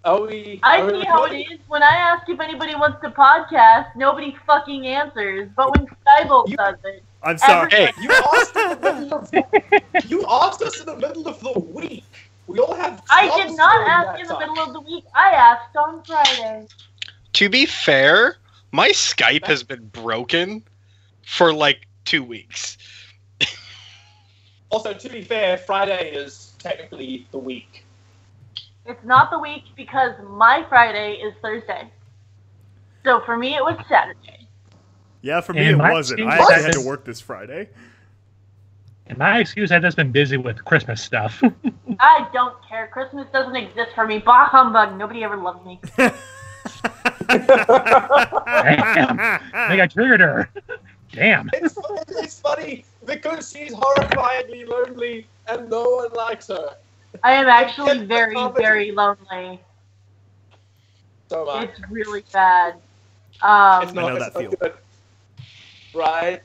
I see how it is. When I ask if anybody wants to podcast, nobody fucking answers. But when Skybolt does it, I'm sorry. Hey, You asked us in the middle of the week. We all have. I did not ask in the middle of the week. I asked on Friday. to be fair, my Skype has been broken for like 2 weeks. Also, to be fair, Friday is technically the week. It's not the week because my Friday is Thursday. So for me, it was Saturday. Yeah, for me it wasn't. I actually had to work this Friday. And my excuse, I've just been busy with Christmas stuff. I don't care. Christmas doesn't exist for me. Bah humbug. Nobody ever loved me. Damn. I think I triggered her. Damn. It's funny because she's horrifyingly lonely and no one likes her. I am actually very, very lonely. So much. It's really bad. It's I know it's that not feel. good. Right?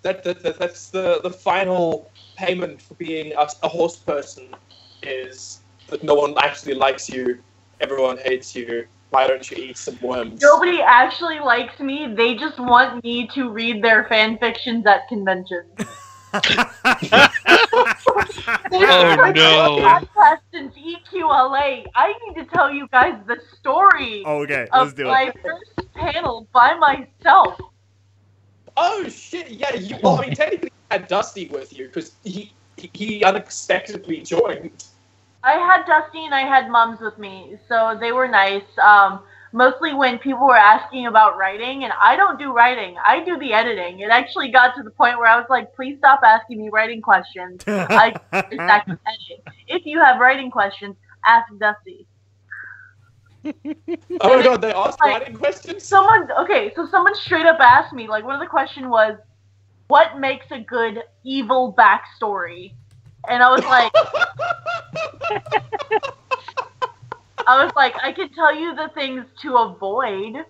That's the final payment for being a horse person is that no one actually likes you. Everyone hates you. Why don't you eat some worms? Nobody actually likes me. They just want me to read their fan fictions at conventions. Oh no! Podcast since EQLA. I need to tell you guys the story Okay, let's of do my it. first panel by myself. Oh shit! Yeah, well, I mean, technically, you had Dusty with you because he unexpectedly joined. I had Dusty and I had Mums with me, so they were nice. Mostly when people were asking about writing, and I don't do writing. I do the editing. It actually got to the point where I was like, please stop asking me writing questions. I just actually edit. If you have writing questions, ask Dusty. Oh my god, they asked writing questions? Someone straight up asked me, like, one of the questions was, what makes a good evil backstory? And I was like, I can tell you the things to avoid.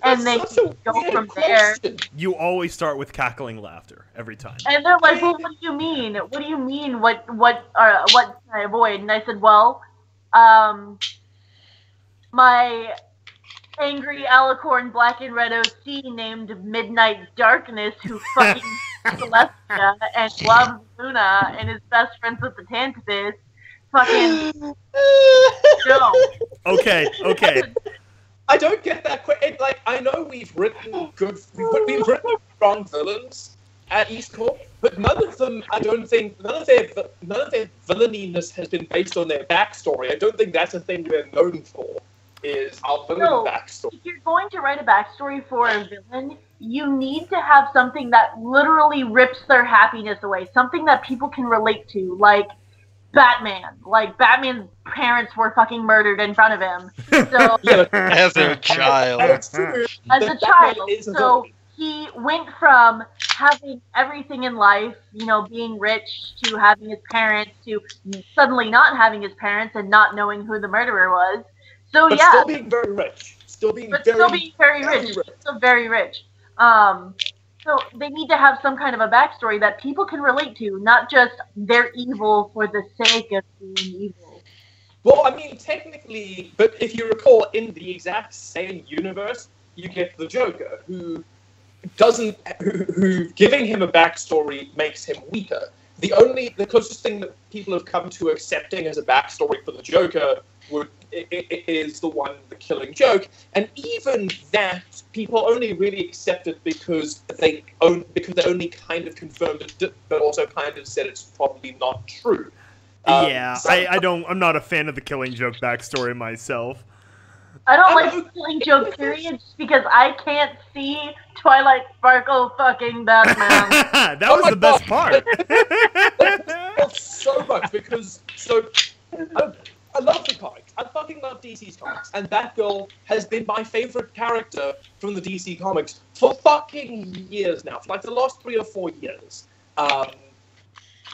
And they go from there. You always start with cackling laughter every time. And they're like, well, what do you mean? What do you mean? What can I avoid? And I said, well, my angry alicorn black and red OC named Midnight Darkness, who fucking Celestia and loves Luna and is best friends with the Tantabis, fucking no. Okay. I don't get that. Like, I know we've written strong villains at EAST Corp, but none of them, I don't think, none of their villaininess has been based on their backstory. I don't think that's a thing we're known for. Is our villain backstory. If you're going to write a backstory for a villain, you need to have something that literally rips their happiness away. Something that people can relate to, like Batman. Like, Batman's parents were fucking murdered in front of him. So As a child. As a child. So he went from having everything in life, you know, being rich, to having his parents, to suddenly not having his parents and not knowing who the murderer was. So but yeah, still being very rich. Still being very rich. Still very rich. So they need to have some kind of a backstory that people can relate to, not just they're evil for the sake of being evil. Well, I mean, technically, but if you recall, in the exact same universe, you get the Joker, who giving him a backstory makes him weaker. The closest thing that people have come to accepting as a backstory for the Joker is the Killing Joke, and even that people only really accepted because they only kind of confirmed it, but also kind of said it's probably not true. I'm not a fan of the Killing Joke backstory myself. I don't like the Killing Joke period just because I can't see Twilight Sparkle fucking Batman. That was the best part. So much because I love the comics. I fucking love DC's comics, and Batgirl has been my favorite character from the DC comics for fucking years now, for like the last 3 or 4 years. I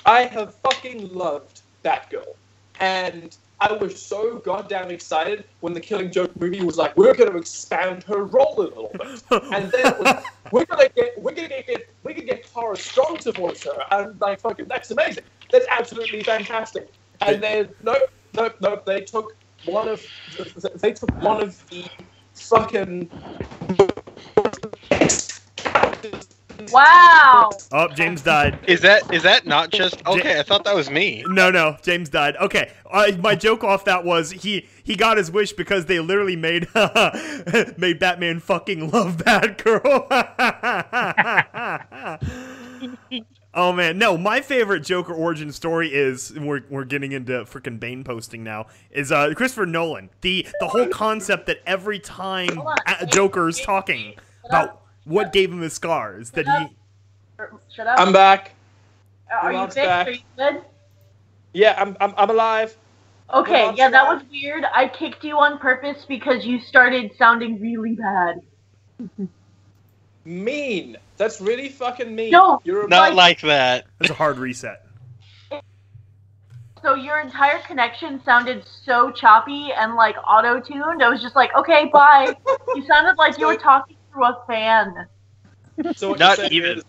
have fucking loved Batgirl, and I was so goddamn excited when the Killing Joke movie was like, we're going to expand her role a little bit, and then it was, we're gonna get Tara Strong to voice her, and like fucking that's amazing. That's absolutely fantastic. And then nope. They took one of the fucking Wow. Oh, James died. Is that not just okay? I thought that was me. No, James died. Okay, my joke off that was he got his wish because they literally made made Batman fucking love Batgirl. Oh man, no, my favorite Joker origin story is we're getting into freaking Bane posting now. Is Christopher Nolan. The whole concept that every time Joker is talking about what gave him his scars, that he. Shut up. I'm back. Are you fixed? Are you good? Yeah, I'm alive. Okay, yeah, that was weird. I kicked you on purpose because you started sounding really bad. Mean. That's really fucking mean. No, You're Not like that. That's a hard reset. So your entire connection sounded so choppy and like auto-tuned. I was just like, okay, bye. You sounded like you were talking through a fan. So what Not you're saying even. is,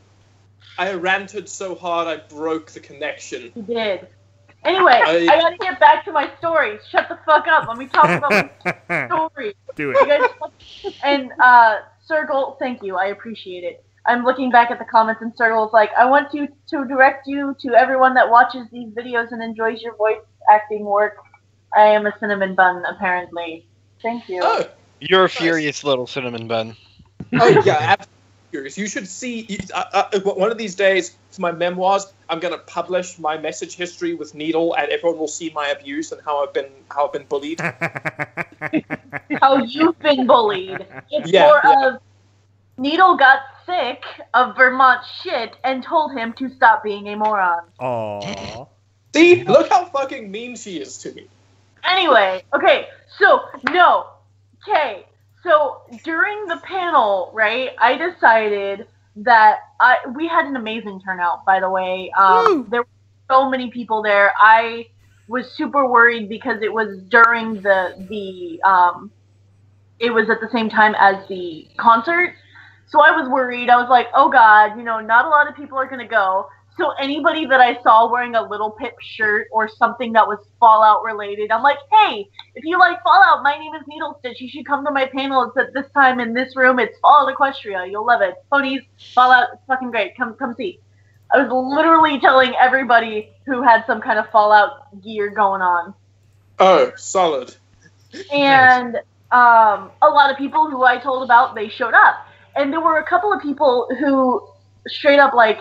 I ranted so hard I broke the connection. You did. Anyway, I gotta get back to my story. Shut the fuck up. Let me talk about my story. Do You it. guys, and Circle, thank you. I appreciate it. I'm looking back at the comments, and Circle's like, I want to direct you to everyone that watches these videos and enjoys your voice acting work. I am a cinnamon bun, apparently. Thank you. Oh, You're a furious little cinnamon bun. oh yeah, absolutely curious. You should see. One of these days, for my memoirs, I'm gonna publish my message history with Needle, and everyone will see my abuse and how I've been bullied. How you've been bullied. It's Yeah, more yeah. of Needle got sick of Vermont shit and told him to stop being a moron. Aww. See, look how fucking mean she is to me. Anyway, okay, so during the panel, right, I decided that we had an amazing turnout, by the way. There were so many people there. I was super worried because it was during it was at the same time as the concert. So I was worried. I was like, oh God, not a lot of people are going to go. So anybody that I saw wearing a Little Pip shirt or something that was Fallout related, I'm like, hey, if you like Fallout, my name is Needle Stitch. You should come to my panel. It's at this time in this room. It's Fallout Equestria. You'll love it. Ponies, Fallout, it's fucking great. Come see. I was literally telling everybody who had some kind of Fallout gear going on. Oh, solid. And a lot of people who I told about, they showed up. And there were a couple of people who straight up, like,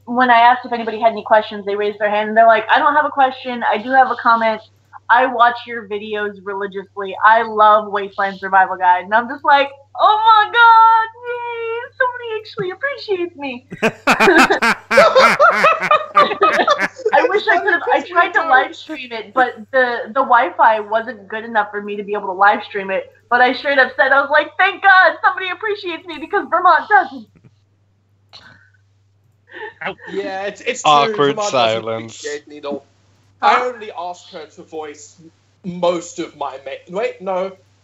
when I asked if anybody had any questions, they raised their hand and they're like, I don't have a question. I do have a comment. I watch your videos religiously. I love Wasteland Survival Guide. And I'm just like, oh my God, yay, somebody actually appreciates me. I wish I could have. I tried to live stream it, but the Wi-Fi wasn't good enough for me to be able to live stream it. But I straight up said, I was like, thank God somebody appreciates me because Vermont doesn't. Yeah, it's true. Awkward Vermont doesn't silence. appreciate Needle. I only asked her to voice most of my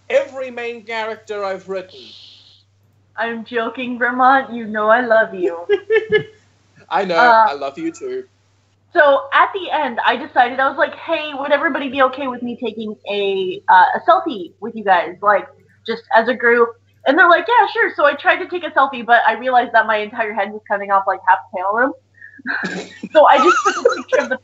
every main character I've written. I'm joking, Vermont. You know I love you. I know. I love you too. So at the end, I decided, I was like, hey, would everybody be okay with me taking a selfie with you guys, like, just as a group? And they're like, yeah, sure. So I tried to take a selfie, but I realized that my entire head was cutting off, like, half the panel room. So I just took a picture of the...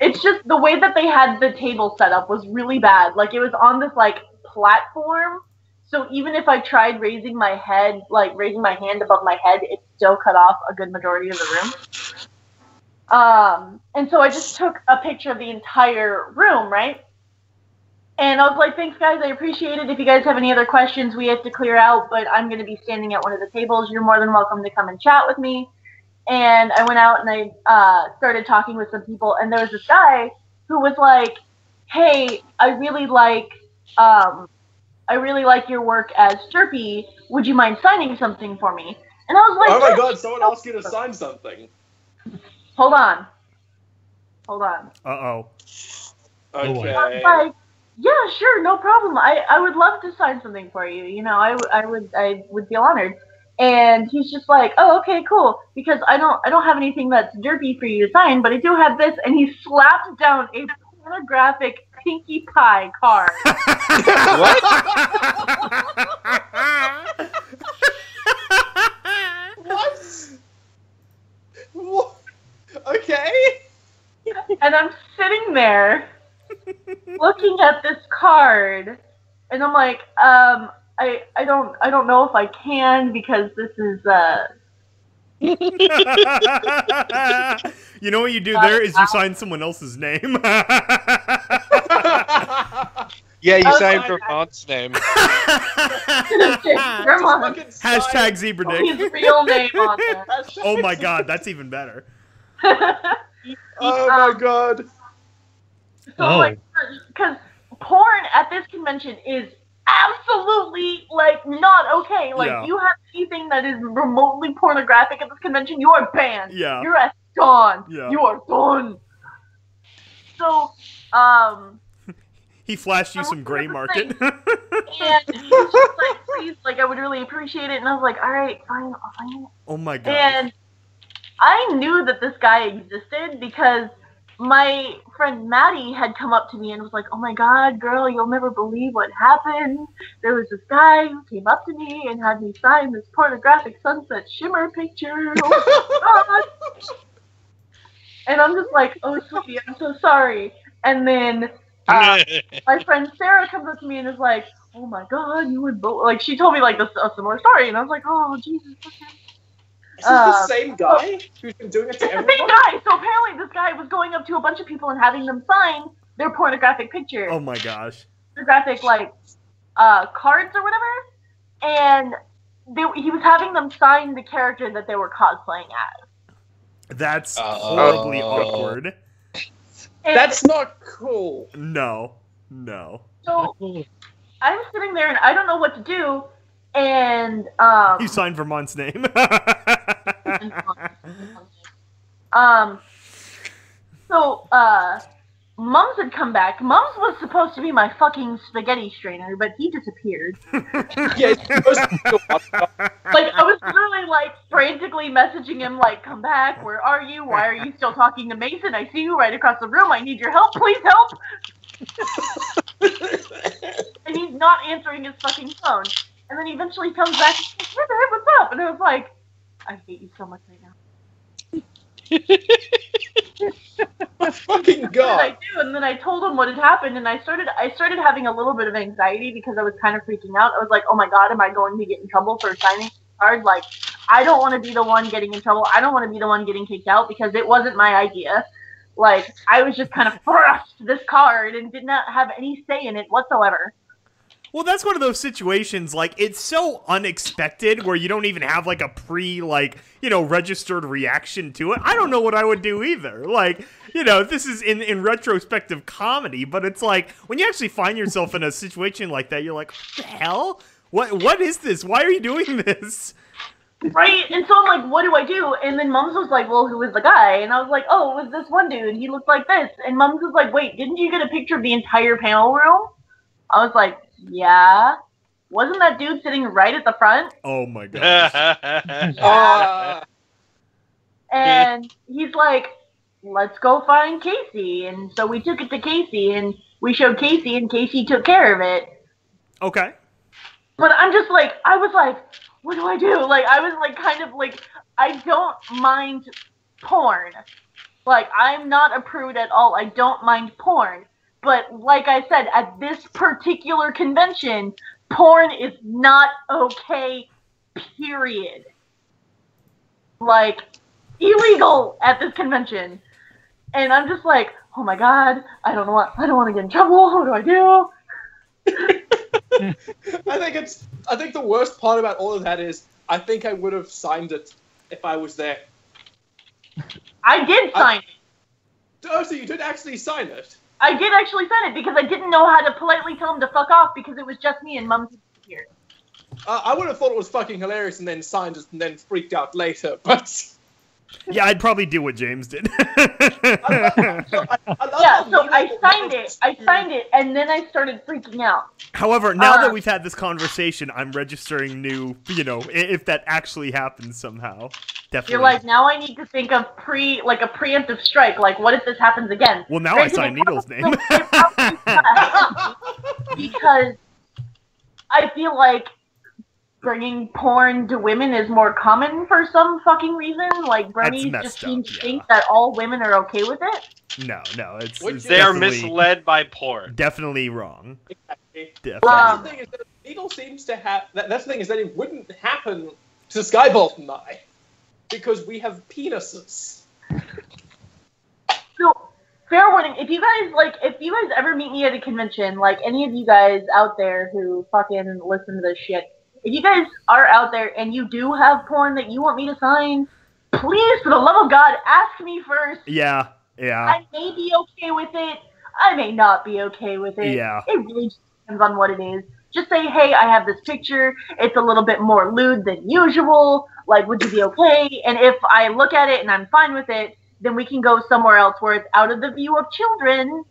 It's just the way that they had the table set up was really bad. Like, it was on this, like, platform. So even if I tried raising my head, like, raising my hand above my head, it still cut off a good majority of the room. And so I just took a picture of the entire room, right? And I was like, thanks, guys. I appreciate it. If you guys have any other questions, we have to clear out, but I'm going to be standing at one of the tables. You're more than welcome to come and chat with me. And I went out and I started talking with some people, and there was this guy who was like, hey, I really like your work as Chirpy. Would you mind signing something for me? And I was like, Oh my God, someone asked you to sign something. Hold on. Uh-oh. Okay. I was like, yeah, sure, no problem. I would love to sign something for you. I would feel honored. And he's just like, oh, okay, cool. Because I don't have anything that's derpy for you to sign, but I do have this. And he slapped down a pornographic Pinkie Pie card. What? Okay. And I'm sitting there looking at this card, and I'm like, I don't know if I can because this is You know what you do there is you sign someone else's name. Yeah, you Oh, signed sorry, Vermont's name. Vermont. Hashtag Zebra Dick. His real name on there. Oh my god, that's even better. Oh my god. So, like, because porn at this convention is absolutely, like, not okay. Like, Yeah. you have anything that is remotely pornographic at this convention, you are banned. Yeah. You're at gone. Yeah. You are done. So, He flashed you some gray market. and he was just like, please, like, I would really appreciate it. And I was like, all right, fine, I'll sign it. Oh my god. And I knew that this guy existed because my friend Maddie had come up to me and was like, oh my god, girl, you'll never believe what happened. There was this guy who came up to me and had me sign this pornographic sunset shimmer picture. Oh my god. And I'm just like, oh sweetie, I'm so sorry. And then my friend Sarah comes up to me and is like, oh my god, you would like, she told me like a similar story, and I was like, oh Jesus. Okay. Is this the same guy who's been doing it to It's the everyone? same guy. So apparently this guy was going up to a bunch of people and having them sign their pornographic picture. Oh my gosh. Pornographic, like, cards or whatever. And he was having them sign the character that they were cosplaying as. That's horribly awkward. And That's not cool. No. No. so I'm sitting there and I don't know what to do. And, You signed Vermont's name. So, Mums had come back. Mums was supposed to be my fucking spaghetti strainer, but he disappeared. Yeah, it's supposed to be Like, I was literally, like, frantically messaging him, like, come back, where are you? Why are you still talking to Mason? I see you right across the room. I need your help. Please help. And he's not answering his fucking phone. And then he eventually comes back and says, what's up? And I was like, I hate you so much right now. fucking What did god. I do? And then I told him what had happened, and I started having a little bit of anxiety because I was kind of freaking out. I was like, oh my god, am I going to get in trouble for signing this card? Like, I don't want to be the one getting in trouble. I don't want to be the one getting kicked out because it wasn't my idea. Like, I was just kind of thrust this card and did not have any say in it whatsoever. Well, that's one of those situations, like, it's so unexpected where you don't even have, like, a registered reaction to it. I don't know what I would do either. Like, this is in retrospective comedy, but it's like, when you actually find yourself in a situation like that, you're like, what the hell? What is this? Why are you doing this? Right? And so I'm like, what do I do? And then Mums was like, well, who was the guy? And I was like, oh, it was this one dude. He looked like this. And Mums was like, wait, didn't you get a picture of the entire panel room? I was like, yeah. Wasn't that dude sitting right at the front? Oh my gosh. And he's like, let's go find Casey. And so we took it to Casey, and we showed Casey, and Casey took care of it. Okay. But I'm just like, I was like, what do I do? Like, I was like, kind of like, I don't mind porn. Like, I'm not a prude at all. I don't mind porn. But like I said, at this particular convention, porn is not okay, period. Like, illegal at this convention. And I'm just like, oh my god, I don't want to get in trouble. What do I do? I think the worst part about all of that is I think I would have signed it if I was there. I did sign it. Oh, so you did actually sign it? I did actually sign it because I didn't know how to politely tell him to fuck off because it was just me and Mums here. I would have thought it was fucking hilarious and then signed it and then freaked out later, but... Yeah, I'd probably do what James did. So I signed it, and then I started freaking out. However, now that we've had this conversation, I'm registering new, if that actually happens somehow. Definitely. You're like, now I need to think of a preemptive strike. Like, what if this happens again? Well, now I signed Needle's name. Because I feel like bringing porn to women is more common for some fucking reason. Like, Bronies just seem to think that all women are okay with it. No, it's they are misled by porn. Definitely wrong. Exactly. Definitely. The thing is that Needle seems to have... That's the thing is that it wouldn't happen to Skybolt and I. Because we have penises. So, fair warning, if you guys ever meet me at a convention, like any of you guys out there who fucking listen to this shit, if you guys are out there and you do have porn that you want me to sign, please, for the love of God, ask me first. Yeah. I may be okay with it. I may not be okay with it. Yeah. It really just depends on what it is. Just say, hey, I have this picture. It's a little bit more lewd than usual. Like, would you be okay? And if I look at it and I'm fine with it, then we can go somewhere else where it's out of the view of children,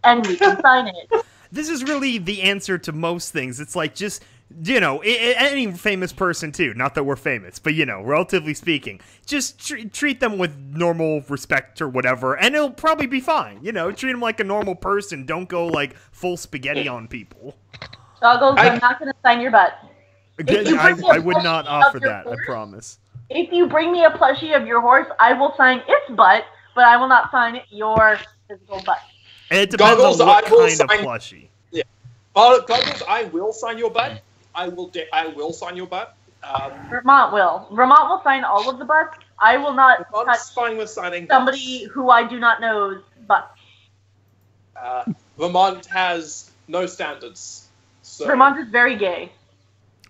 and we can sign it. This is really the answer to most things. It's like just, any famous person too. Not that we're famous, but, relatively speaking. Just treat them with normal respect or whatever, and it'll probably be fine. Treat them like a normal person. Don't go, like, full spaghetti on people. Goggles, I'm not going to sign your butt. I would not offer that, I promise. If you bring me a plushie of your horse, I will sign its butt, but I will not sign your physical butt. It depends on what kind of plushie. Yeah. Goggles, I will sign your butt. I will sign your butt. Vermont will. Vermont will sign all of the butts. I will not touch fine with signing somebody who I do not know's butt. Vermont has no standards. So. Vermont is very gay.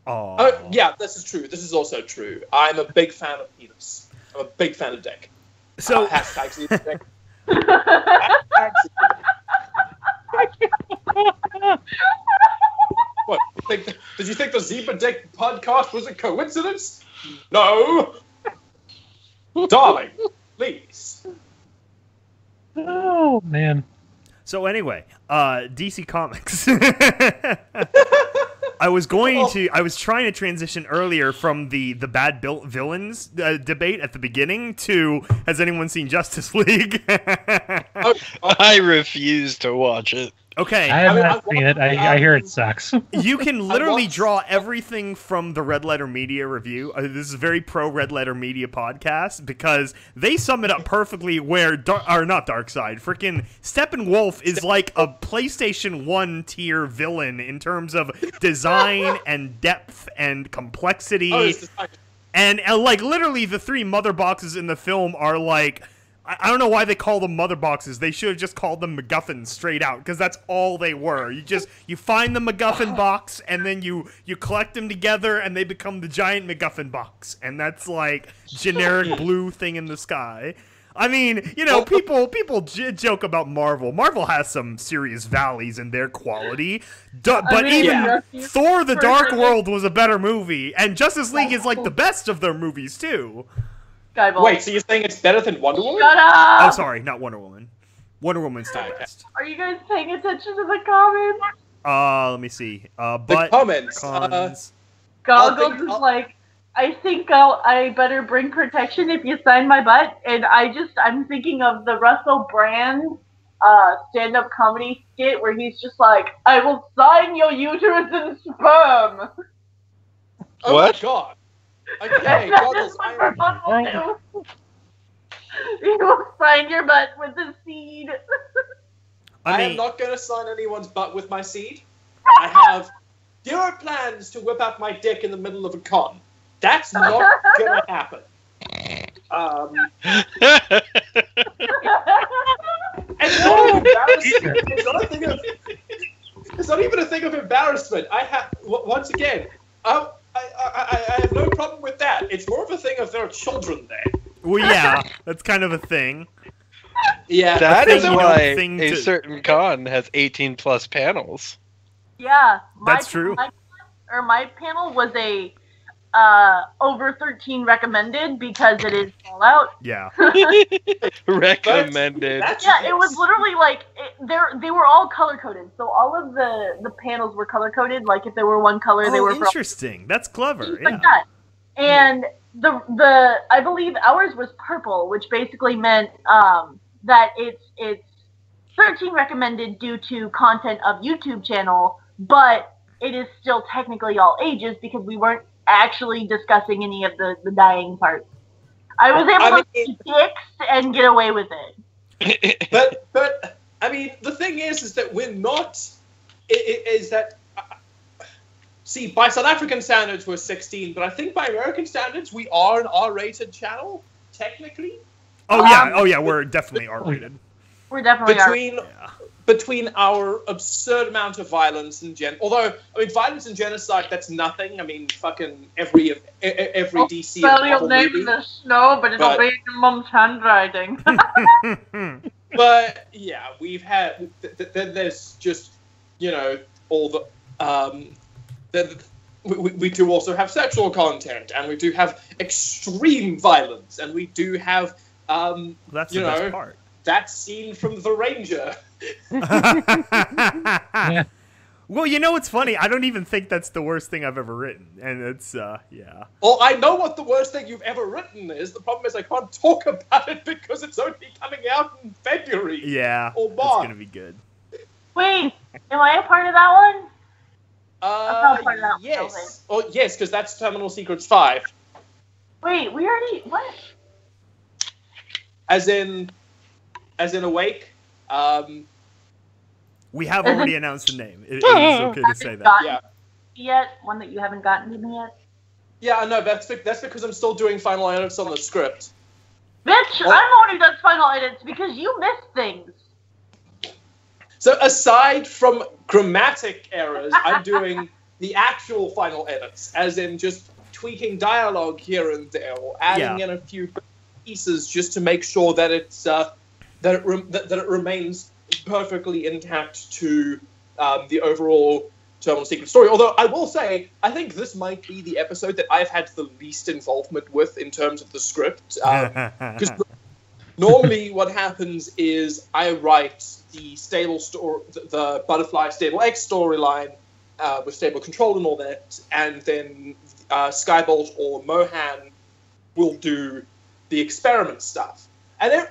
Oh. Yeah, this is true. This is also true. I'm a big fan of penis. I'm a big fan of dick. So hashtag Zebra dick. What? Did you think the Zebra Dick podcast was a coincidence? No. Darling, please. Oh, man. So anyway, DC Comics. I was trying to transition earlier from the bad villains debate at the beginning to, has anyone seen Justice League? I refuse to watch it. Okay. I have not seen it. I hear it sucks. You can literally draw everything from the Red Letter Media review. This is a very pro Red Letter Media podcast because they sum it up perfectly where, not Darkseid, freaking Steppenwolf is like a PlayStation 1 tier villain in terms of design and depth and complexity. And like literally the three mother boxes in the film are like, I don't know why they call them mother boxes. They should have just called them MacGuffins straight out, because that's all they were. You find the MacGuffin box, and then you collect them together, and they become the giant MacGuffin box. And that's like generic blue thing in the sky. I mean, people joke about Marvel. Marvel has some serious valleys in their quality, but even Thor: The Dark World was a better movie, and Justice League is like the best of their movies too. Wait, so you're saying it's better than Wonder Woman? Shut up! Oh, sorry, not Wonder Woman. Wonder Woman's still best. Are you guys paying attention to the comments? Let me see. The comments. Goggles is like, I think I better bring protection if you sign my butt. And I'm thinking of the Russell Brand stand-up comedy skit where he's just like, I will sign your uterus and sperm. Oh my god. Okay, Goggles, you will sign your butt with the seed. I am not going to sign anyone's butt with my seed. I have zero plans to whip out my dick in the middle of a con. That's not going to happen. It's not embarrassing. It's not even a thing of embarrassment. I have, once again, I have no problem with that. It's more of a thing of there are children there. Well, yeah, that's kind of a thing. Yeah, that is why a certain con has 18+ panels. Yeah, that's true. My panel was a over 13 recommended because it is Fallout. Yeah. Recommended. Yeah, it was literally like they were all color coded. So all of the panels were color coded. Like if they were one color, they were interesting. That's clever. Yeah. Like that. And the I believe ours was purple, which basically meant that it's 13 recommended due to content of YouTube channel, but it is still technically all ages because we weren't actually discussing any of the dying parts. I was able to see dicks and get away with it. But I mean, the thing is that we're not. Is that see, by South African standards we're 16, but I think by American standards we are an R-rated channel technically. Oh yeah, we're definitely R-rated. We're definitely between our absurd amount of violence and although I mean violence and genocide, that's nothing. I mean fucking every DC spell your name in the snow, but it'll be in your mom's handwriting. But yeah, we've had there's just all the we do also have sexual content, and we do have extreme violence, and we do have that's the best part. That scene from The Ranger. Yeah. Well, it's funny. I don't even think that's the worst thing I've ever written, and it's yeah. Well, I know what the worst thing you've ever written is. The problem is I can't talk about it because it's only coming out in February. Yeah, or March. It's gonna be good. Wait, am I a part of that one? I'm not part of that yes. One. Oh, yes, because that's Terminal Secrets 5. Wait, we already what? As in Awake. We have already announced the name. It is okay to say that. Yeah. Yet one that you haven't gotten to me yet. Yeah, no, that's because I'm still doing final edits on the script. Bitch, Well, I'm the one who does final edits because you miss things. So aside from grammatic errors, I'm doing the actual final edits, as in just tweaking dialogue here and there, or adding in a few pieces just to make sure that it's that it remains perfectly intact to the overall Terminal Secret story. Although I will say, I think this might be the episode that I've had the least involvement with in terms of the script. Because normally what happens is I write the the Butterfly Stable X storyline with Stable Control and all that, and then Skybolt or Mohan will do the experiment stuff. And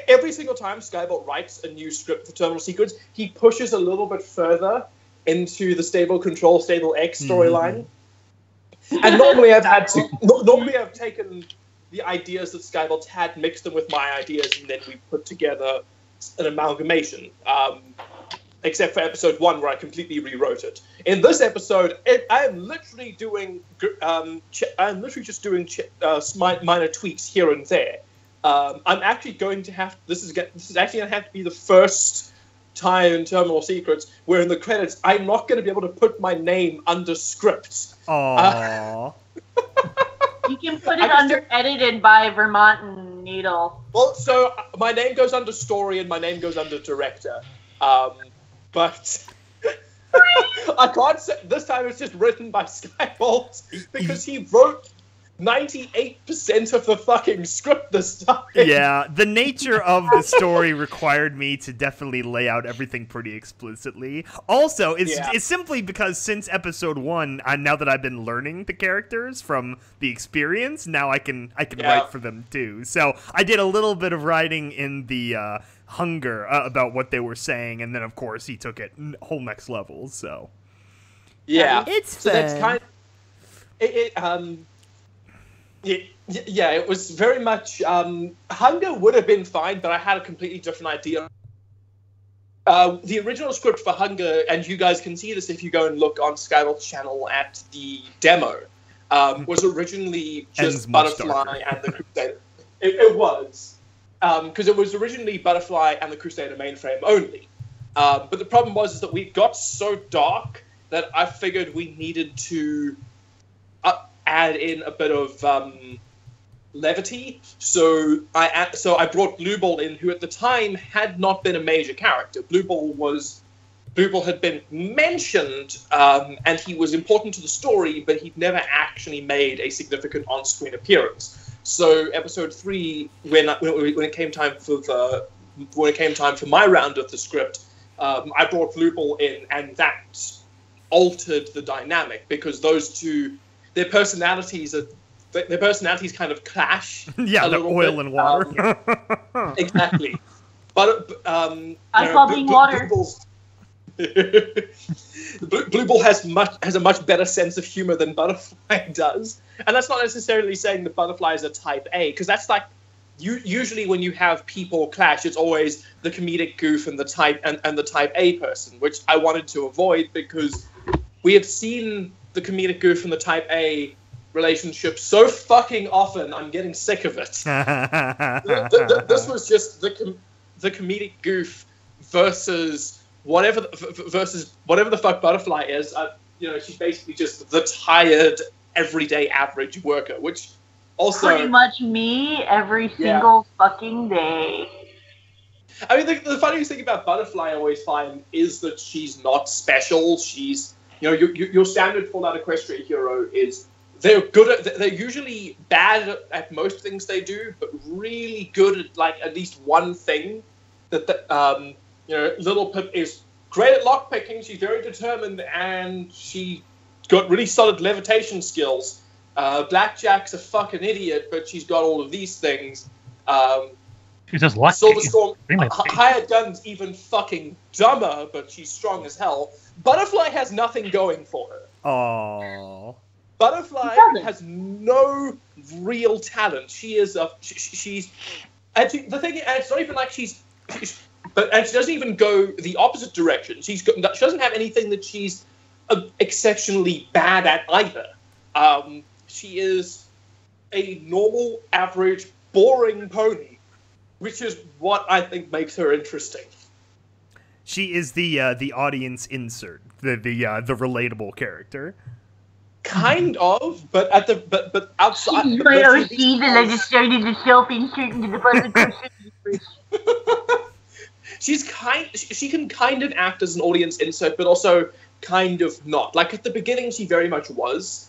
every single time Skybolt writes a new script for Terminal Secrets, he pushes a little bit further into the Stable Control, Stable X storyline. And normally I've taken the ideas that Skybolt had, mixed them with my ideas, and then we put together an amalgamation. Except for episode 1, where I completely rewrote it. In this episode, I'm literally just doing minor tweaks here and there. I'm actually going to have. This is actually going to have to be the first time in Terminal Secrets where in the credits I'm not going to be able to put my name under script. Aww. You can put it under edited by Vermont and Needle. Well, so my name goes under story and my name goes under director. But I can't say this time it's just written by Skybolt because he wrote 98% of the fucking script this time. Yeah, the nature of the story required me to definitely lay out everything pretty explicitly. Also, it's simply because since episode 1, now that I've been learning the characters from the experience, now I can write for them too. So I did a little bit of writing in the Hunger about what they were saying, and then of course he took it whole next level. So yeah, it's so that's kind of, it was very much Hunger would have been fine, but I had a completely different idea. The original script for Hunger, and you guys can see this if you go and look on Skybolt's channel at the demo, was originally just Butterfly and the Crusader. It was. Because it was originally Butterfly and the Crusader mainframe only. But the problem was that we got so dark that I figured we needed to add in a bit of levity. So I brought Blue Ball in, who at the time had not been a major character. Blue Ball had been mentioned, and he was important to the story, but he'd never actually made a significant on-screen appearance. So episode 3, when it came time for my round of the script, I brought Lupul in, and that altered the dynamic because those two, their personalities kind of clash. Yeah, a the little oil bit. and water. Exactly. But I call being water. Blue Ball has a much better sense of humor than Butterfly does, and that's not necessarily saying that Butterfly is a Type A, because that's like usually when you have people clash, it's always the comedic goof and the Type A person, which I wanted to avoid because we have seen the comedic goof and the Type A relationship so fucking often. I'm getting sick of it. This was just the comedic goof versus whatever the fuck Butterfly is. She's basically just the tired, everyday, average worker, which also pretty much me every single fucking day. I mean, the funniest thing about Butterfly I always find is that she's not special. She's, your standard Fallout Equestria hero is they're usually bad at most things they do, but really good at like at least one thing. Little Pip is great at lockpicking. She's very determined, and she got really solid levitation skills. Blackjack's a fucking idiot, but she's got all of these things. She's just lucky. Silverstorm, hired gun's even fucking dumber, but she's strong as hell. Butterfly has nothing going for her. Aww. Butterfly has no real talent. She's and the thing is, it's not even like and she doesn't even go the opposite direction. She doesn't have anything that she's exceptionally bad at either. She is a normal, average, boring pony, which is what I think makes her interesting. She is the audience insert, the relatable character. Kind of, but outside. She's my OC that I just started to self-insert into the button. She can kind of act as an audience insert, but also kind of not. Like at the beginning, she very much was.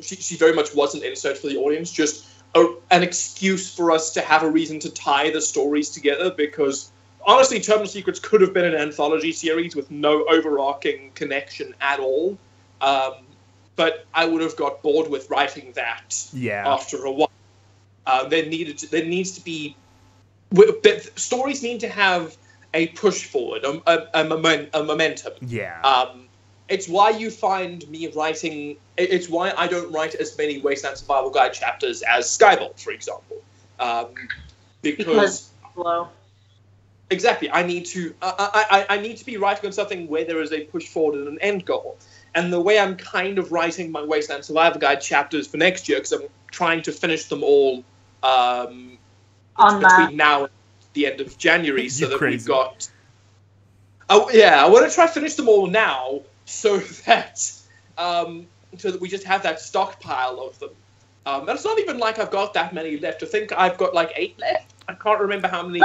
She very much was an insert for the audience, just an excuse for us to have a reason to tie the stories together. Because honestly, Terminal Secrets could have been an anthology series with no overarching connection at all. But I would have got bored with writing that. After a while. There needs to be. Stories need to have a push forward, a momentum. Yeah. It's why you find me writing. It's why I don't write as many Wasteland Survival Guide chapters as Skybolt, for example. Because slow. Exactly. I need to. I need to be writing on something where there is a push forward and an end goal. And the way I'm kind of writing my Wasteland Survival Guide chapters for next year, because I'm trying to finish them all. Between now and the end of January, so that we've got. Oh yeah, I want to try to finish them all now, so that we just have that stockpile of them. And it's not even like I've got that many left. I think I've got like 8 left. I can't remember how many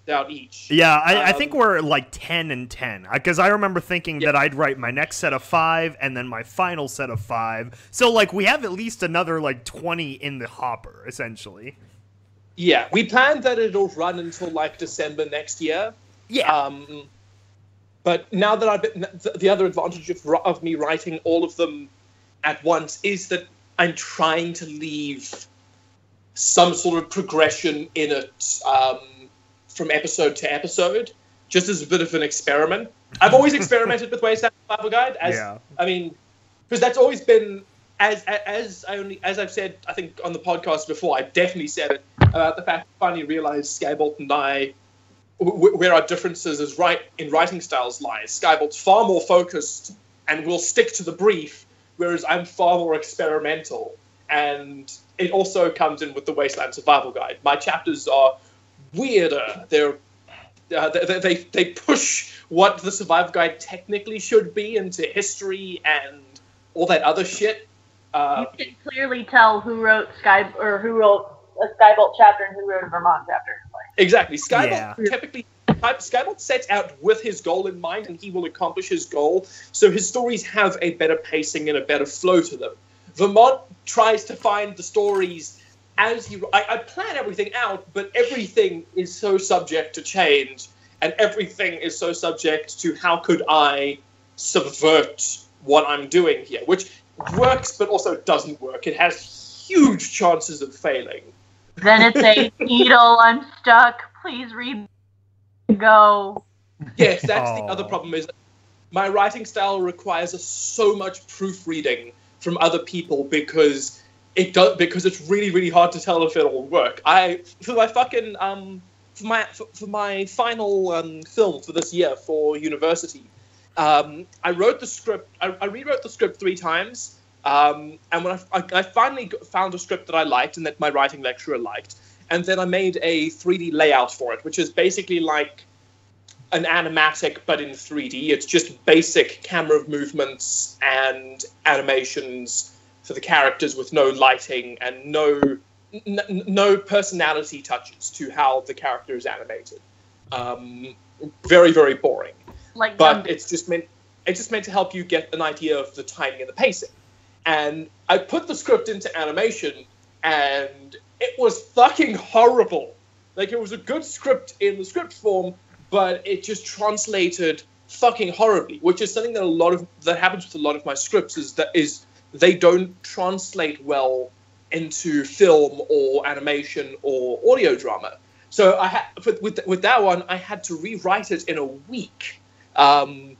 out each. Yeah, I think we're like 10 and 10, because I remember thinking that I'd write my next set of 5 and then my final set of 5. So like we have at least another like 20 in the hopper, essentially. Yeah, we planned that it'll run until like December next year. Yeah. But now that the other advantage of me writing all of them at once is that I'm trying to leave some sort of progression in it from episode to episode, just as a bit of an experiment. I've always experimented with Wasteland Survival Guide, I mean, because that's always been. As I've said, I think on the podcast before, I've definitely said it about the fact I finally realized Skybolt and I, where our differences in writing styles lies. Skybolt's far more focused and will stick to the brief, whereas I'm far more experimental. And it also comes in with the Wasteland Survival Guide. My chapters are weirder. They push what the Survival Guide technically should be into history and all that other shit. You can clearly tell who wrote a Skybolt chapter and who wrote a Vermont chapter. Exactly. Skybolt sets out with his goal in mind, and he will accomplish his goal. So his stories have a better pacing and a better flow to them. Vermont tries to find the stories as I plan everything out, but everything is so subject to change. and everything is so subject to how could I subvert what I'm doing here, which works but also doesn't work. It has huge chances of failing. Then it's a needle, I'm stuck, please go. Yes, that's the other problem, is that my writing style requires so much proofreading from other people because it's really, really hard to tell if it'll work. For my final film for this year for university, I wrote the script. I rewrote the script 3 times, and when I finally found a script that I liked and that my writing lecturer liked, and then I made a 3D layout for it, which is basically like an animatic but in 3D. It's just basic camera movements and animations for the characters with no lighting and no personality touches to how the character is animated. Very, very boring. But it's just meant to help you get an idea of the timing and the pacing. And I put the script into animation, and it was fucking horrible. Like, it was a good script in the script form, but it just translated fucking horribly, which is something that happens with a lot of my scripts, is they don't translate well into film or animation or audio drama. So with that one, I had to rewrite it in a week, and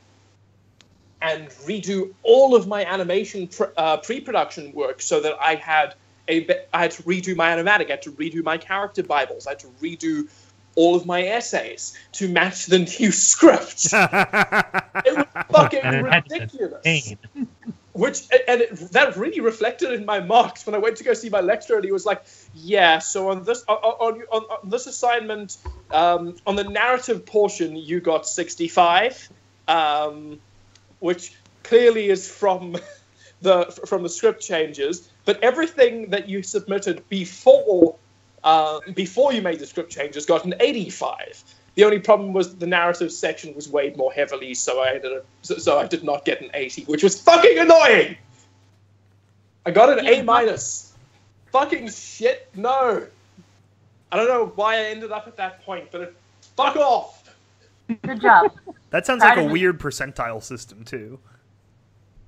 redo all of my animation pre-production work, so that I had to redo my animatic, I had to redo my character bibles, I had to redo all of my essays to match the new script. It was fucking ridiculous. That really reflected in my marks when I went to go see my lecturer, and he was like, "Yeah, so on this assignment, on the narrative portion, you got 65, which clearly is from the script changes, but everything that you submitted before you made the script changes got an 85. The only problem was the narrative section was weighed more heavily, so I did not get an 80, which was fucking annoying. I got an A-. Fucking shit, no. I don't know why I ended up at that point, but fuck off. Good job. That sounds like a weird percentile system, too.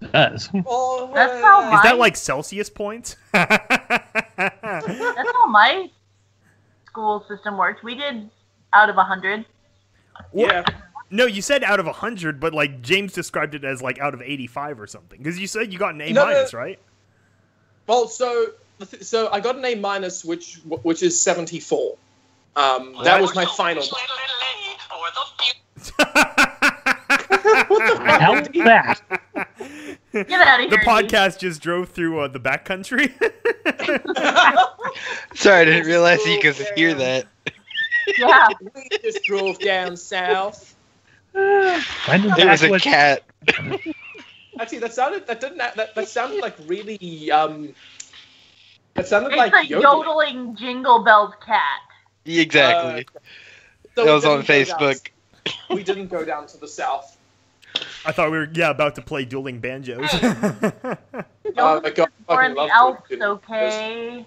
It does. Oh, That's how Is that like Celsius points? That's how my school system worked. We did out of 100. Yeah. No, you said out of 100, but like James described it as like out of 85 or something. Because you said you got an A-, right? Well, so I got an A-, which is 74. That was my final. What the hell is that? Get out of here. The podcast just drove through the backcountry. Sorry, I didn't realize you could hear that. Yeah. We just drove down south. It was a cat. Actually, that sounded like really that sounded It's like a yodeling Jingle Bells cat. Exactly. So that was on Facebook. We didn't go down to the south. I thought we were about to play dueling banjos. Oh my god, Or fucking in the love Alps, it. okay?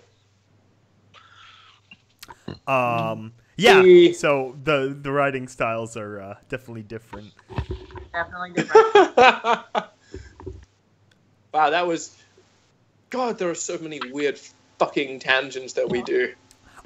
Yeah. So the writing styles are definitely different. Definitely different. Wow, that was. God, there are so many weird fucking tangents that we do.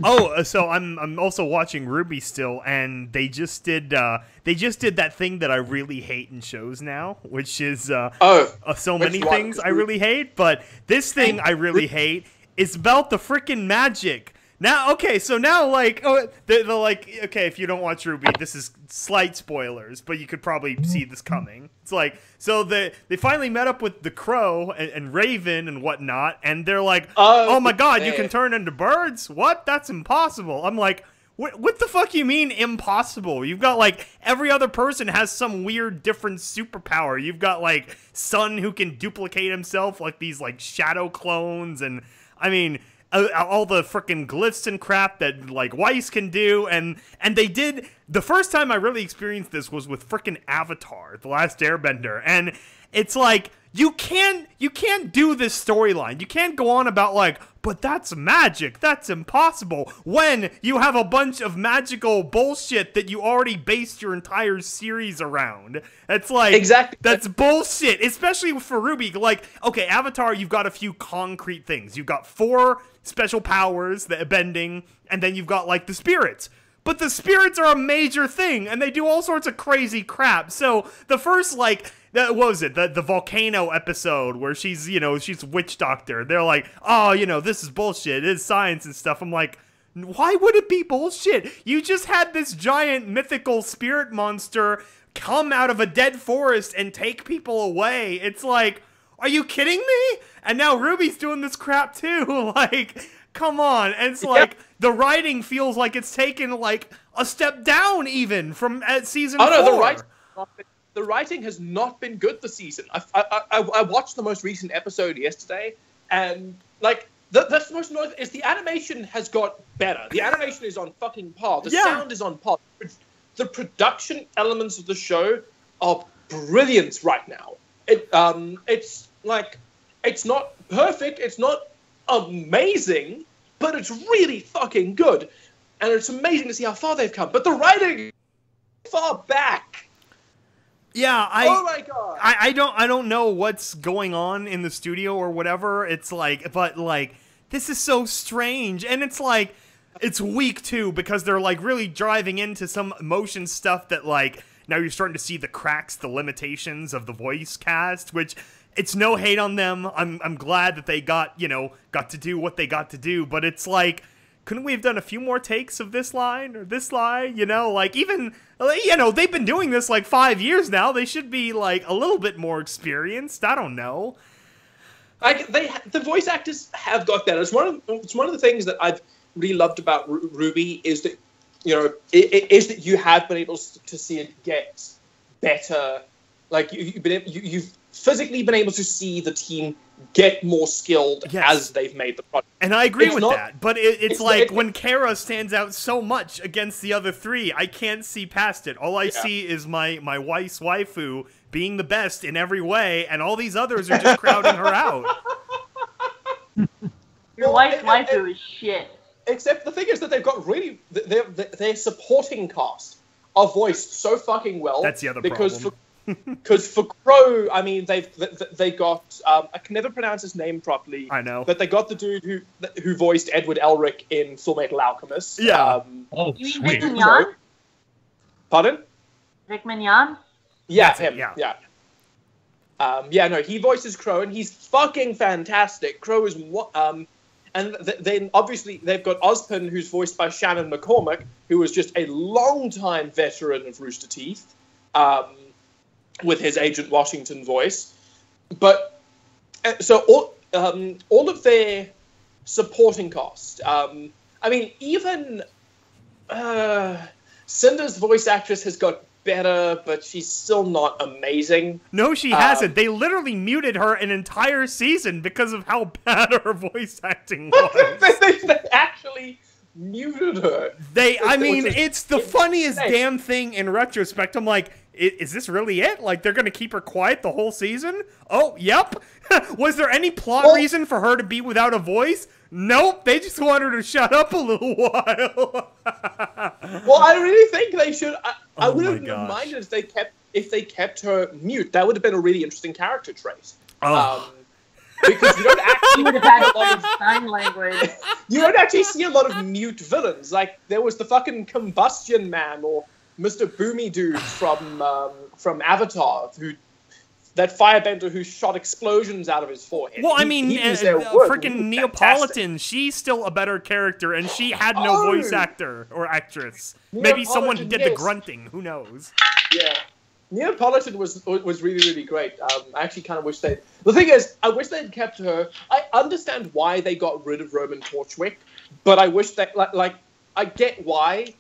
Oh, so I'm also watching Ruby still, and they just did that thing that I really hate in shows now, which is so many things I really hate, but this thing I really hate is about the frickin' magic. Now, okay, so now, like, they're like, okay, if you don't watch Ruby, this is slight spoilers, but you could probably see this coming. It's like, so they finally met up with the Crow and Raven and whatnot, and they're like, oh my god, you can turn into birds? What? That's impossible. I'm like, what the fuck you mean impossible? You've got, like, every other person has some weird different superpower. You've got, like, Sun who can duplicate himself, like these, like, shadow clones, and, I mean... all the frickin' glyphs and crap that, like, Weiss can do, and they did The first time I really experienced this was with frickin' Avatar, The Last Airbender, and it's like, you can't do this storyline. You can't go on about like, but that's magic, that's impossible, when you have a bunch of magical bullshit that you already based your entire series around. It's like, Exactly. that's bullshit, especially for Ruby. Like, okay, Avatar, you've got a few concrete things. You've got 4 special powers, the bending, and then you've got like the spirits. But the spirits are a major thing, and they do all sorts of crazy crap. So the first, like, what was it? The volcano episode where she's, you know, she's witch doctor. They're like, oh, you know, this is bullshit. It's science and stuff. I'm like, why would it be bullshit? You just had this giant mythical spirit monster come out of a dead forest and take people away. It's like, are you kidding me? And now Ruby's doing this crap too. Like, come on. And it's like, the writing feels like it's taken, like, a step down even from season 4. Oh, no, the writing has not been good this season. I watched the most recent episode yesterday, and, like, that's the most annoying is the animation has got better. The animation is on fucking par. The sound is on par. The production elements of the show are brilliant right now. It's, like, it's not perfect, it's not amazing, but it's really fucking good. And it's amazing to see how far they've come. But the writing far back. Yeah, oh my god. I don't know what's going on in the studio or whatever. It's like, but like, this is so strange. And it's like, it's weak too, because they're like really driving into some emotion stuff that like, now you're starting to see the cracks, the limitations of the voice cast, which it's no hate on them. I'm glad that they got to do what they got to do, but it's like, couldn't we have done a few more takes of this line or this line? You know, like even, you know, they've been doing this like 5 years now. They should be like a little bit more experienced. I don't know. Like the voice actors have got better. It's one of the things that I've really loved about Ruby is that, you know, is that you have been able to see it get better. Like you've physically been able to see the team get more skilled as they've made the product. And I agree with that, but it's like when Kara stands out so much against the other 3, I can't see past it. All I see is my wife's waifu being the best in every way, and all these others are just crowding her out. Your wife's waifu is shit. Except the thing is that they've got really their supporting cast are voiced so fucking well. That's the other problem. Because for Crow, I mean, they got I can never pronounce his name properly. I know, but they got the dude who voiced Edward Elric in Fullmetal Alchemist. Yeah. You mean Vic Mignon? Pardon? Vic Mignon? Yeah, That's him. It, yeah. Yeah. No, he voices Crow, and he's fucking fantastic. Crow is and then obviously they've got Ozpin, who's voiced by Shannon McCormick, who was just a long-time veteran of Rooster Teeth. With his Agent Washington voice, but so all of their supporting cast. I mean, even Cinder's voice actress has got better, but she's still not amazing. No, she hasn't. They literally muted her an entire season because of how bad her voice acting was. they actually muted her. I mean, it's the funniest damn thing in retrospect. I'm like, is this really it? Like, they're going to keep her quiet the whole season? Oh, yep. Was there any plot reason for her to be without a voice? Nope. They just want her to shut up a little while. Well, I really think they should. I wouldn't have minded if they kept her mute. That would have been a really interesting character trait. Because you don't actually would have had a lot of sign language. You don't actually see a lot of mute villains. Like there was the fucking Combustion Man or Mr. Boomy Dude from Avatar, that firebender who shot explosions out of his forehead. Well, I mean, freaking Neapolitan, she's still a better character, and she had no voice actor or actress. Maybe someone did the grunting. Who knows? Yeah. Neapolitan was really, really great. I actually kind of wish they... The thing is, I wish they'd kept her... I understand why they got rid of Roman Torchwick, but I wish that... Like I get why,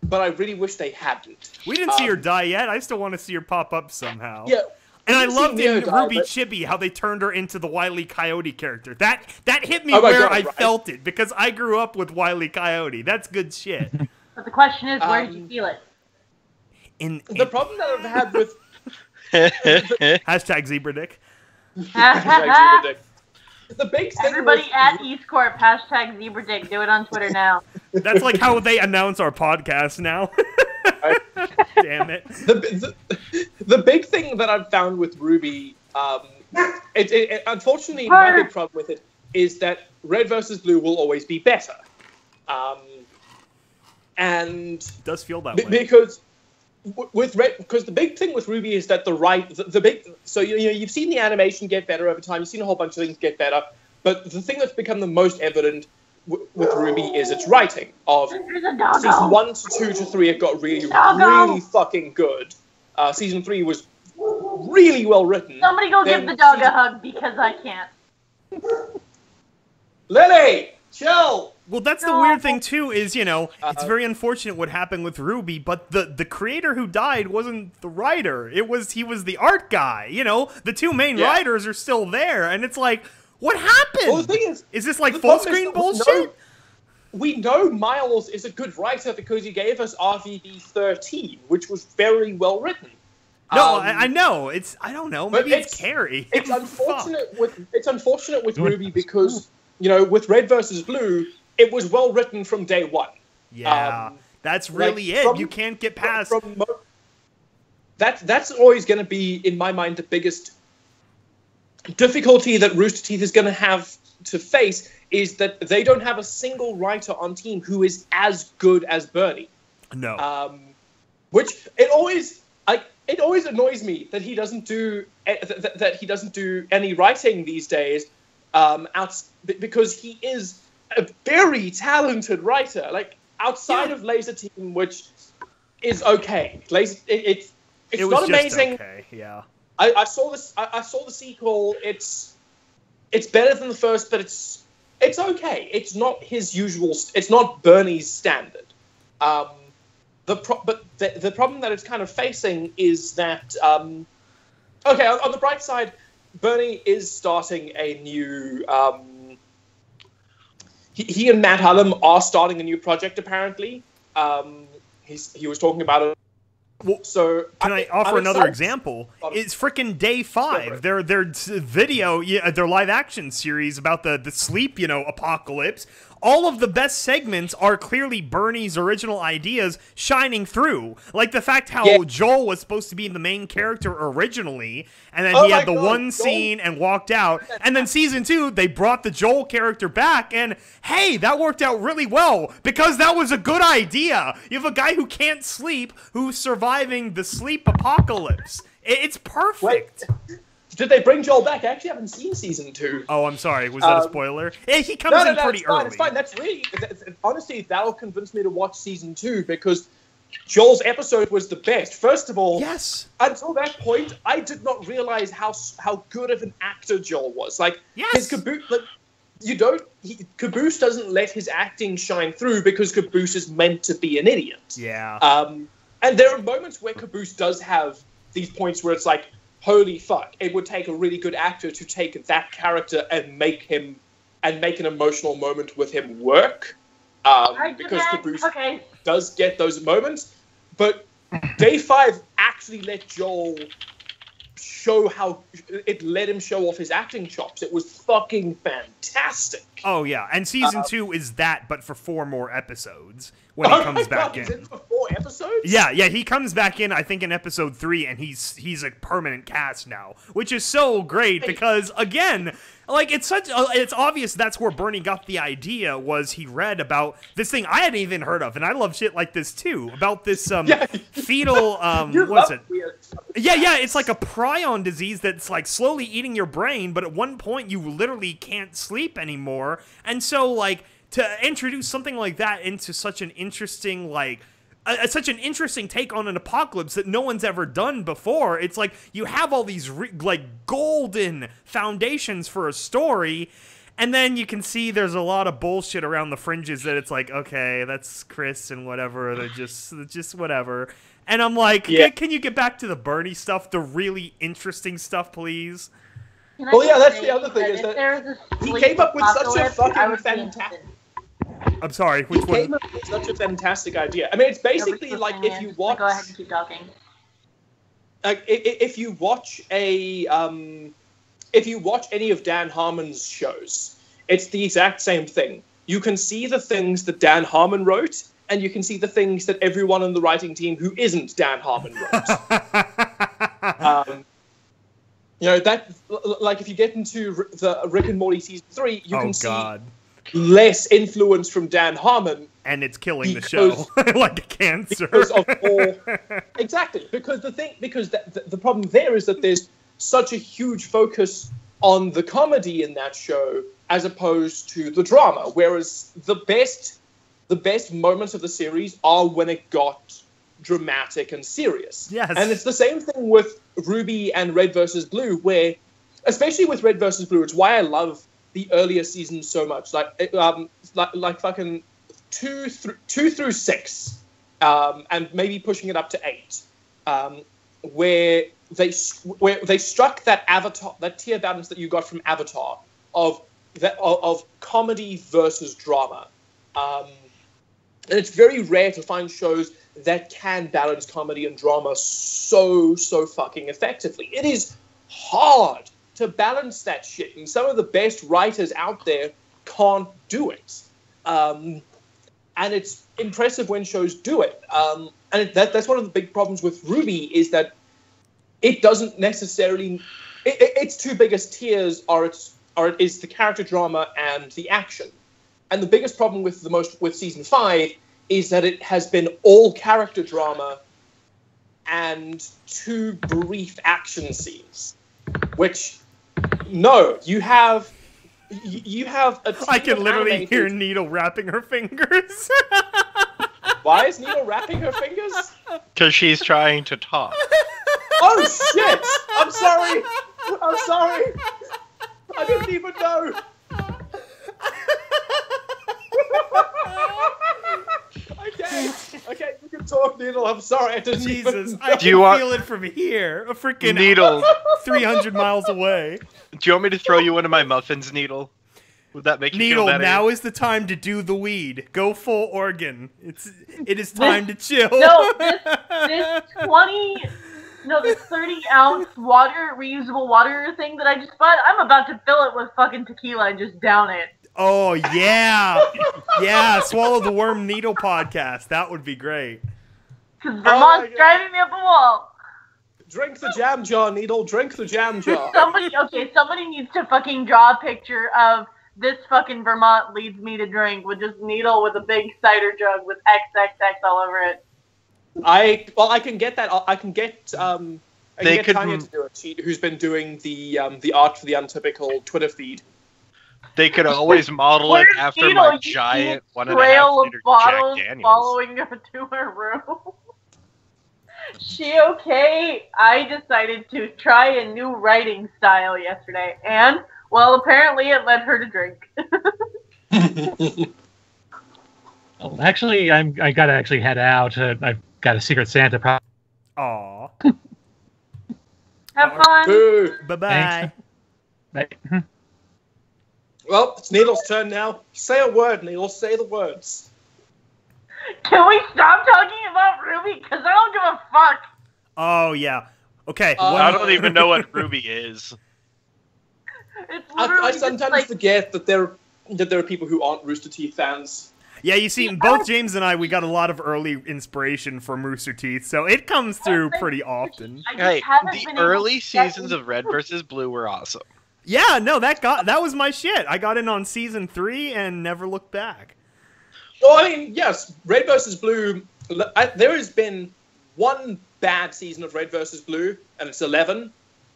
but I really wish they hadn't. We didn't see her die yet. I still want to see her pop up somehow. Yeah. And I loved in Ruby Chibi how they turned her into the Wile E. Coyote character. That hit me I felt it, because I grew up with Wile E. Coyote. That's good shit. But the question is, where did you feel it? The problem that I've had with hashtag zebra dick. the big thing Everybody with, at EAST Corp, hashtag zebra dick. Do it on Twitter now. That's like how they announce our podcast now. Damn it. The big thing that I've found with Ruby, unfortunately, my big problem with it is that Red versus Blue will always be better. And it does feel that way. Because with Red, because the big thing with Ruby is that so you've seen the animation get better over time. You've seen a whole bunch of things get better, but the thing that's become the most evident with Ruby is its writing. Of season 1 to 2 to 3, it got really fucking good. Season 3 was really well written. Somebody go give the dog a hug because I can't. Lily, chill. Well, that's the weird thing, too, is, it's very unfortunate what happened with Ruby, but the creator who died wasn't the writer. He was the art guy, The two main writers are still there, and it's like, what happened? Well, the thing is this like full-screen bullshit? We know Miles is a good writer because he gave us RVD 13, which was very well written. No, I know. I don't know. Maybe it's Carrie. It's unfortunate with Ruby because, with Red versus Blue, it was well written from day one. Yeah, that's really it. You can't get past. That's always going to be, in my mind, the biggest difficulty that Rooster Teeth is going to have to face is that they don't have a single writer on team who is as good as Bernie. No. Which it always annoys me that he doesn't do any writing these days, because he is a very talented writer. Like outside of Laser Team, which is okay. It's not amazing. Okay. Yeah. I saw this. I saw the sequel. It's better than the first, but it's okay. It's not his usual. It's not Bernie's standard. The problem that it's kind of facing is that on the bright side, Bernie is starting a new. He and Matt Hullum are starting a new project apparently. He was talking about it. Well, so can I offer another example? It's frickin' Day 5. Their video, their live action series about the sleep, apocalypse. All of the best segments are clearly Bernie's original ideas shining through. Like the fact how Joel was supposed to be the main character originally, and then he had the one scene and walked out. And then season 2, they brought the Joel character back, and hey, that worked out really well because that was a good idea. You have a guy who can't sleep who's surviving the sleep apocalypse. It's perfect. Wait. Did they bring Joel back? I actually haven't seen season 2. Oh, I'm sorry. Was that a spoiler? He comes in pretty early. It's fine. Honestly, that'll convince me to watch season 2 because Joel's episode was the best. First of all, yes. Until that point, I did not realize how good of an actor Joel was. Like his Caboose, Caboose doesn't let his acting shine through because Caboose is meant to be an idiot. Yeah. And there are moments where Caboose does have these points where it's like, holy fuck, it would take a really good actor to take that character and make an emotional moment with him work. Because Caboose does get those moments. But Day 5 actually let Joel let him show off his acting chops. It was fucking fantastic. Oh yeah, and season 2 is that, but for 4 more episodes when he comes back in. Is it for 4 episodes? Yeah, he comes back in, I think, in episode 3, and he's a permanent cast now, which is so great because, again, like, it's obvious that's where Bernie got the idea, was he read about this thing I hadn't even heard of, and I love shit like this, too, about this, fetal, what's it? Yeah, it's like a prion disease that's, like, slowly eating your brain, but at one point you literally can't sleep anymore, and so, like, to introduce something like that into such an interesting, like, such an interesting take on an apocalypse that no one's ever done before. It's like you have all these golden foundations for a story, and then you can see there's a lot of bullshit around the fringes that it's like, okay, that's Chris and whatever, they're just whatever. And I'm like, can you get back to the Bernie stuff, the really interesting stuff, please? Well, yeah, that's the other thing is that he came up with such a fucking fantastic. I'm sorry, which one? Such a fantastic idea. I mean, it's basically like if you watch. Go ahead and keep talking. If you watch if you watch any of Dan Harmon's shows, it's the exact same thing. You can see the things that Dan Harmon wrote, and you can see the things that everyone on the writing team who isn't Dan Harmon wrote. That, like, if you get into the Rick and Morty season 3, you can see less influence from Dan Harmon. And it's killing the show like a cancer. Because of all, exactly. Because the problem there is that there's such a huge focus on the comedy in that show as opposed to the drama. Whereas the best moments of the series are when it got dramatic and serious. Yes. And it's the same thing with Ruby and Red vs. Blue, where, especially with Red vs. Blue, it's why I love the earlier seasons so much. Like fucking 2 through 6, and maybe pushing it up to 8, where they struck that tier balance that you got from Avatar of comedy versus drama. And it's very rare to find shows that can balance comedy and drama so fucking effectively. It is hard to balance that shit, and some of the best writers out there can't do it. And it's impressive when shows do it. And that's one of the big problems with Ruby, is that it doesn't necessarily... its two biggest tiers is the character drama and the action. And the biggest problem with season 5 is that it has been all character drama and 2 brief action scenes. Which, no, you have a team I can of literally animators. hear Needle wrapping her fingers. Why is Needle wrapping her fingers? Because she's trying to talk. Oh shit! I'm sorry. I didn't even know. Okay, you can talk, Needle. I'm sorry, I didn't Jesus, even... I can feel it from here. A freaking Needle. 300 miles away. Do you want me to throw you one of my muffins, Needle? Would that make you Needle, feel better? now is the time to do the weed. Go full organ. It is time to chill. No, this 30-ounce reusable water thing that I just bought, I'm about to fill it with fucking tequila and just down it. Oh, yeah. Yeah, Swallow the Worm Needle podcast. That would be great. Because Vermont's driving me up a wall. Drink the jam jar, Needle. Drink the jam jar. Somebody needs to fucking draw a picture of this fucking Vermont leads me to drink with just Needle with a big cider jug with XXX all over it. I can get that. I can get Tanya to do it. Who's been doing the art for the Untypical Twitter feed. They could always model it after Needle? my You giant see a 1.5 trail of liter Jack bottles Daniels. following her to her room. She okay? I decided to try a new writing style yesterday, and, well, apparently it led her to drink. Well, actually, I gotta actually head out. I've got a Secret Santa. Aw. Have fun. Boo. Bye-bye. Bye. Well, it's Needle's turn now. Say a word, Needle. Say the words. Can we stop talking about Ruby? Because I don't give a fuck. Oh, yeah. Okay. I don't even know what Ruby is. It's literally I sometimes forget that there are people who aren't Rooster Teeth fans. Yeah, you see, both James and I, we got a lot of early inspiration from Rooster Teeth, so it comes through pretty often. Hey, the early seasons of Red vs. Blue were awesome. Yeah, no, that was my shit. I got in on season 3 and never looked back. Well, I mean, yes, Red vs. Blue. There has been one bad season of Red vs. Blue, and it's 11.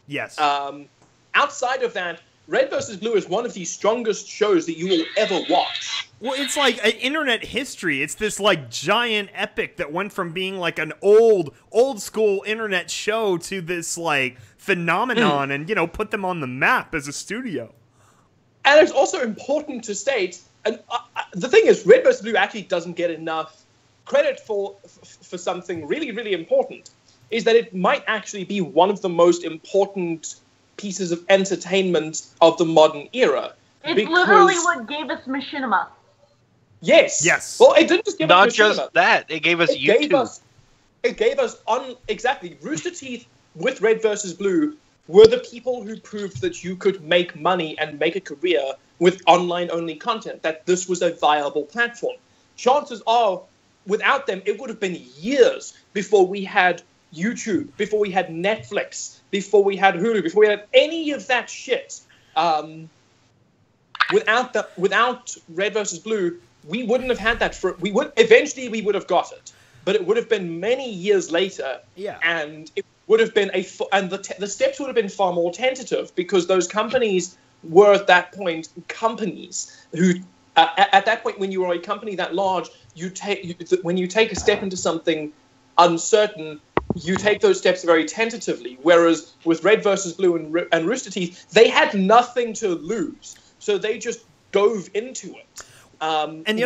Yes. Outside of that, Red vs. Blue is one of the strongest shows that you will ever watch. Well, it's like an internet history. It's this like giant epic that went from being like an old school internet show to this like phenomenon, and put them on the map as a studio. And it's also important to state, and the thing is, Red vs. Blue actually doesn't get enough credit for something really, really important, is that it might actually be one of the most important pieces of entertainment of the modern era. It's literally what gave us machinima. Yes. Yes. Well, it didn't just give Not us just machinima. that, it gave us It YouTube. gave us exactly Rooster Teeth with Red versus Blue were the people who proved that you could make money and make a career with online-only content, that this was a viable platform. Chances are, without them, it would have been years before we had YouTube, before we had Netflix, before we had Hulu, before we had any of that shit. Without Red versus Blue, we wouldn't have had that. Eventually we would have got it, but it would have been many years later. Yeah. And it would have been the steps would have been far more tentative, because those companies were at that point companies who, at that point, when you are a company that large, when you take a step into something uncertain, you take those steps very tentatively. Whereas with Red versus Blue and Rooster Teeth, they had nothing to lose, so they just dove into it. And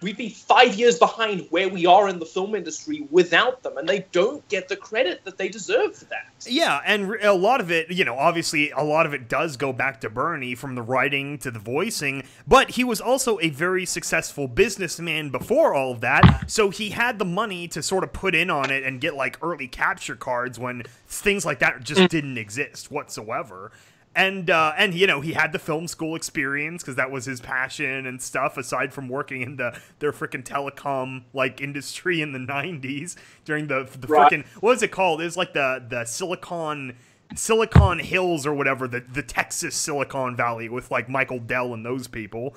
we'd be 5 years behind where we are in the film industry without them, and they don't get the credit that they deserve for that. Yeah, and a lot of it, obviously a lot of it does go back to Bernie, from the writing to the voicing, but he was also a very successful businessman before all of that, so he had the money to sort of put in on it and get like early capture cards when things like that just didn't exist whatsoever. And he had the film school experience, because that was his passion and stuff, aside from working in their freaking telecom industry in the 90s during the freaking, what was it called? It was like the Silicon Hills or whatever, the Texas Silicon Valley with like Michael Dell and those people.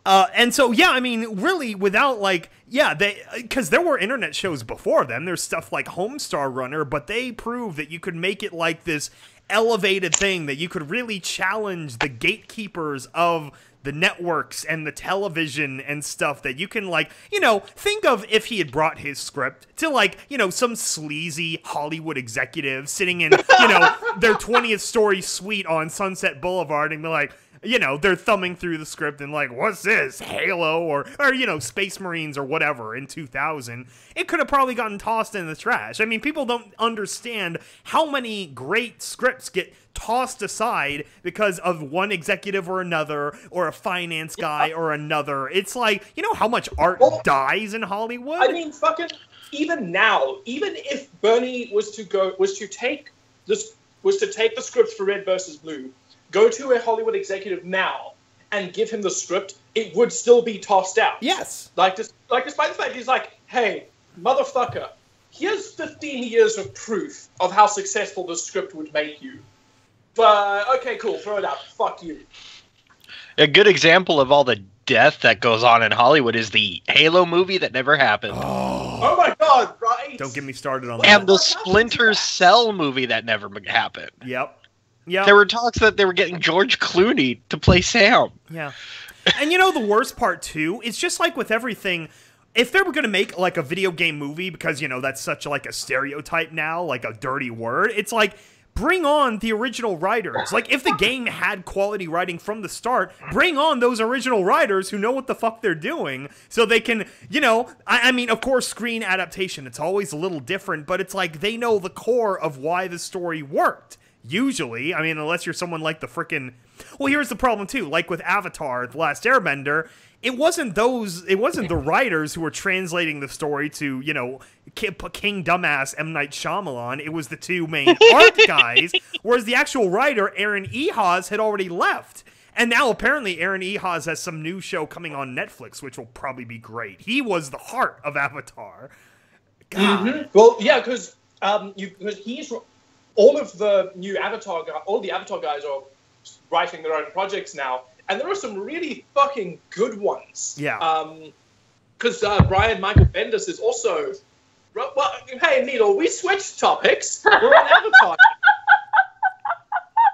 And so, yeah, I mean, really, without because there were internet shows before them. There's stuff like Homestar Runner, but they proved that you could make it like this elevated thing, that you could really challenge the gatekeepers of the networks and the television and stuff, that you can think of if he had brought his script to some sleazy Hollywood executive sitting in, their 20th story suite on Sunset Boulevard and be like, they're thumbing through the script and like, what's this, Halo or Space Marines or whatever in 2000, it could have probably gotten tossed in the trash. I mean, people don't understand how many great scripts get tossed aside because of one executive or another, or a finance guy or another. It's like, how much art dies in Hollywood? I mean, fucking, even now, even if Bernie was to take the script for Red versus Blue, go to a Hollywood executive now and give him the script, it would still be tossed out. Yes. Despite the fact he's like, hey, motherfucker, here's 15 years of proof of how successful this script would make you. But, okay, cool, throw it out. Fuck you. A good example of all the death that goes on in Hollywood is the Halo movie that never happened. Oh my god, right? Don't get me started on that. And the Splinter Cell movie that never happened. Yep. Yeah. There were talks that they were getting George Clooney to play Sam. Yeah. And the worst part too, it's just like with everything, if they were going to make like a video game movie, because that's such like a stereotype now, like a dirty word, it's like, bring on the original writers. Like, if the game had quality writing from the start, bring on those original writers who know what the fuck they're doing, so they can, I mean, of course, screen adaptation, it's always a little different, but it's like, they know the core of why the story worked. Usually, I mean, unless you're someone like the frickin'... Well, here's the problem, too. Like with Avatar, The Last Airbender, it wasn't the writers who were translating the story to, King Dumbass M. Night Shyamalan. It was the two main art guys, whereas the actual writer, Aaron Ehasz, had already left. And now, apparently, Aaron Ehasz has some new show coming on Netflix, which will probably be great. He was the heart of Avatar. God. Mm-hmm. Well, yeah, because he's... All the Avatar guys are writing their own projects now, and there are some really fucking good ones. Yeah. Because Brian Michael Bendis is also... Well, hey, Needle, we switched topics. We're on Avatar.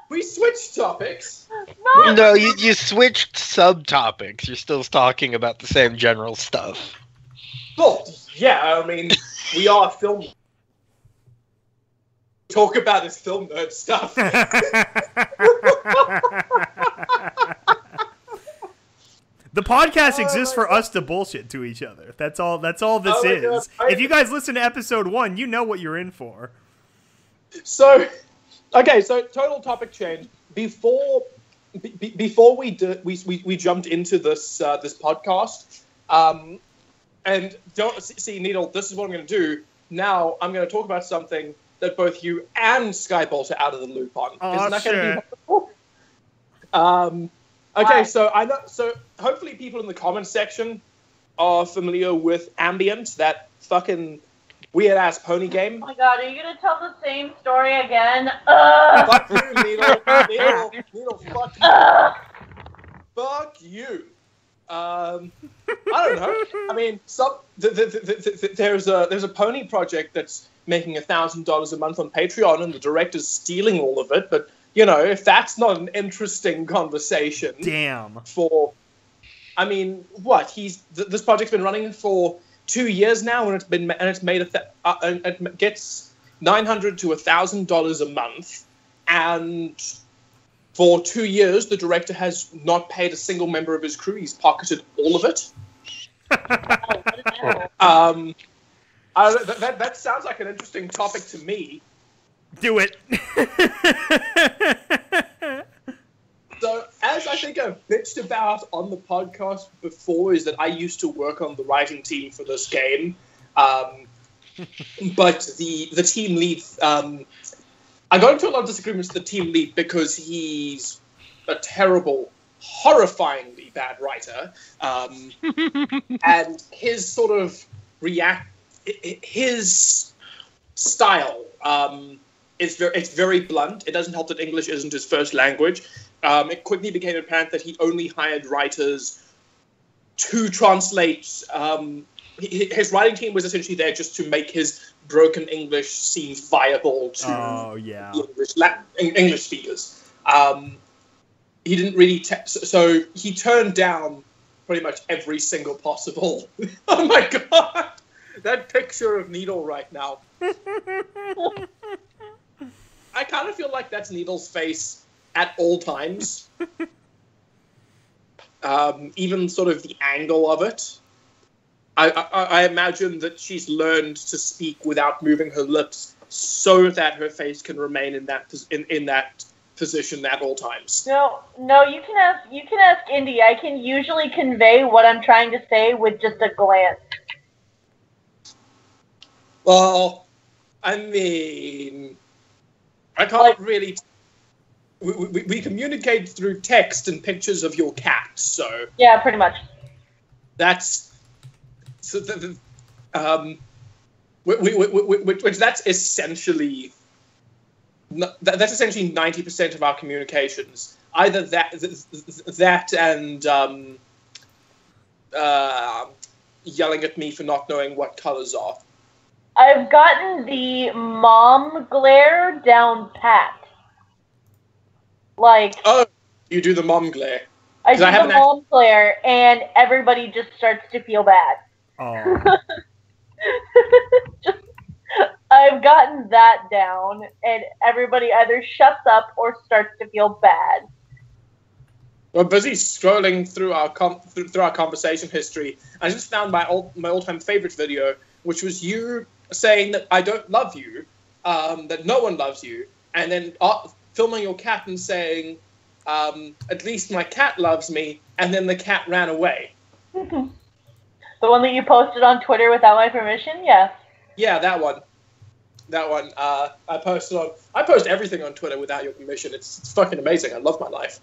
We swithed topics. No, you switched subtopics. You're still talking about the same general stuff. Well, yeah, I mean, we are film... Talk about his film nerd stuff. The podcast exists for us to bullshit to each other. That's all this is. If you guys listen to episode 1, you know what you're in for. So total topic change. Before before we jumped into this this podcast, and don't see Needle. This is what I'm going to do. Now I'm going to talk about something that both you and Skybolt are out of the loop on. Isn't that going to be wonderful? Okay, so I know. So hopefully, people in the comments section are familiar with Ambient, that fucking weird ass pony game. Oh my god, are you gonna tell the same story again? Fuck you, Needle. Needle, fuck you. Fuck you. I don't know. I mean, there's a pony project that's making $1,000 a month on Patreon, and the director's stealing all of it. But you know, if that's not an interesting conversation, damn. I mean, what this project's been running for 2 years now, and it's made it gets $900 to $1,000 a month, and for 2 years, the director has not paid a single member of his crew. He's pocketed all of it. That sounds like an interesting topic to me. Do it. So, as I think I've bitched about on the podcast before, is that I used to work on the writing team for this game. But the team lead... I got into a lot of disagreements with the team lead because he's a terrible, horrifyingly bad writer. And his sort of his style, it's very blunt. It doesn't help that English isn't his first language. It quickly became apparent that he only hired writers to translate. His writing team was essentially there just to make his broken English seem viable to English speakers. He didn't really... so he turned down pretty much every single possible... Oh my god! That picture of Needle right now. I kind of feel like that's Needle's face at all times. Even sort of the angle of it. I imagine that she's learned to speak without moving her lips so that her face can remain in that position at all times. No, you can ask Indy. I can usually convey what I'm trying to say with just a glance. Well, I mean, I can't really... We communicate through text and pictures of your cat, so... Yeah, pretty much. That's... So which that's essentially... That's essentially 90% of our communications. Either that and yelling at me for not knowing what colors are. I've gotten the mom glare down pat. Like... Oh, you do the mom glare. I do the mom glare, and everybody just starts to feel bad. Oh. I've gotten that down, and everybody either shuts up or starts to feel bad. We're busy scrolling through our conversation history. I just found my all-time favorite video, which was you saying that I don't love you, that no one loves you, and then filming your cat and saying, at least my cat loves me, and then the cat ran away. The one that you posted on Twitter without my permission? Yeah. Yeah, that one. I post everything on Twitter without your permission. It's fucking amazing. I love my life.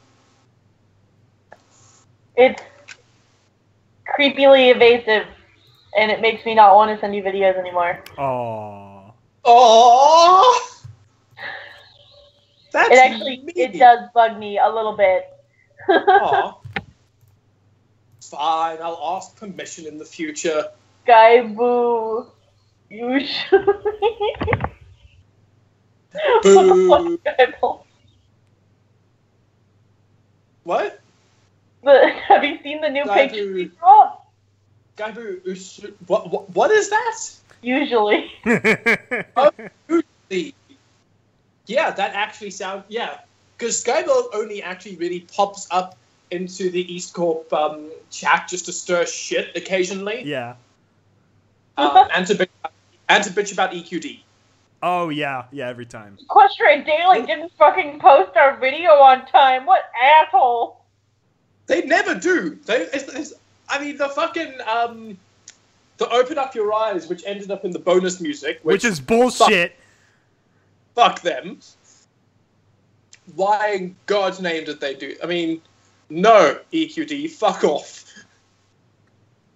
It's creepily evasive, and it makes me not want to send you videos anymore. Aww. Aww. That's it does bug me a little bit. Aww. Fine, I'll ask permission in the future. Guy boo. Usually. Boo. What? Have you seen the new picture we dropped? Guy boo. What is that? Usually. Usually. Yeah, that actually sounds... Yeah. Because Skyball only actually really pops up into the EAST Corp chat just to stir shit occasionally. Yeah. And to bitch about EQD. Oh yeah, every time. Equestria Daily didn't fucking post our video on time. What asshole? They never do. I mean, the fucking the Open Up Your Eyes, which ended up in the bonus music, Which is bullshit. Fuck them. Why in God's name did they do? I mean, no, EQD, fuck off.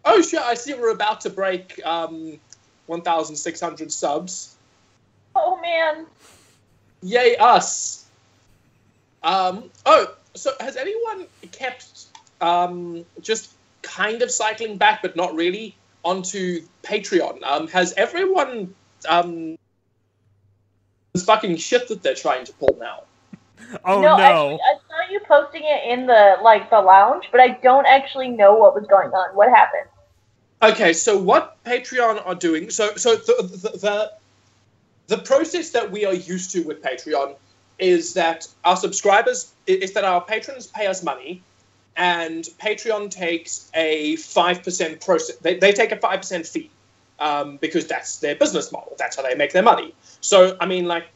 Oh shit! I see we're about to break 1,600 subs. Oh man. Yay us. So has anyone kept just kind of cycling back, but not really, onto Patreon? Has everyone this fucking shit that they're trying to pull now? Oh no! Actually, I saw you posting it in the lounge, but I don't actually know what was going on. What happened? Okay, so what Patreon are doing? So the process that we are used to with Patreon is that our patrons pay us money, and Patreon takes a 5% process. They take a 5% fee because that's their business model. That's how they make their money. So I mean, like,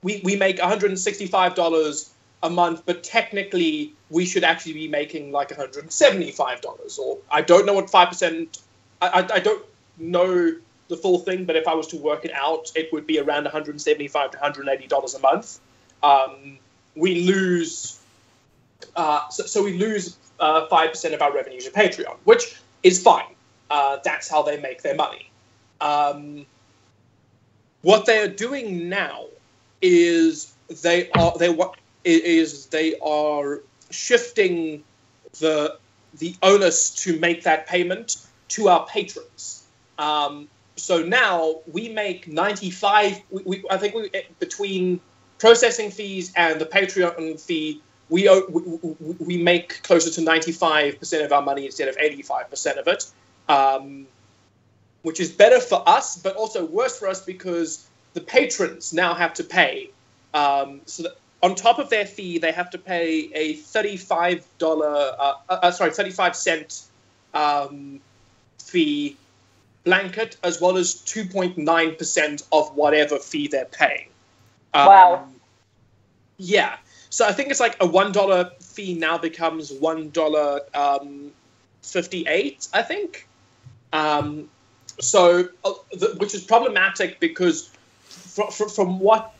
we make $165 a month, but technically we should actually be making like $175. Or I don't know what 5%. I don't know the full thing, but if I was to work it out, it would be around $175 to $180 a month. We lose, so we lose 5% of our revenue to Patreon, which is fine. That's how they make their money. What they are doing now is they are shifting the onus to make that payment to our patrons. So now we make 95. I think between processing fees and the Patreon fee, we make closer to 95% of our money instead of 85% of it, which is better for us, but also worse for us because the patrons now have to pay. So that on top of their fee, they have to pay a $35 fee blanket, as well as 2.9% of whatever fee they're paying. Wow. Yeah. So I think it's like a $1 fee now becomes $1.58, I think. Which is problematic because from what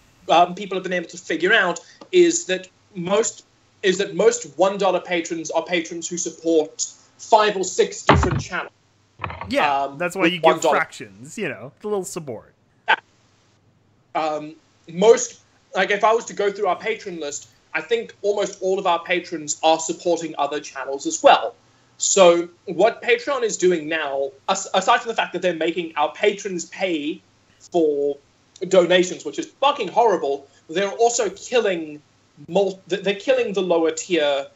people have been able to figure out is that most $1 patrons are patrons who support 5 or 6 different channels. Yeah, that's why you give fractions, the little support. Yeah. Most, like, if I was to go through our patron list, I think almost all of our patrons are supporting other channels as well. So what Patreon is doing now, aside from the fact that they're making our patrons pay for donations, which is fucking horrible, they're also killing the lower tier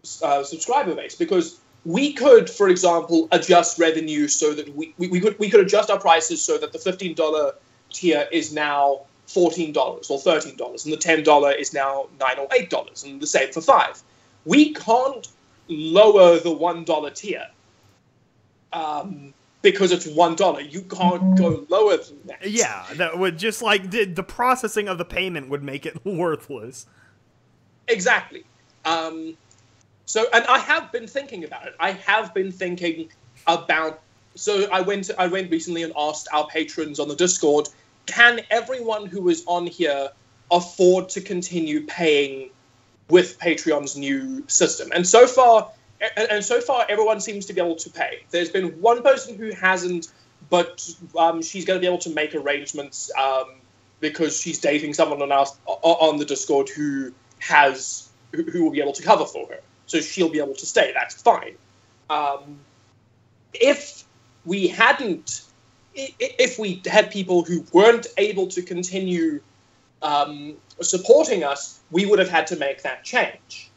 subscriber base, because we could, for example, adjust revenue so that we could adjust our prices so that the $15 tier is now $14 or $13, and the $10 is now $9 or $8, and the same for $5. We can't lower the $1 tier because it's $1. You can't go lower than that. Yeah, that would just like the processing of the payment would make it worthless. Exactly. So, and I have been thinking about it. I have been thinking about. So I went recently and asked our patrons on the Discord, can everyone who is on here afford to continue paying with Patreon's new system? And so far, everyone seems to be able to pay. There's been one person who hasn't, but she's going to be able to make arrangements because she's dating someone on the Discord who will be able to cover for her. So she'll be able to stay. That's fine. If we had people who weren't able to continue supporting us, we would have had to make that change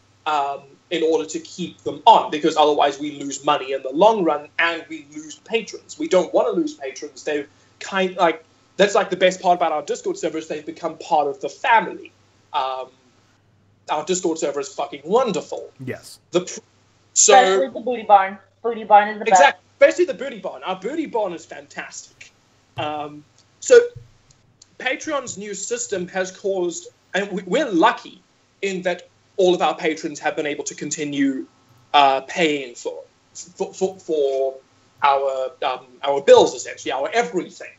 in order to keep them on, because otherwise we lose money in the long run and we lose patrons. We don't want to lose patrons. They've that's like the best part about our Discord servers. They've become part of the family. Our Discord server is fucking wonderful. Yes. Especially the booty barn. Booty barn is the best. Especially the booty barn. Our booty barn is fantastic. So Patreon's new system has caused, and we're lucky in that all of our patrons have been able to continue paying for our bills, essentially, our everything.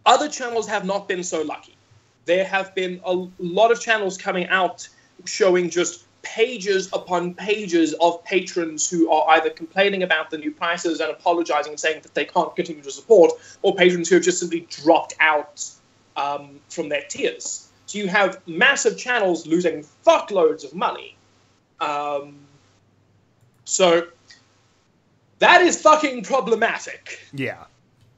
Other channels have not been so lucky. There have been a lot of channels coming out showing just pages upon pages of patrons who are either complaining about the new prices and apologizing and saying that they can't continue to support, or patrons who have just simply dropped out from their tiers. So you have massive channels losing fuckloads of money. So that is fucking problematic. Yeah.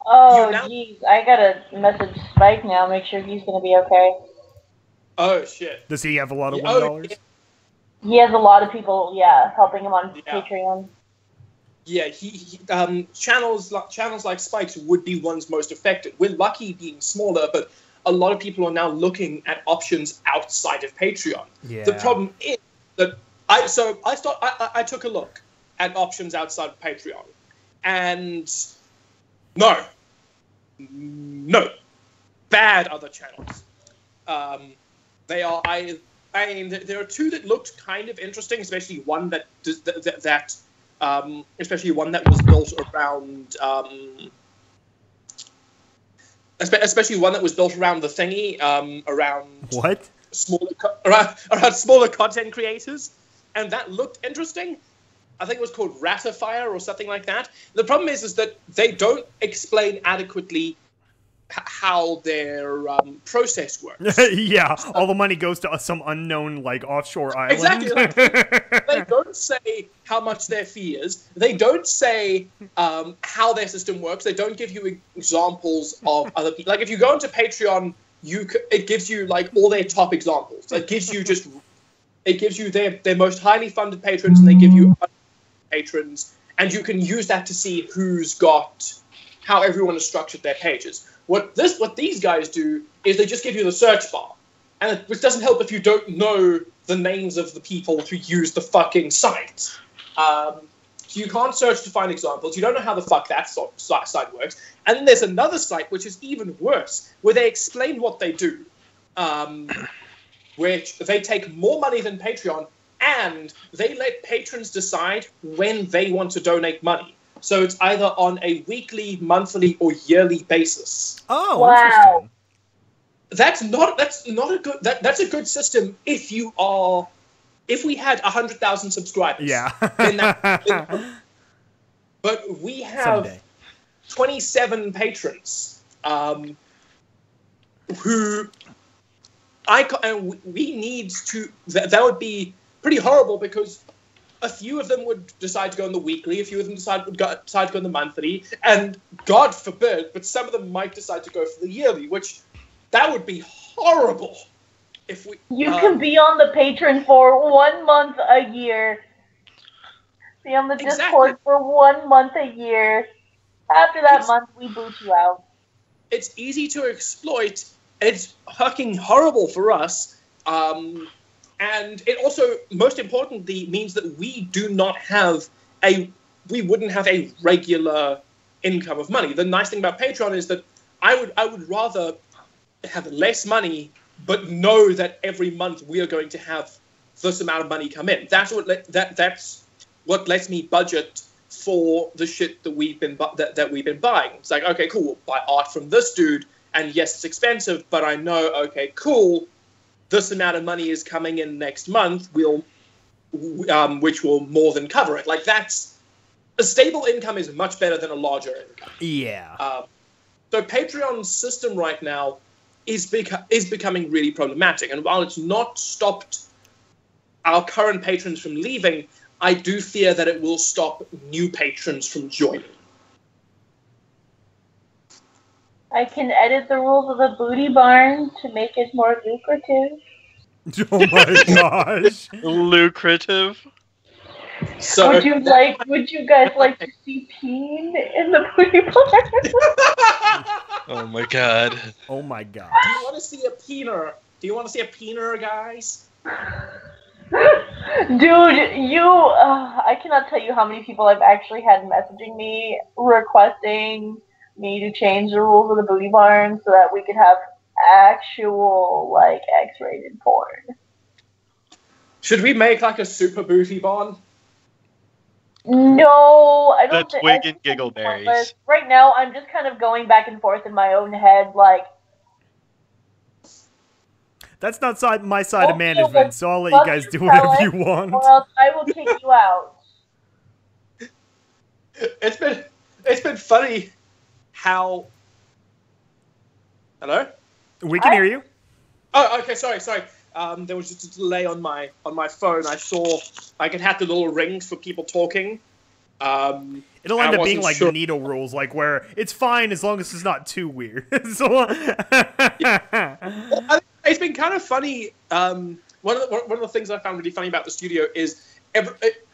Oh, jeez. I gotta message Spike now, make sure he's gonna be okay. Oh, shit. Does he have a lot of $1? Yeah. He has a lot of people, helping him on Patreon. Yeah, channels like Spike's would be ones most affected. We're lucky being smaller, but a lot of people are now looking at options outside of Patreon. Yeah. The problem is that I took a look at options outside of Patreon, and no, bad other channels. There are two that looked kind of interesting, especially one that was built around, especially one that was built around the thingy, around what? Around smaller content creators, and that looked interesting. I think it was called Ratifier or something like that. The problem is that they don't explain adequately how their process works. Yeah, all the money goes to some unknown, offshore island. Exactly. They don't say how much their fee is. They don't say how their system works. They don't give you examples of other people. Like, if you go into Patreon, it gives you, all their top examples. It gives you their most highly funded patrons, and they give you patrons, and you can use that to see how everyone has structured their pages. What these guys do is they just give you the search bar, and which doesn't help if you don't know the names of the people who use the fucking site. So you can't search to find examples. You don't know how the fuck that site works. And then there's another site which is even worse, where they explain what they do, which they take more money than Patreon, and they let patrons decide when they want to donate money. So it's either on a weekly, monthly, or yearly basis. Oh, wow. Interesting. That's a good system if we had 100,000 subscribers. Yeah. But we have 27 patrons who we need to. That would be pretty horrible, because a few of them would decide to go on the weekly, a few of them would decide to go on the monthly, and God forbid, but some of them might decide to go for the yearly, that would be horrible. If we You can be on the Patreon for 1 month a year. Be on the Discord for 1 month a year. After that month, we boot you out. It's easy to exploit. It's fucking horrible for us. And it also, most importantly, means that we wouldn't have a regular income of money. The nice thing about Patreon is that I would rather have less money, but know that every month we are going to have this amount of money come in. That's what lets me budget for the shit that we've been buying. It's like, okay, cool, we'll buy art from this dude, and yes, it's expensive, but I know, okay, cool, this amount of money is coming in next month, which will more than cover it. A stable income is much better than a larger income. Yeah. So Patreon's system right now is becoming really problematic. And while it's not stopped our current patrons from leaving, I do fear that it will stop new patrons from joining. I can edit the rules of the booty barn to make it more lucrative. Oh my gosh. Lucrative. So would you guys like to see peen in the booty barn? Oh my god. Oh my god. Do you want to see a peener? Do you want to see a peener, guys? Dude, I cannot tell you how many people I've actually had messaging me requesting me to change the rules of the booty barn so that we could have actual, like, X-rated porn. Should we make like a super booty barn? No, I don't The think. twig and giggleberries. Right now, I'm just kind of going back and forth in my own head, like. That's not my side of Okay, management, so I'll let fuck you guys do you, whatever Alex, you want. or else I will kick you out. It's been funny how. Hello? We can hear you. Oh, okay. Sorry. There was just a delay on my phone. I saw I could have the little rings for people talking. It'll end up being like the needle rules, like where it's fine as long as it's not too weird. So, it's been kind of funny. One of the things I found really funny about the studio is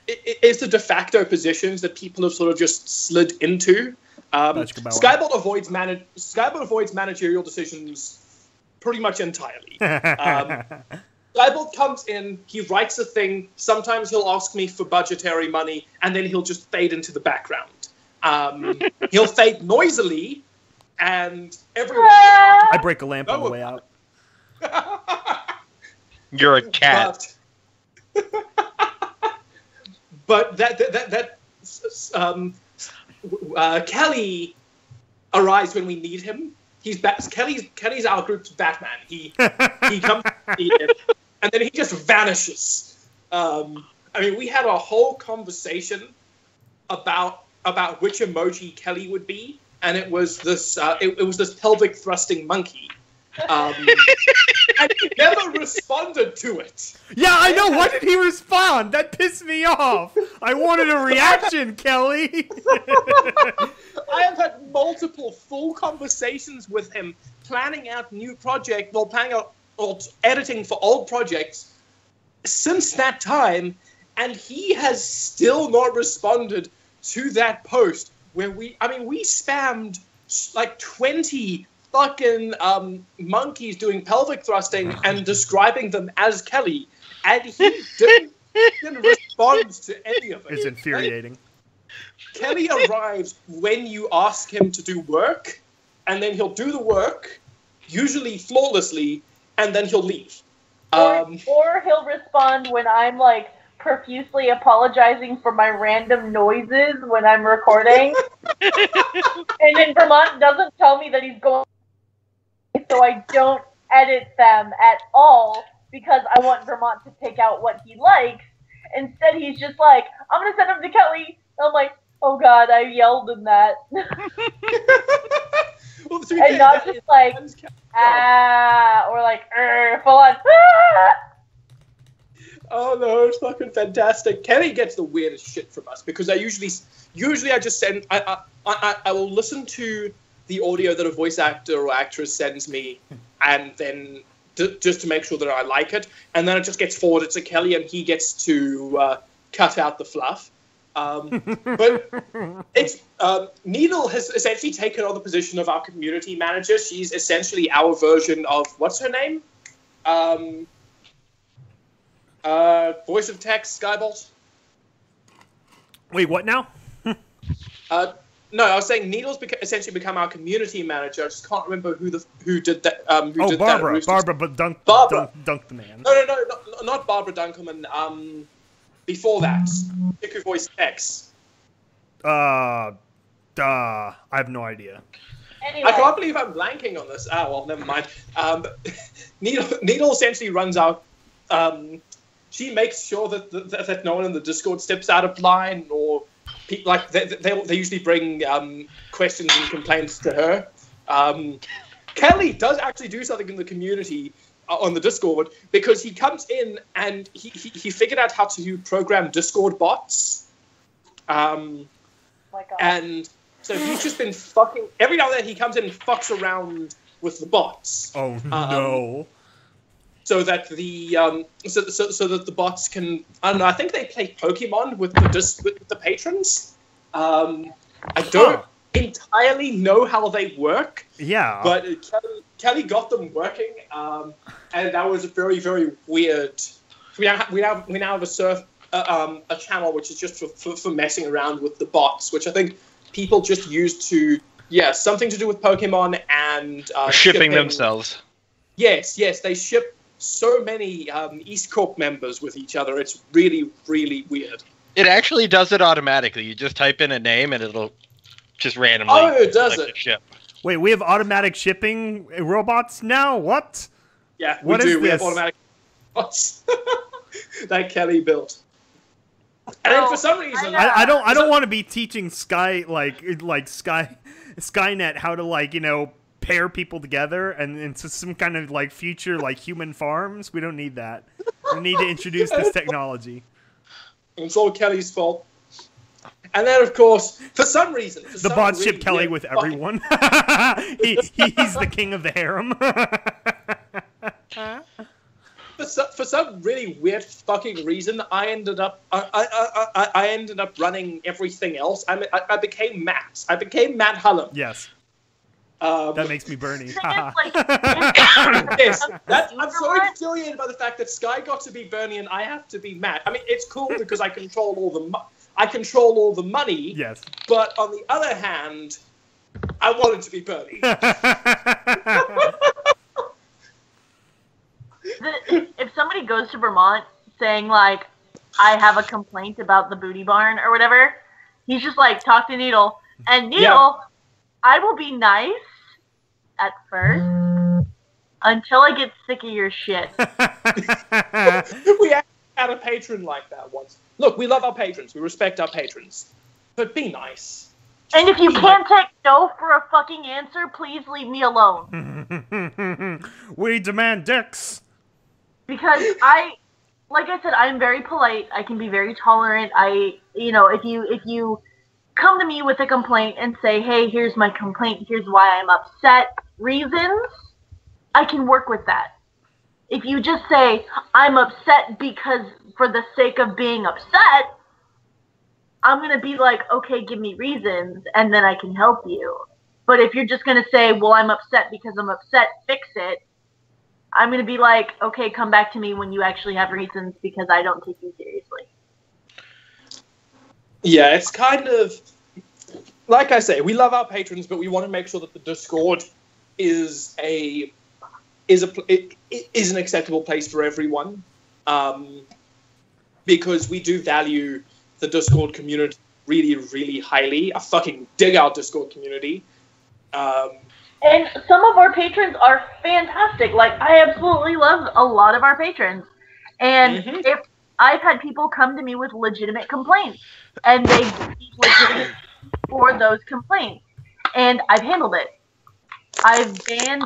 it's the de facto positions that people have sort of just slid into. Skybolt avoids managerial decisions pretty much entirely. Skybolt comes in, he writes a thing, sometimes he'll ask me for budgetary money, and then he'll just fade into the background. He'll fade noisily, and everyone... I break a lamp on the way out. You're a cat. But Kelly arrives when we need him. Kelly's our group's Batman. He comes needed, and then he just vanishes. I mean, we had a whole conversation about which emoji Kelly would be, and it was this pelvic thrusting monkey. And he never responded to it. Yeah, I know. Why did he respond? That pissed me off. I wanted a reaction, Kelly. I have had multiple full conversations with him, planning out new projects, planning out editing for old projects since that time, and he has still not responded to that post where we spammed like 20 fucking monkeys doing pelvic thrusting and describing them as Kelly, and he didn't respond to any of it. It's infuriating. Kelly arrives when you ask him to do work, and then he'll do the work, usually flawlessly, and then he'll leave. Or he'll respond when I'm, like, profusely apologizing for my random noises when I'm recording. And then Vermont doesn't tell me that he's going, so I don't edit them at all because I want Vermont to take out what he likes. Instead, he's just like, I'm going to send them to Kelly. And I'm like, oh God, I yelled in that. Well, and not just like, or like, full on, Oh no, it's fucking fantastic. Kelly gets the weirdest shit from us because I usually I just send, I will listen to the audio that a voice actor or actress sends me, and then just to make sure that I like it, and then it just gets forwarded to Kelly, and he gets to cut out the fluff. But it's Needle has essentially taken on the position of our community manager. She's essentially our version of what's her name? Voice of text, Skybolt. Wait, what now? No, I was saying Needle's essentially become our community manager. I just can't remember who did that. Barbara. Barbara, but Dunk the man. No, not Barbara Dunkelman. Before that, pick your voice X. I have no idea. Anyway. I can't believe I'm blanking on this. Ah, well, never mind. Needle essentially runs out. She makes sure that no one in the Discord steps out of line, or like they usually bring questions and complaints to her. Kelly does actually do something in the community on the Discord, because he comes in and he figured out how to program Discord bots. My God. And so he's just been fucking, every now and then he comes in and fucks around with the bots. Oh no. So that the so that the bots can, I don't know, I think they play Pokemon with the patrons. I don't entirely know how they work. Yeah. But Kelly got them working, and that was a very, very weird. We now have a channel which is just for messing around with the bots, which I think people just use to Yes, something to do with Pokemon and shipping themselves. Yes, they ship so many EAST Corp members with each other. It's really, really weird. It actually does it automatically. You just type in a name and it'll just randomly. Oh, it does it. Ship. Wait, we have automatic shipping robots now? What? Yeah, What we is do. We have this? automatic robots that Kelly built. And then for some reason, I don't want to be teaching Skynet how to pair people together and into some kind of future human farms. We don't need that. We need to introduce this technology. It's all Kelly's fault. And then, of course, for some reason, the bots ship Kelly with everyone. He's the king of the harem. For some really weird fucking reason, I ended up running everything else. I became Matt. I became Matt Hullum. Yes. That makes me Bernie. Yes, I'm so infuriated by the fact that Sky got to be Bernie and I have to be Matt. I mean, it's cool because I control all the money. Yes. But on the other hand, I wanted to be Bernie. If somebody goes to Vermont saying I have a complaint about the booty barn or whatever, he's just talk to Needle, and Needle, I will be nice at first until I get sick of your shit. We had a patron like that once. Look, we love our patrons. We respect our patrons. But be nice. And if you can't take no for a fucking answer, please leave me alone. We demand dicks. Because like I said, I'm very polite. I can be very tolerant. If you come to me with a complaint and say, hey, here's my complaint, here's why I'm upset, reasons, I can work with that. If you just say, I'm upset because for the sake of being upset, I'm going to be okay, give me reasons, and then I can help you. But if you're just going to say, well, I'm upset because I'm upset, fix it, I'm going to be okay, come back to me when you actually have reasons because I don't take you seriously. Yeah, it's kind of, like I say, we love our patrons, but we want to make sure that the Discord is an acceptable place for everyone, because we do value the Discord community really, really highly. I fucking dig our Discord community. And some of our patrons are fantastic. I absolutely love a lot of our patrons. And if I've had people come to me with legitimate complaints, and they give me legitimate for those complaints, and I've handled it. I've banned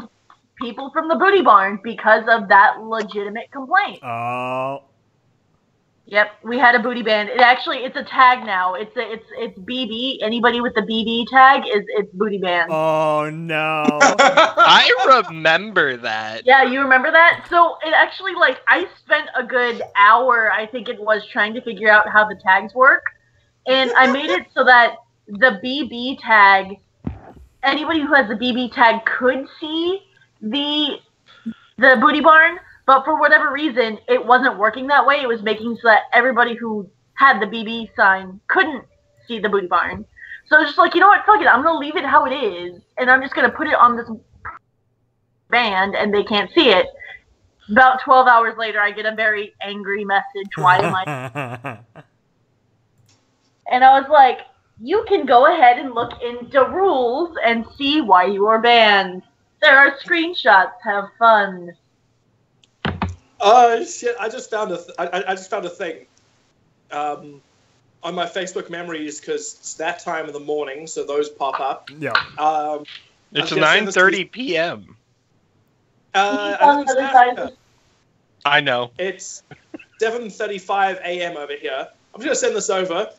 people from the booty barn because of that legitimate complaint. Oh. Yep, we had a booty ban. It's a tag now. It's BB. Anybody with the BB tag it's booty ban. Oh no. I remember that. Yeah, you remember that? So it actually I spent a good hour, I think it was, trying to figure out how the tags work. And I made it so that the BB tag, anybody who has the BB tag could see the booty barn. But for whatever reason, it wasn't working that way. It was making so that everybody who had the BB sign couldn't see the booty barn. So I was just you know what, fuck it. I'm going to leave it how it is, and I'm just going to put it on this band, and they can't see it. About 12 hours later, I get a very angry message. Why am I... And I was you can go ahead and look into rules and see why you are banned. There are screenshots. Have fun. Oh shit! I just found a thing on my Facebook memories because it's that time of the morning, so those pop up. Yeah. It's 9:30 p.m. I know. It's 7:35 a.m. over here. I'm just gonna send this over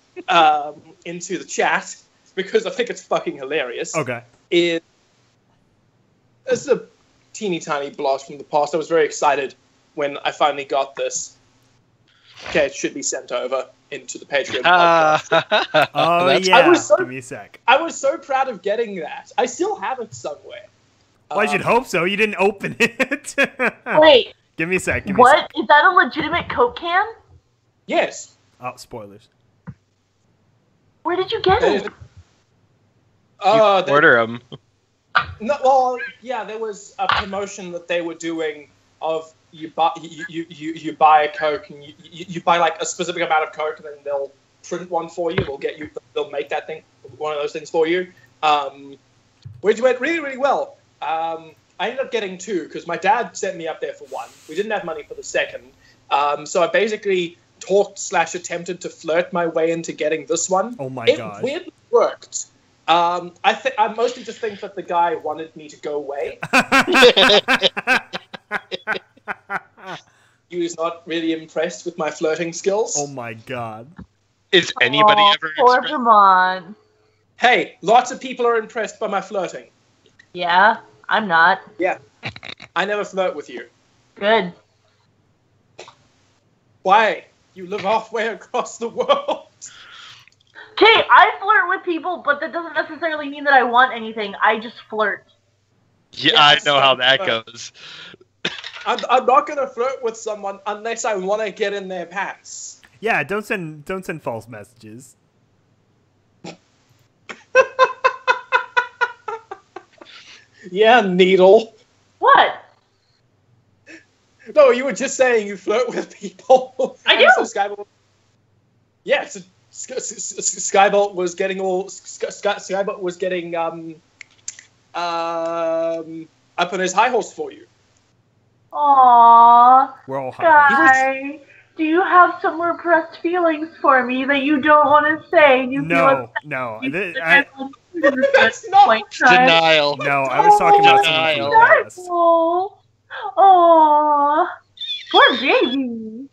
into the chat because I think it's fucking hilarious. Okay. This is a teeny tiny blast from the past. I was very excited when I finally got this. Okay, it should be sent over into the Patreon podcast. Oh, yeah. Give me a sec. I was so proud of getting that. I still have it somewhere. Well, I should hope so. You didn't open it. Wait. Give me a sec. What? Is that a legitimate Coke can? Yes. Oh, spoilers. Where did you get it? Order them. No, well, yeah, there was a promotion that they were doing of you buy a Coke and you buy like a specific amount of Coke and then they'll print one for you. They'll make that thing, one of those things for you, which went really, really well. I ended up getting 2 because my dad sent me up there for 1. We didn't have money for the second, so I basically attempted to flirt my way into getting this one. Oh my god! It weirdly worked. I mostly just think that the guy wanted me to go away. He was not really impressed with my flirting skills. Oh my god! Is anybody ever? Poor Vermont. Hey, lots of people are impressed by my flirting. Yeah, I'm not. Yeah, I never flirt with you. Good. Why? You live halfway across the world. Okay, I flirt with people, but that doesn't necessarily mean that I want anything. I just flirt. Yeah, Yeah, I that's know how not that flirt. goes. I'm not gonna flirt with someone unless I want to get in their pants. Yeah, don't send false messages. Yeah, Needle. What? No, you were just saying you flirt with people. I do. So Skybolt. Yeah, so Skybolt was getting Skybolt was getting up on his high horse for you. Aww. We're all high. Guy, do you have some repressed feelings for me that you don't want to say? You No. That's not Denial. No, I was talking about Denial. someone from the past. Aww. Poor baby.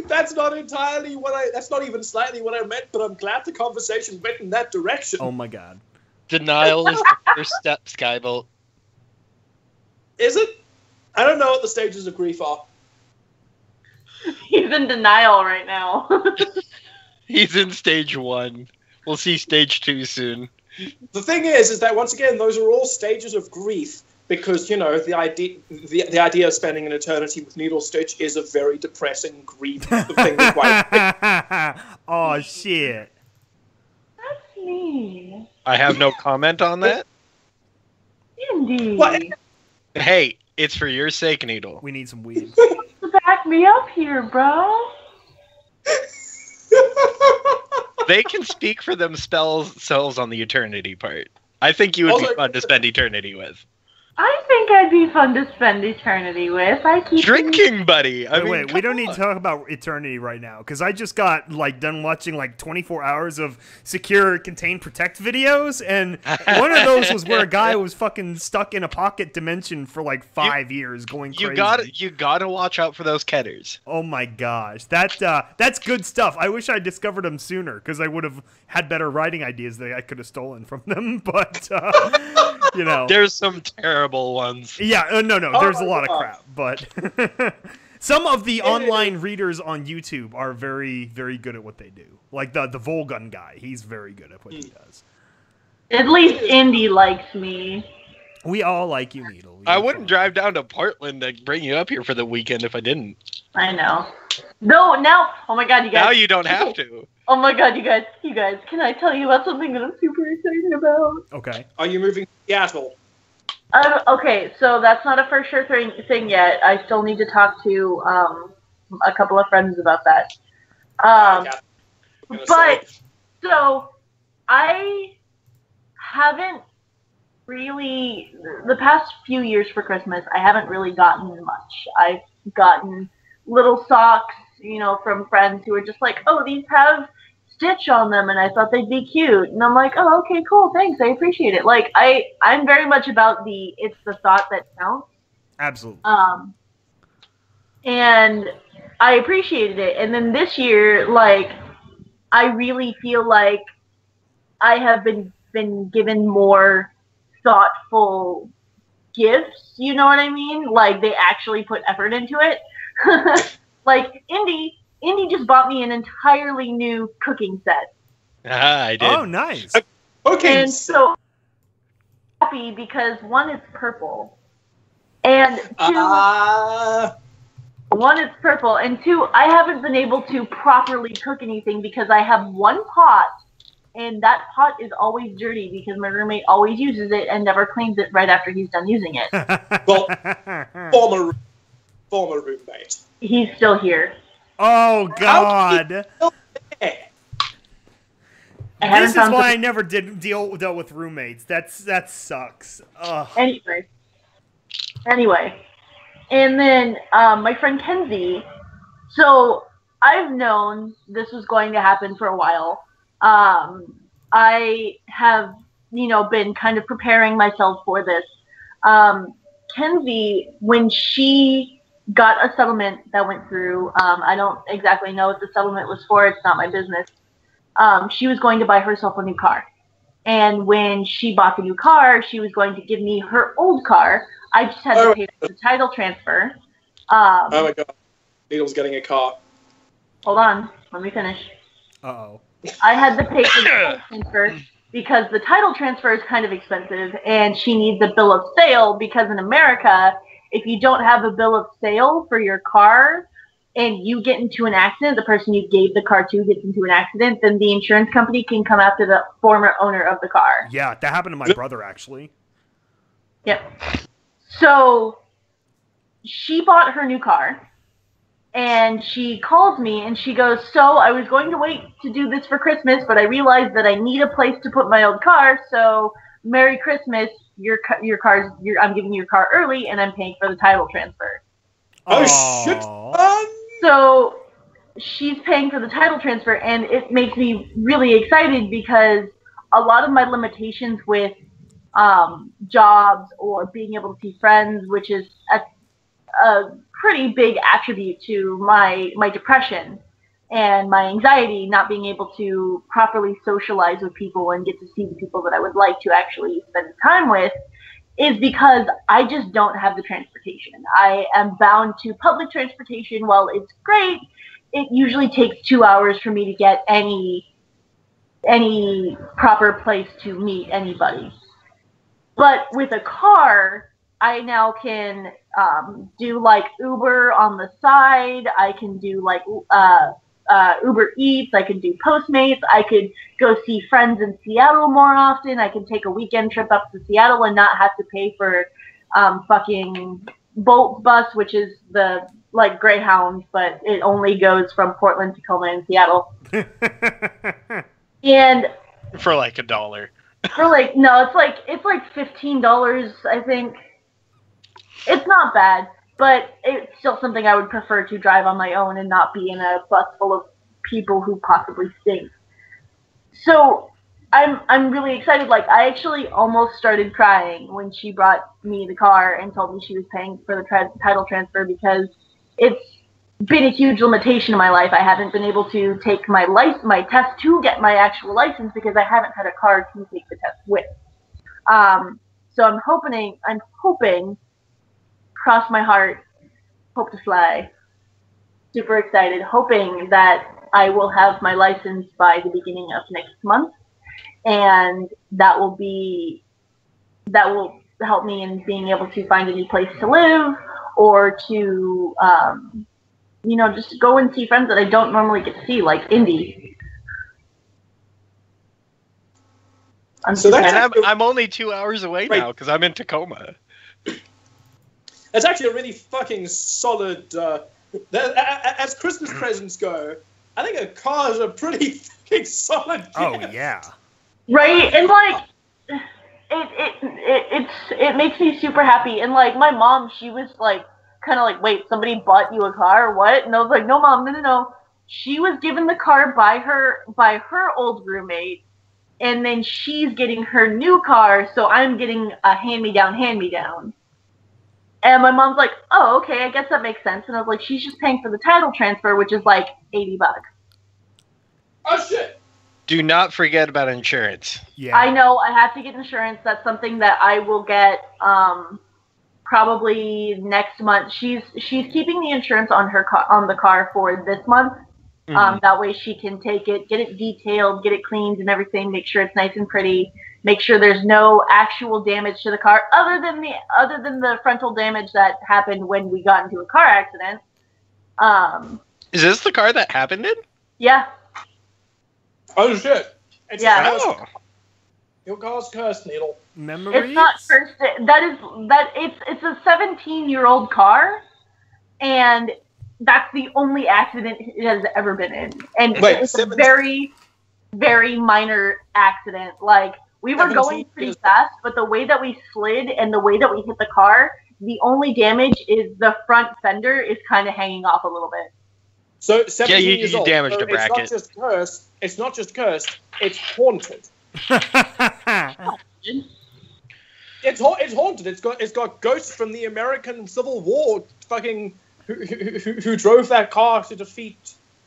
That's not entirely that's not even slightly what I meant, but I'm glad the conversation went in that direction. Oh my god. Denial is the first step, Skybolt. Is it? I don't know what the stages of grief are. He's in denial right now. He's in stage 1. We'll see stage 2 soon. The thing is that once again, those are all stages of grief because the idea of spending an eternity with Needle Stitch is a very depressing grief thing. Oh shit. That's me. I have no comment on that. Indeed. What? Hey, it's for your sake, Needle. We need some weed. Back me up here, bro. They can speak for themselves on the eternity part. I think you would be fun to spend eternity with. I think I'd be fun to spend eternity with. I keep Drinking buddy. Wait, we don't need to talk about eternity right now because I just got done watching 24 hours of secure, contain, protect videos, and one of those was where a guy was fucking stuck in a pocket dimension for 5 years, going crazy. You gotta watch out for those ketters. Oh my gosh, that's good stuff. I wish I discovered them sooner because I would have had better writing ideas that I could have stolen from them. But there's some terrible ones. Yeah, no, there's a lot of crap, but some of the online readers on YouTube are very, very good at what they do. Like the Volgun guy, he's very good at what he does. At least Indy likes me. We all like you, Needle. I wouldn't drive down to Portland to bring you up here for the weekend if I didn't. I know. No, now, oh my god, you guys. Now you don't have to. Oh my god, you guys, can I tell you about something that I'm super excited about? Okay. Are you moving to Seattle? Okay, so that's not a for sure thing yet. I still need to talk to a couple of friends about that. So I haven't really, the past few years for Christmas, I haven't really gotten much. I've gotten little socks, from friends who are just like, oh, these have Stitch on them, and I thought they'd be cute. And I'm like, oh, okay, cool, thanks, I appreciate it. I'm very much about it's the thought that counts. Absolutely. And I appreciated it. And then this year, I really feel like I have been given more thoughtful gifts, you know what I mean? They actually put effort into it. Indy just bought me an entirely new cooking set. I did. Oh, nice. Okay. And so happy because one is purple. And two, One, it's purple, and two, I haven't been able to properly cook anything because I have one pot, and that pot is always dirty because my roommate always uses it and never cleans it right after he's done using it. Well, former roommate. He's still here. Oh God! This is why I never dealt with roommates. That sucks. Ugh. Anyway, and then my friend Kenzie. So I've known this was going to happen for a while. I have, been kind of preparing myself for this. Kenzie, when she got a settlement that went through, I don't exactly know what the settlement was for. It's not my business. She was going to buy herself a new car. And when she bought the new car, she was going to give me her old car. I just had to pay for the title transfer. Oh my God. Needle's getting a car. Hold on. Let me finish. Uh-oh. I had to pay for the title transfer because the title transfer is kind of expensive, and she needs a bill of sale because in America, if you don't have a bill of sale for your car and you get into an accident, the person you gave the car to gets into an accident, then the insurance company can come after the former owner of the car. Yeah, that happened to my brother, actually. Yep. So she bought her new car. And she calls me and she goes, so I was going to wait to do this for Christmas, but I realized that I need a place to put my old car. So Merry Christmas, I'm giving you your car early and I'm paying for the title transfer. Oh shit! So she's paying for the title transfer, and it makes me really excited because a lot of my limitations with jobs or being able to see friends, which is a pretty big attribute to my depression and my anxiety, not being able to properly socialize with people and get to see the people that I would like to actually spend time with, is because I just don't have the transportation. I am bound to public transportation. While it's great, it usually takes 2 hours for me to get any proper place to meet anybody. But with a car, I now can do like Uber on the side. I can do like Uber Eats. I can do Postmates. I could go see friends in Seattle more often. I can take a weekend trip up to Seattle and not have to pay for fucking Bolt bus, which is the like Greyhound, but it only goes from Portland, Tacoma, and Seattle. And for like $1. For like it's like $15, I think. It's not bad, but it's still something I would prefer to drive on my own and not be in a bus full of people who possibly stink. So I'm really excited. Like, I actually almost started crying when she brought me the car and told me she was paying for the title transfer, because it's been a huge limitation in my life. I haven't been able to take my test to get my actual license because I haven't had a car to take the test with. So I'm hoping, cross my heart, hope to fly, super excited, hoping that I will have my license by the beginning of next month, and that will help me in being able to find a new place to live, or to just go and see friends that I don't normally get to see, like Indy. I'm only 2 hours away now because I'm in Tacoma. That's actually a really fucking solid. As Christmas presents go, I think a car is a pretty fucking solid gift. Oh yeah. Right, and like it makes me super happy. And like my mom, she was like kind of like, wait, somebody bought you a car or what? And I was like, no, Mom, no. She was given the car by her old roommate, and then she's getting her new car, so I'm getting a hand-me-down. And my mom's like, oh, okay, I guess that makes sense. And I was like, she's just paying for the title transfer, which is like $80. Oh, shit. Do not forget about insurance. Yeah. I know, I have to get insurance. That's something that I will get probably next month. She's keeping the insurance on the car for this month. Mm-hmm. That way she can take it, get it detailed, get it cleaned and everything, make sure it's nice and pretty, make sure there's no actual damage to the car other than the frontal damage that happened when we got into a car accident. Is this the car that happened in? Yeah. Oh shit! It's Yeah. Oh. Your car's cursed, Needle. Memories? It's not cursed. It's a 17-year-old car, and that's the only accident it has ever been in. And Wait, it was a 17 very, very minor accident. Like, we were 17 going pretty years- fast, but the way that we slid and the way that we hit the car, the only damage is the front fender is kind of hanging off a little bit. So 17 you years old. damaged so a bracket. It's not just cursed. It's not just cursed. It's haunted. It's haunted. It's got ghosts from the American Civil War, fucking who drove that car to defeat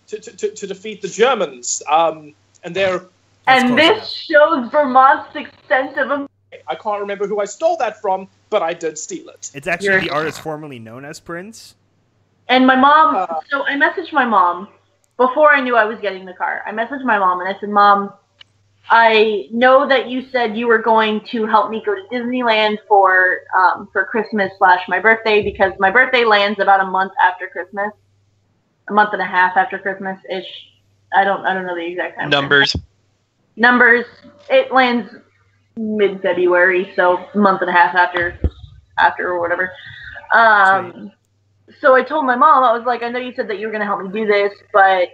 the Germans. And they're. And this shows Vermont's extent of I can't remember who I stole that from, but I did steal it. It's actually the artist formerly known as Prince. And my mom, so I messaged my mom before I knew I was getting the car. I messaged my mom and I said, Mom, I know that you said you were going to help me go to Disneyland for Christmas / my birthday, because my birthday lands about a month after Christmas, a month and a half after Christmas ish. I don't know the exact time. Numbers. It lands mid-February, so a month and a half after or whatever. So I told my mom, I was like, I know you said that you were going to help me do this, but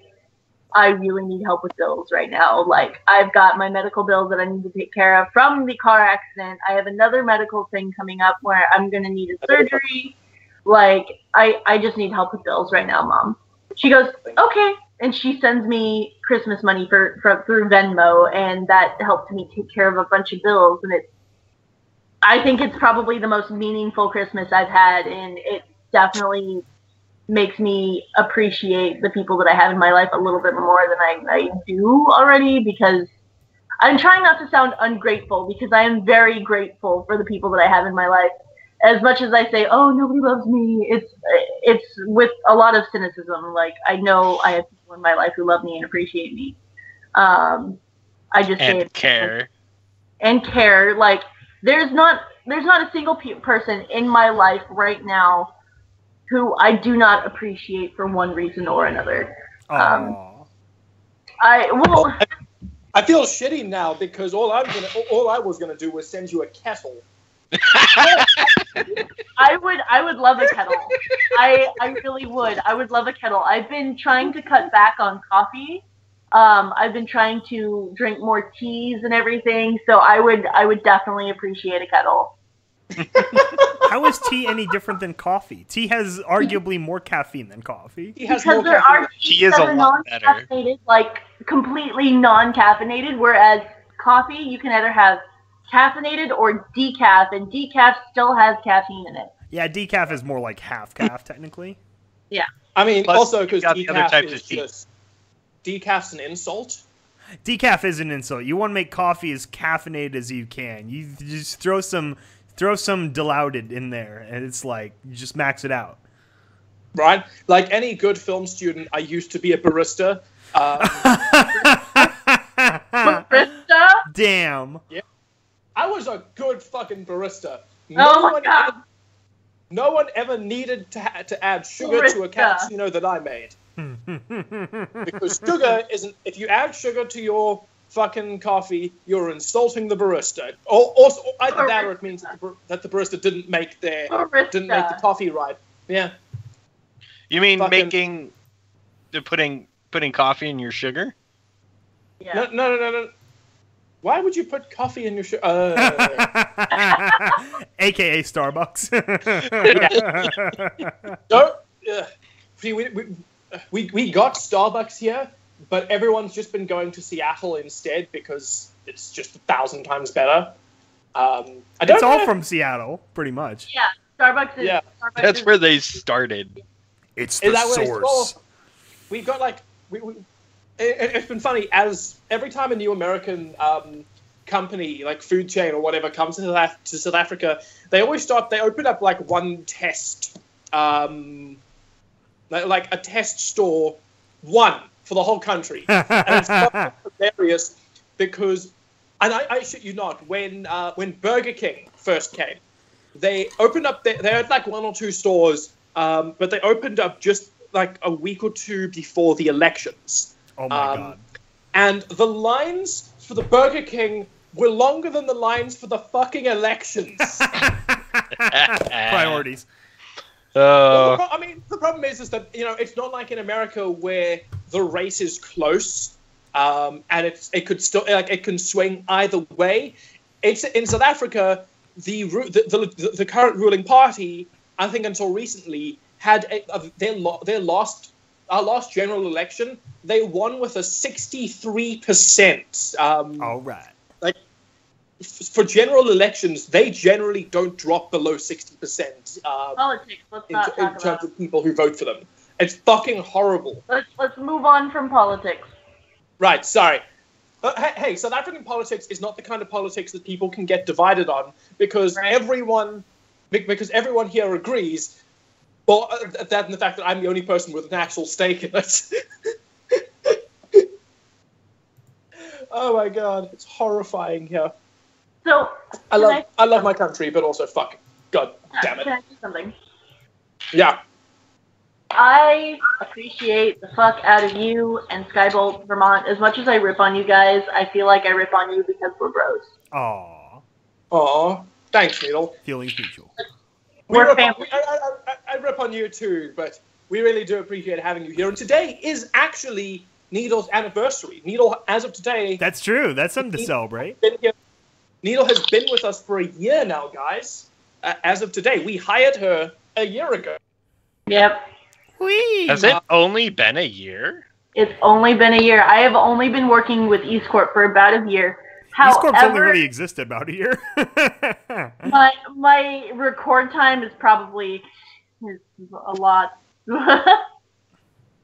I really need help with bills right now. Like, I've got my medical bills that I need to take care of from the car accident. I have another medical thing coming up where I'm going to need a surgery. Like, I just need help with bills right now, Mom. She goes, okay. And she sends me Christmas money through Venmo, and that helped me take care of a bunch of bills. And I think it's probably the most meaningful Christmas I've had, and it definitely makes me appreciate the people that I have in my life a little bit more than I do already, because I'm trying not to sound ungrateful, because I am very grateful for the people that I have in my life. As much as I say, oh, nobody loves me, it's with a lot of cynicism. Like, I know I have people in my life who love me and appreciate me. I just say it care. And care. Like, there's not a single person in my life right now who I do not appreciate for one reason or another. I feel shitty now because all I was gonna do was send you a kettle. I would love a kettle. I really would. I would love a kettle. I've been trying to cut back on coffee. I've been trying to drink more teas and everything, so I would definitely appreciate a kettle. How is tea any different than coffee? Tea has arguably more caffeine than coffee. Because there are teas that are non-caffeinated, like completely non-caffeinated, whereas coffee you can either have caffeinated or decaf, and decaf still has caffeine in it. Yeah, decaf is more like half calf technically. Yeah. I mean, plus, also because decaf is just decaf's an insult. Decaf is an insult. You want to make coffee as caffeinated as you can. You just throw some diluted in there, and it's like you just max it out. Right? Like any good film student, I used to be a barista. Barista? Damn. Yeah. I was a good fucking barista. God. No one ever needed to add sugar to a cappuccino that I made. Because sugar isn't... If you add sugar to your fucking coffee, you're insulting the barista. Also, either that or it means that the barista didn't make the coffee right. Yeah. You mean putting coffee in your sugar? Yeah. No. Why would you put coffee in your sugar? AKA Starbucks. See, we got Starbucks here, but everyone's just been going to Seattle instead because it's just 1,000 times better. It's all from Seattle, pretty much. Yeah, Starbucks is... Yeah, that's where they started. It's the source. We've got like... It's been funny, as every time a new American company, like food chain or whatever, comes to South Africa, they open up like one test, like a test store, one for the whole country. And it's hilarious because, and I shit you not, when Burger King first came, they opened up, they had like one or two stores, but they opened up just like a week or two before the elections. Oh my god. And the lines for the Burger King were longer than the lines for the fucking elections. Priorities. Well, the problem is that, you know, it's not like in America where the race is close, and it could still, like, it can swing either way. It's in South Africa, the current ruling party, I think until recently, had our last general election, they won with a 63%. All right. Like, for general elections, they generally don't drop below 60%. Politics. Let's not talk in about terms of people who vote for them. It's fucking horrible. Let's move on from politics. Right, sorry. Hey, South African politics is not the kind of politics that people can get divided on because everyone here agrees. Well, that and the fact that I'm the only person with an actual stake in it. Oh my god, it's horrifying here. So I love my country, but also fuck, god damn it. Can I say something? Yeah. I appreciate the fuck out of you and Skybolt Vermont. As much as I rip on you guys, I feel like I rip on you because we're bros. Aww. Thanks, Needle. Feelings mutual. We're family. I rip on you too, but we really do appreciate having you here. And today is actually Needle's anniversary. Needle, as of today... That's true. That's something to celebrate. Needle has been with us for a year now, guys. As of today. We hired her a year ago. Yep. Whee! Has it only been a year? It's only been a year. I have only been working with EAST Corp for about a year. EAST Corp's only really existed about a year. my record time is probably a lot. Yeah,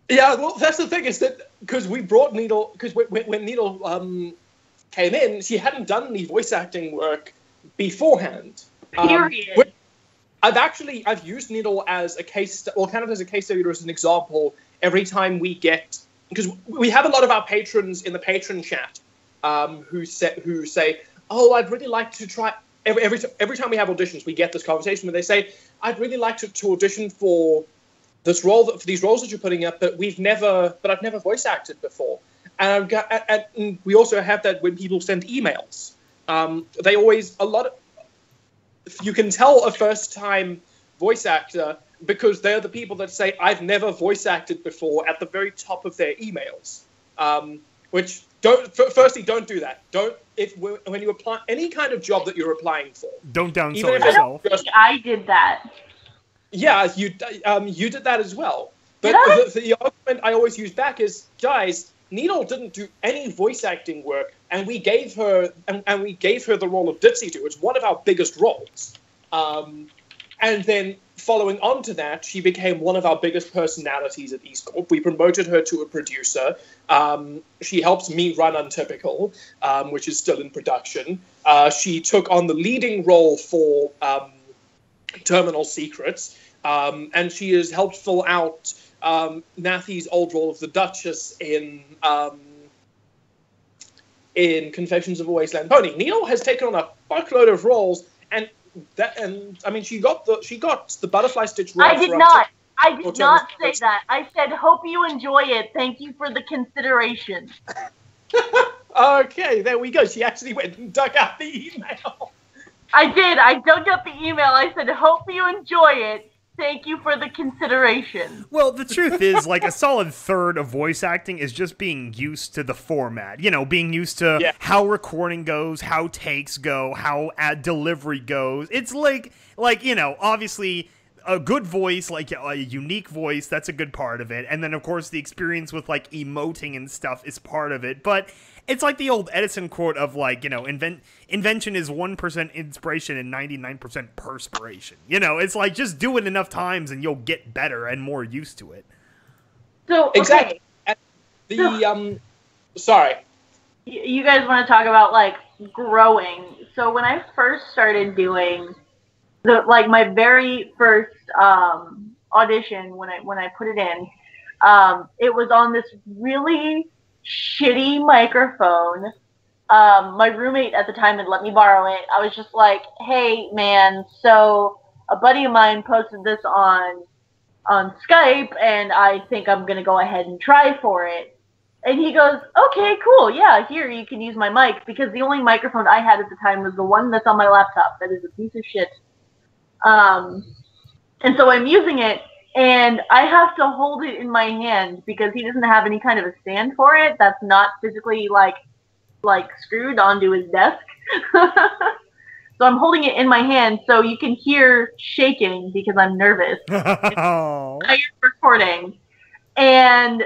well, that's the thing is that because we brought Needle, because when Needle came in, she hadn't done any voice acting work beforehand. Period. I've used Needle as a case, well, kind of as a case study or as an example every time we get, because we have a lot of our patrons in the patron chat who say, oh, I'd really like to try. Every time we have auditions, we get this conversation where they say, I'd really like to audition for this role, for these roles that you're putting up, but I've never voice acted before. And we also have that when people send emails. You can tell a first-time voice actor because they're the people that say, I've never voice acted before at the very top of their emails. Which, firstly, don't do that. When you apply any kind of job that you're applying for. Don't downsell yourself. I did that. Yeah, you did that as well. But the argument I always use back is, guys, Needle didn't do any voice acting work, and we gave her the role of Ditsy Do. It's one of our biggest roles. And then following on to that, she became one of our biggest personalities at EAST Corp. We promoted her to a producer. She helps me run Untypical, which is still in production. She took on the leading role for Terminal Secrets, and she has helped fill out Nathy's old role of the Duchess in Confessions of a Wasteland Pony. Needle has taken on a fuckload of roles, and I mean, she got the Butterfly Stitch role. I did not say that. I said, hope you enjoy it. Thank you for the consideration. Okay, there we go. She actually went and dug out the email. I did. I dug up the email. I said, hope you enjoy it. Thank you for the consideration. Well, the truth is, like, a solid third of voice acting is just being used to the format. You know, being used to how recording goes, how takes go, how delivery goes. It's like, you know, obviously a good voice, like a unique voice, that's a good part of it. And then, of course, the experience with, like, emoting and stuff is part of it. But it's like the old Edison quote of, like, you know, invention is 1% inspiration and 99% perspiration. You know, it's like just do it enough times and you'll get better and more used to it. So, exactly. Sorry. You guys want to talk about, like, growing. So when I first started doing my very first audition, when I put it in, it was on this really shitty microphone. My roommate at the time had let me borrow it. I was just like, hey man, so a buddy of mine posted this on Skype, and I think I'm gonna go ahead and try for it. And he goes, okay, cool, yeah, here, you can use my mic, because the only microphone I had at the time was the one that's on my laptop that is a piece of shit. And so I'm using it, and I have to hold it in my hand because he doesn't have any kind of a stand for it that's not physically, like screwed onto his desk. So I'm holding it in my hand, so you can hear shaking because I'm nervous. I'm recording. And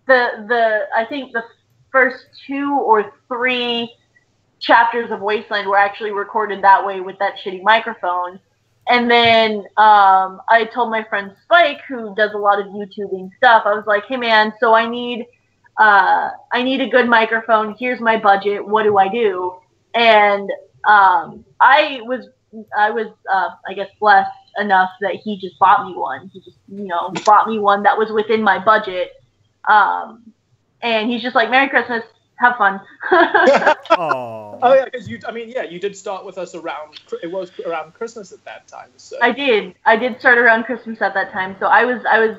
I think the first 2 or 3 chapters of Wasteland were actually recorded that way with that shitty microphone. And then I told my friend Spike, who does a lot of YouTubing stuff, I was like, hey man, so I need a good microphone. Here's my budget. What do I do? And I was I guess blessed enough that he just bought me one. He just bought me one that was within my budget. And he's just like, Merry Christmas, have fun. Oh yeah, because you did start with us around Christmas at that time. So. I did start around Christmas at that time. So I was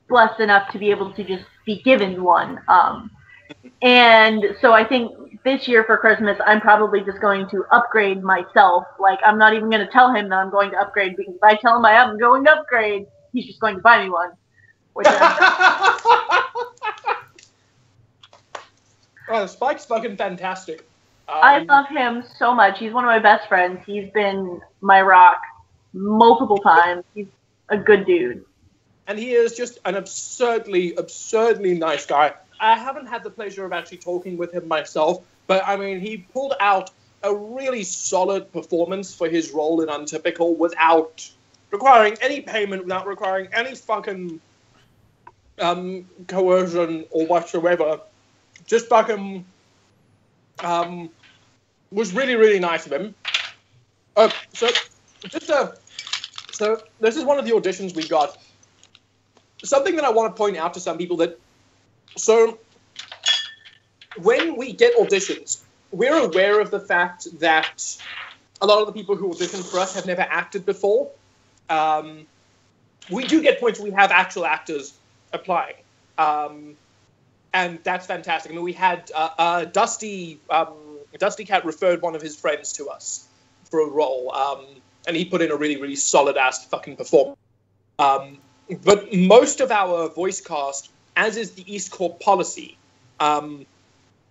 blessed enough to be able to just be given one. And so I think this year for Christmas, I'm probably just going to upgrade myself. Like, I'm not even going to tell him that I'm going to upgrade, because if I tell him I am going to upgrade, he's just going to buy me one. Which Spike's fucking fantastic. I love him so much. He's one of my best friends. He's been my rock multiple times. He's a good dude. And he is just an absurdly nice guy. I haven't had the pleasure of actually talking with him myself, but he pulled out a really solid performance for his role in Untypical without requiring any payment, without requiring any fucking coercion or whatsoever. Just fucking was really, really nice of him. So this is one of the auditions we got. Something that I want to point out to some people so when we get auditions, we're aware of the fact that a lot of the people who audition for us have never acted before. We do get points where we have actual actors applying. And that's fantastic. We had Dusty Cat referred one of his friends to us for a role, and he put in a really, really solid-ass fucking performance. But most of our voice cast, as is the EAST Corp policy,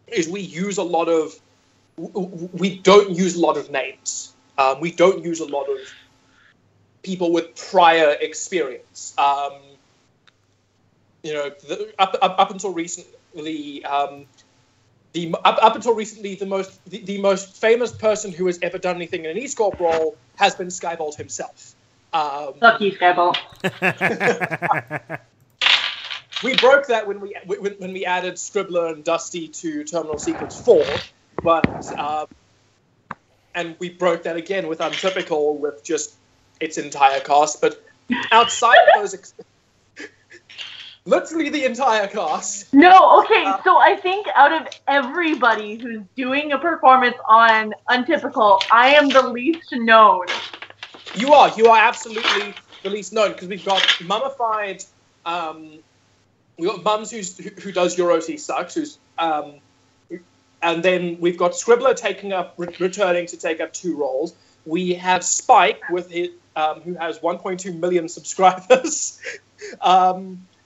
is we don't use a lot of names. We don't use a lot of people with prior experience. Up until recently, the most famous person who has ever done anything in an EAST Corp role has been Skybolt himself. Fuck you, Skybolt. We broke that when we added Scribbler and Dusty to Terminal Sequence 4, and we broke that again with Untypical with just its entire cast. But outside of those, literally the entire cast. No, okay, so I think out of everybody who's doing a performance on Untypical, I am the least known. You are absolutely the least known, because we've got Mummified. We got Mums who does Your OT Sucks, and then we've got Scribbler returning to take up 2 roles. We have Spike with his, who has 1.2 million subscribers.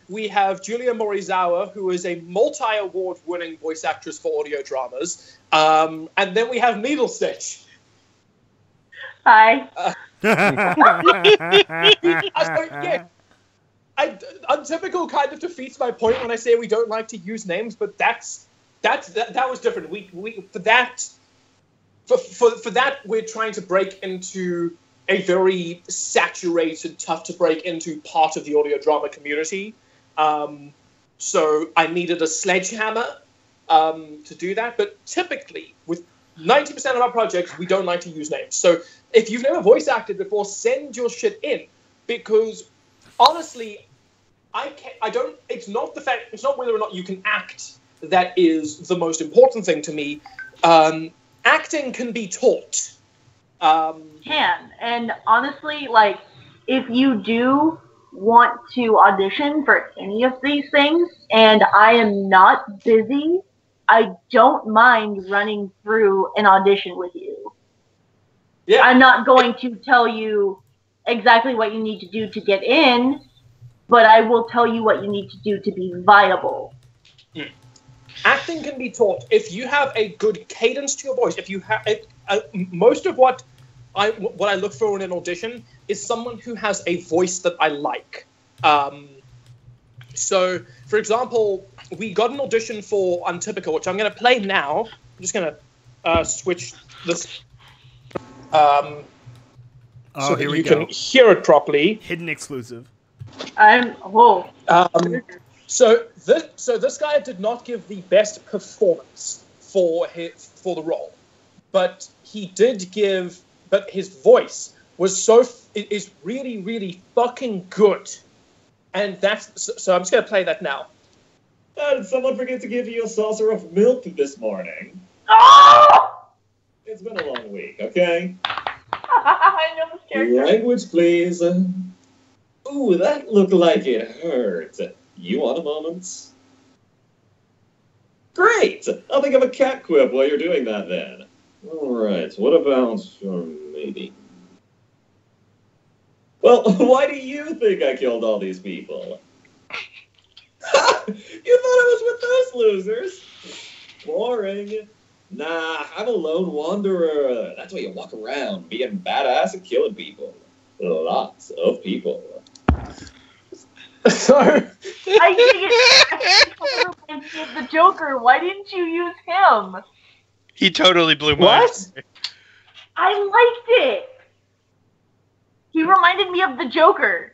We have Julia Morizawa, who is a multi-award winning voice actress for audio dramas. And then we have Needle Stitch. Hi. Untypical kind of defeats my point when I say we don't like to use names, but that was different. For that we're trying to break into a very saturated, tough to break into part of the audio drama community. So I needed a sledgehammer to do that. But typically, with 90% of our projects, we don't like to use names. So if you've never voice acted before, send your shit in, because honestly, it's not whether or not you can act that is the most important thing to me. Acting can be taught. And honestly, like, if you do want to audition for any of these things and I am not busy, I don't mind running through an audition with you. Yeah. I'm not going to tell you exactly what you need to do to get in, but I will tell you what you need to do to be viable. Acting can be taught if you have a good cadence to your voice. If you have most of what I look for in an audition is someone who has a voice that I like. So, for example, we got an audition for Untypical, which I'm going to play now. I'm just going to switch this so that here we you go. can hear it properly. Hidden exclusive. So this guy did not give the best performance for the role, but he did give. But his voice was is really, really fucking good, and so I'm just gonna play that now. Did someone forget to give you a saucer of milk this morning? Oh! It's been a long week, okay? I know this character. Language, please. Ooh, that looked like it hurt. You want a moment? Great! I'll think of a cat quip while you're doing that then. Alright, what about maybe? Well, why do you think I killed all these people? You thought I was with those losers? Boring. Nah, I'm a lone wanderer. That's why you walk around, being badass and killing people. Lots of people. So I think it's the Joker. Why didn't you use him? He totally blew my what? I liked it. He reminded me of the Joker.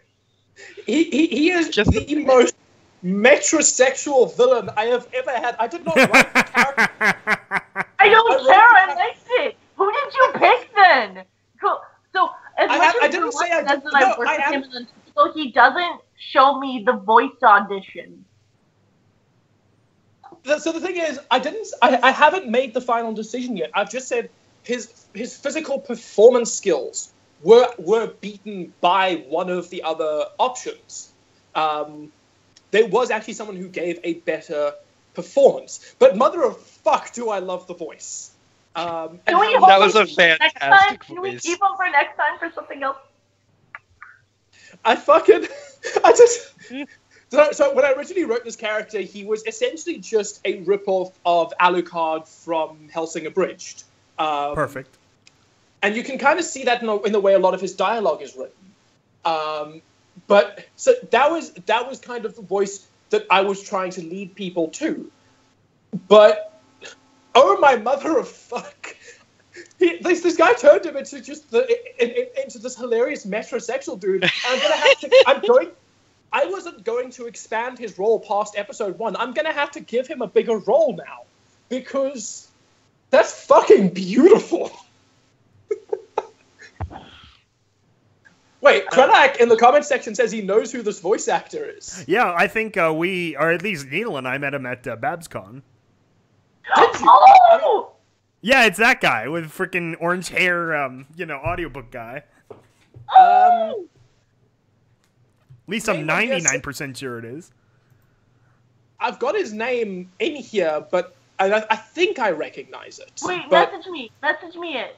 He is just the most metrosexual villain I have ever had. I did not like the character. I don't care. I liked it. Who did you pick then? Cool. So as much as didn't say I worked with him in Untypical, he doesn't show me the voice audition. So the thing is, I haven't made the final decision yet. I've just said his physical performance skills were beaten by one of the other options. There was actually someone who gave a better performance. But mother of fuck, do I love the voice. That was a fantastic Can we voice. keep him for next time for something else? So when I originally wrote this character, he was essentially just a ripoff of Alucard from Hellsing Abridged. Perfect. And you can kind of see that in the way a lot of his dialogue is written. But so that was kind of the voice that I was trying to lead people to. But oh my mother of fuck! This guy turned him into just into this hilarious metrosexual dude. And I'm gonna have to. I wasn't going to expand his role past episode 1. I'm gonna have to give him a bigger role now because that's fucking beautiful. Wait, Krenak in the comment section says he knows who this voice actor is. Yeah, I think we, or at least Neil and I met him at BabsCon. Did you? Oh! Yeah, it's that guy with freaking orange hair, audiobook guy. Oh! At least I'm 99% sure it is. I've got his name in here, but I think I recognize it. Wait, but... message me it.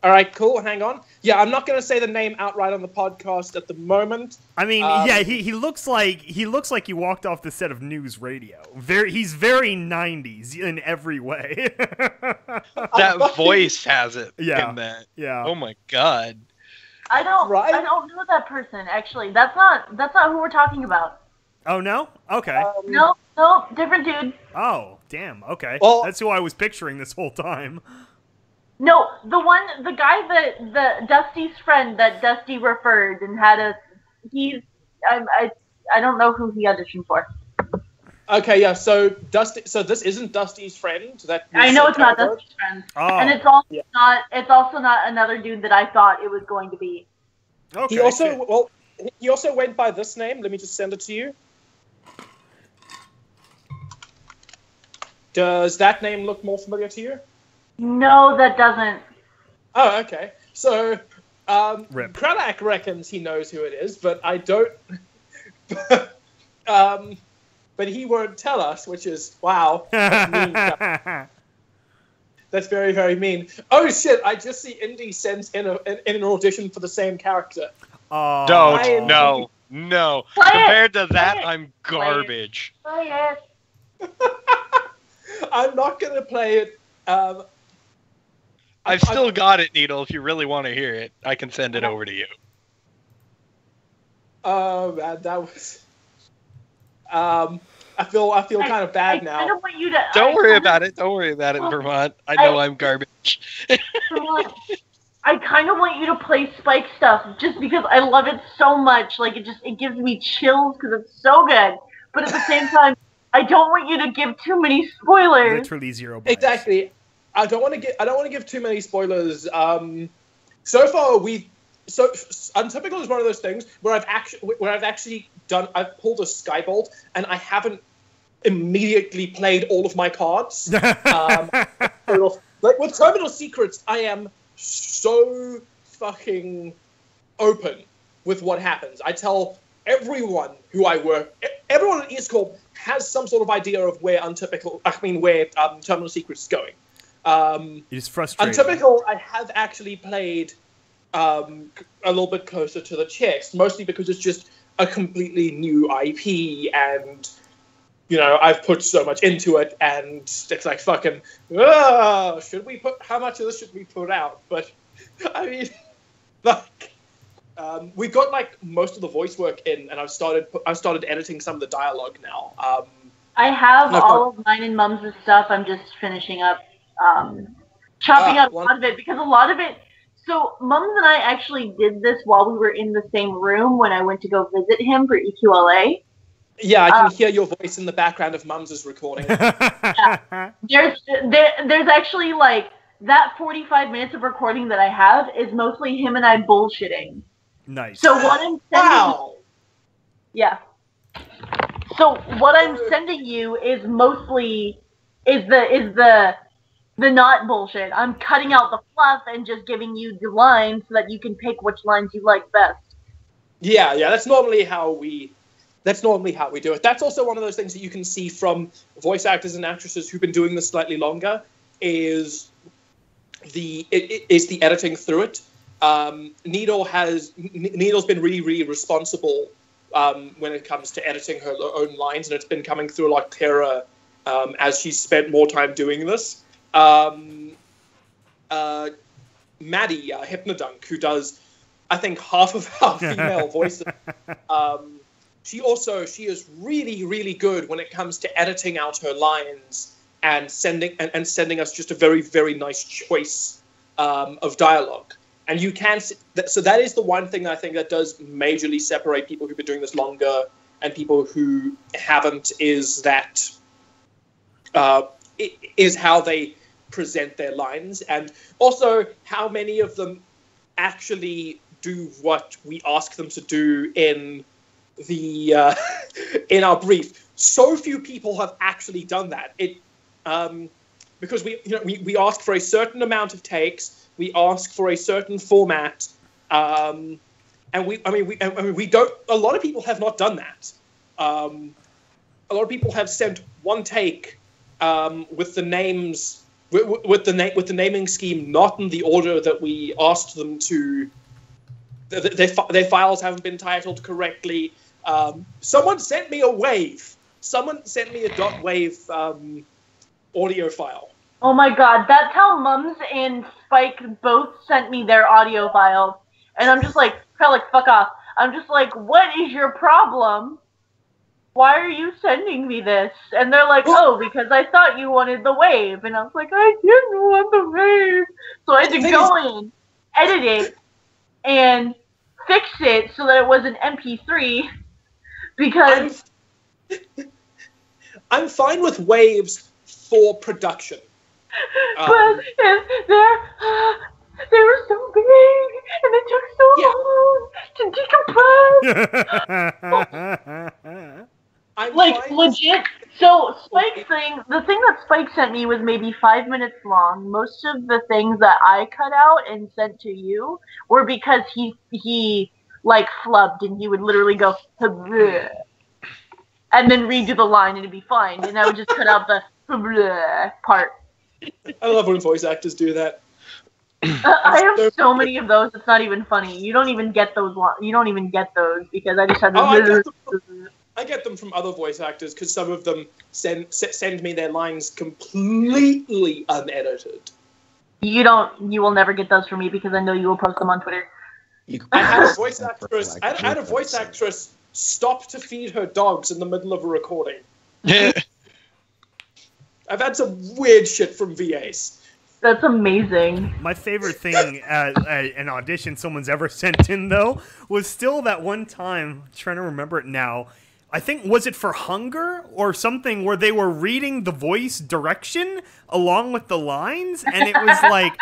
All right, cool. Hang on. Yeah, I'm not going to say the name outright on the podcast at the moment. I mean, yeah, he looks like he walked off the set of News Radio. He's very 90s in every way. That voice has it. Yeah. In that. Yeah. Oh my god. I don't know that person actually. That's not who we're talking about. Oh no? Okay. No, different dude. Oh, damn. Okay. Well, that's who I was picturing this whole time. No, the guy the Dusty's friend that Dusty referred and had I don't know who he auditioned for. Okay, yeah. So this isn't Dusty's friend. I know it's not Dusty's friend, Oh. and it's also not. It's also not another dude that I thought it was going to be. Okay. He also went by this name. Let me just send it to you. Does that name look more familiar to you? No, that doesn't. Oh, okay. So Rip. Kralak reckons he knows who it is, but I don't. But he won't tell us, which is, wow, that's mean. That's very, very mean. Oh shit, I just see Indy sends in an audition for the same character. Don't, no. Play Compared to Play that, it. I'm garbage. Oh, yes. I'm not going to play it. I've still got it, Needle, if you really want to hear it. I can send it over to you. Oh, man, that was... I feel kind of bad now. I kind of want you to... Don't worry about it, Vermont. I know I'm garbage. I kind of want you to play Spike stuff just because I love it so much. Like, it gives me chills because it's so good. But at the same time, I don't want you to give too many spoilers. Literally 0 bites. Exactly. I don't want to give too many spoilers. So far Untypical is one of those things where I've actually pulled a Skybolt and I haven't immediately played all of my cards. Like with Terminal Secrets, I am so fucking open with what happens. I tell everyone everyone at EAST Corp has some sort of idea of where Terminal Secrets is going. It's frustrating. Untypical, I have actually played a little bit closer to the chest, mostly because it's just a completely new IP, and I've put so much into it, and it's like fucking. How much of this should we put out? But I mean, we've got like most of the voice work in, and I've started editing some of the dialogue now. I have all of mine and Mums' stuff. I'm just finishing up, chopping out a lot of it because a lot of it. So Mums and I actually did this while we were in the same room when I went to go visit him for EQLA. Yeah, I can hear your voice in the background of Mums' recording. Yeah. There's actually like that 45 minutes of recording that I have is mostly him and I bullshitting. Nice. So what I'm sending yeah. So what I'm sending you is mostly the not bullshit. I'm cutting out the fluff and just giving you the lines so that you can pick which lines you like best. Yeah, that's normally how we do it. That's also one of those things that you can see from voice actors and actresses who've been doing this slightly longer is the editing through it. Needle's been really, really responsible when it comes to editing her own lines, and it's been coming through a lot clearer as she's spent more time doing this. Maddie, Hypnodunk, who does, I think, half of our female voices, she is really, really good when it comes to editing out her lines and sending us just a very, very nice choice of dialogue. And you can, so that is the one thing I think that does majorly separate people who've been doing this longer and people who haven't, is that is how they present their lines, and also how many of them actually do what we ask them to do in the in our brief. So few people have actually done that. Because we ask for a certain amount of takes, we ask for a certain format, and we don't. A lot of people have not done that. A lot of people have sent one take with the names. With the naming scheme not in the order that we asked them to. Their files haven't been titled correctly. Someone sent me a wave. Someone sent me a .wave audio file. Oh my god, that's how Mums and Spike both sent me their audio files. And I'm just like, Kralik, fuck off. I'm just like, what is your problem? Why are you sending me this? And they're like, oh, because I thought you wanted the wave. And I was like, I didn't want the wave. So I had to go in, edit it, and fix it so that it was an MP3. Because I'm fine with waves for production. But they were so big, and it took so long to decompress. Like, legit. So, the thing that Spike sent me was maybe 5 minutes long. Most of the things that I cut out and sent to you were because he like flubbed and he would literally go "Bleh," and then redo the line and it'd be fine. And I would just cut out the "Bleh" part. I love when voice actors do that. I have so many of those. It's not even funny. You don't even get those. You don't even get those because I just had. I get them from other voice actors because some of them send me their lines completely unedited. You don't. You will never get those from me because I know you will post them on Twitter. I had a voice actress. I had a voice actress stop to feed her dogs in the middle of a recording. I've had some weird shit from VAs. That's amazing. My favorite thing at an audition someone's ever sent in, though, was still that one time, I'm trying to remember it now, I think, was it for Hunger or something, where they were reading the voice direction along with the lines, and it was like,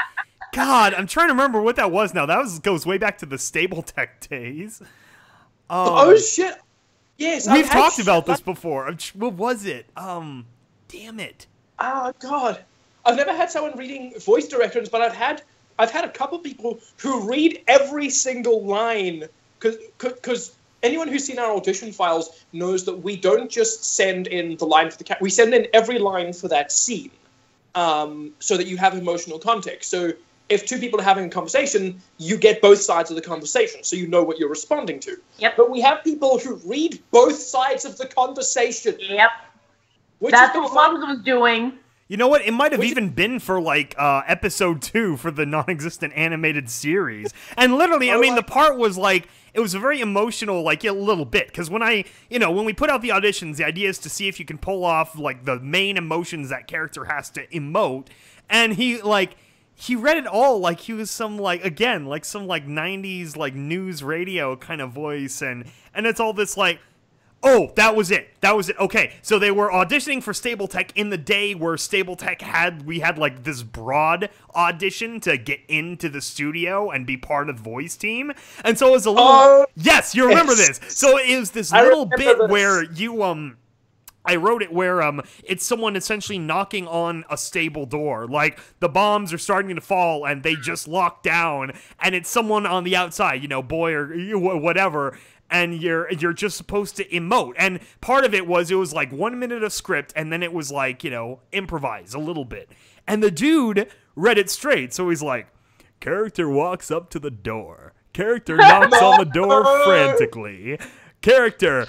God, I'm trying to remember what that was now. That goes way back to the Stable Tech days. Oh, shit. Yes, We've talked about this before. What was it? Damn it. Oh, God. I've never had someone reading voice directions, but I've had a couple people who read every single line, because anyone who's seen our audition files knows that we don't just send in the line for the we send in every line for that scene, so that you have emotional context. So if two people are having a conversation, you get both sides of the conversation, so you know what you're responding to. Yep. But we have people who read both sides of the conversation. Yep. That's what Mums was doing. You know what? It might have even been for, like, episode 2 for the non-existent animated series. And literally, I mean, the part was, like, it was a very emotional, like, a little bit. Because when when we put out the auditions, the idea is to see if you can pull off, like, the main emotions that character has to emote. And he read it all like he was some, like, again, like, some, like, 90s, like, news radio kind of voice. And it's all this, like, oh, that was it. That was it. Okay, so they were auditioning for Stable Tech in the day where Stable Tech we had like this broad audition to get into the studio and be part of the voice team. And so it was a little... yes, you remember this. So it was this little bit where you... I wrote it where it's someone essentially knocking on a stable door. Like, the bombs are starting to fall and they just lock down, and it's someone on the outside, boy or whatever, and you're just supposed to emote. And part of it was like 1 minute of script, and then it was like, improvise a little bit. And the dude read it straight, so he's like, character walks up to the door. Character knocks on the door frantically. Character...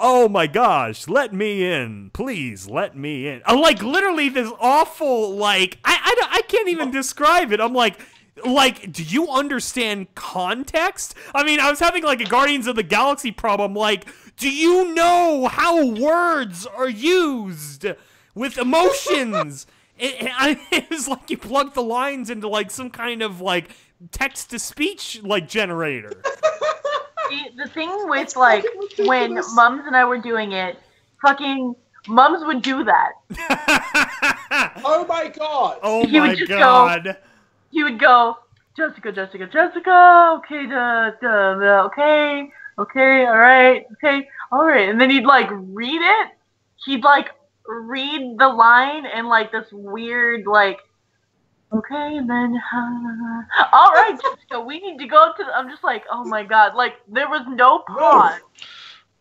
oh my gosh, let me in. Please, let me in. I'm like, literally this awful, like, I can't even describe it. I'm like, do you understand context? I mean, I was having, like, a Guardians of the Galaxy problem. Like, do you know how words are used with emotions? It was like you plugged the lines into, like, some kind of, like, text-to-speech, like, generator. The thing with, like, when Mums and I were doing it, fucking Mums would do that. Oh my god! Oh my god! He would go, Jessica, okay, alright, and then he'd, like, read it. He'd, like, read the line in, like, this weird, like, okay, and then, all right, Jessica, we need to go to. I'm just like, oh my god, like there was no pause.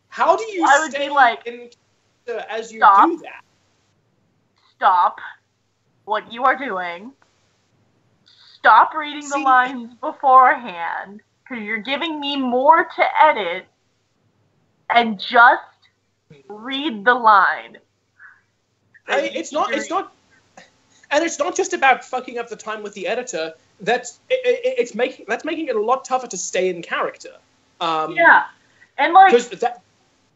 How do you? I would be like, as you stop, do that. Stop what you are doing. Stop reading the lines beforehand, because you're giving me more to edit, and just read the line. It's not. And it's not just about fucking up the time with the editor. That's making it a lot tougher to stay in character. Yeah, and like because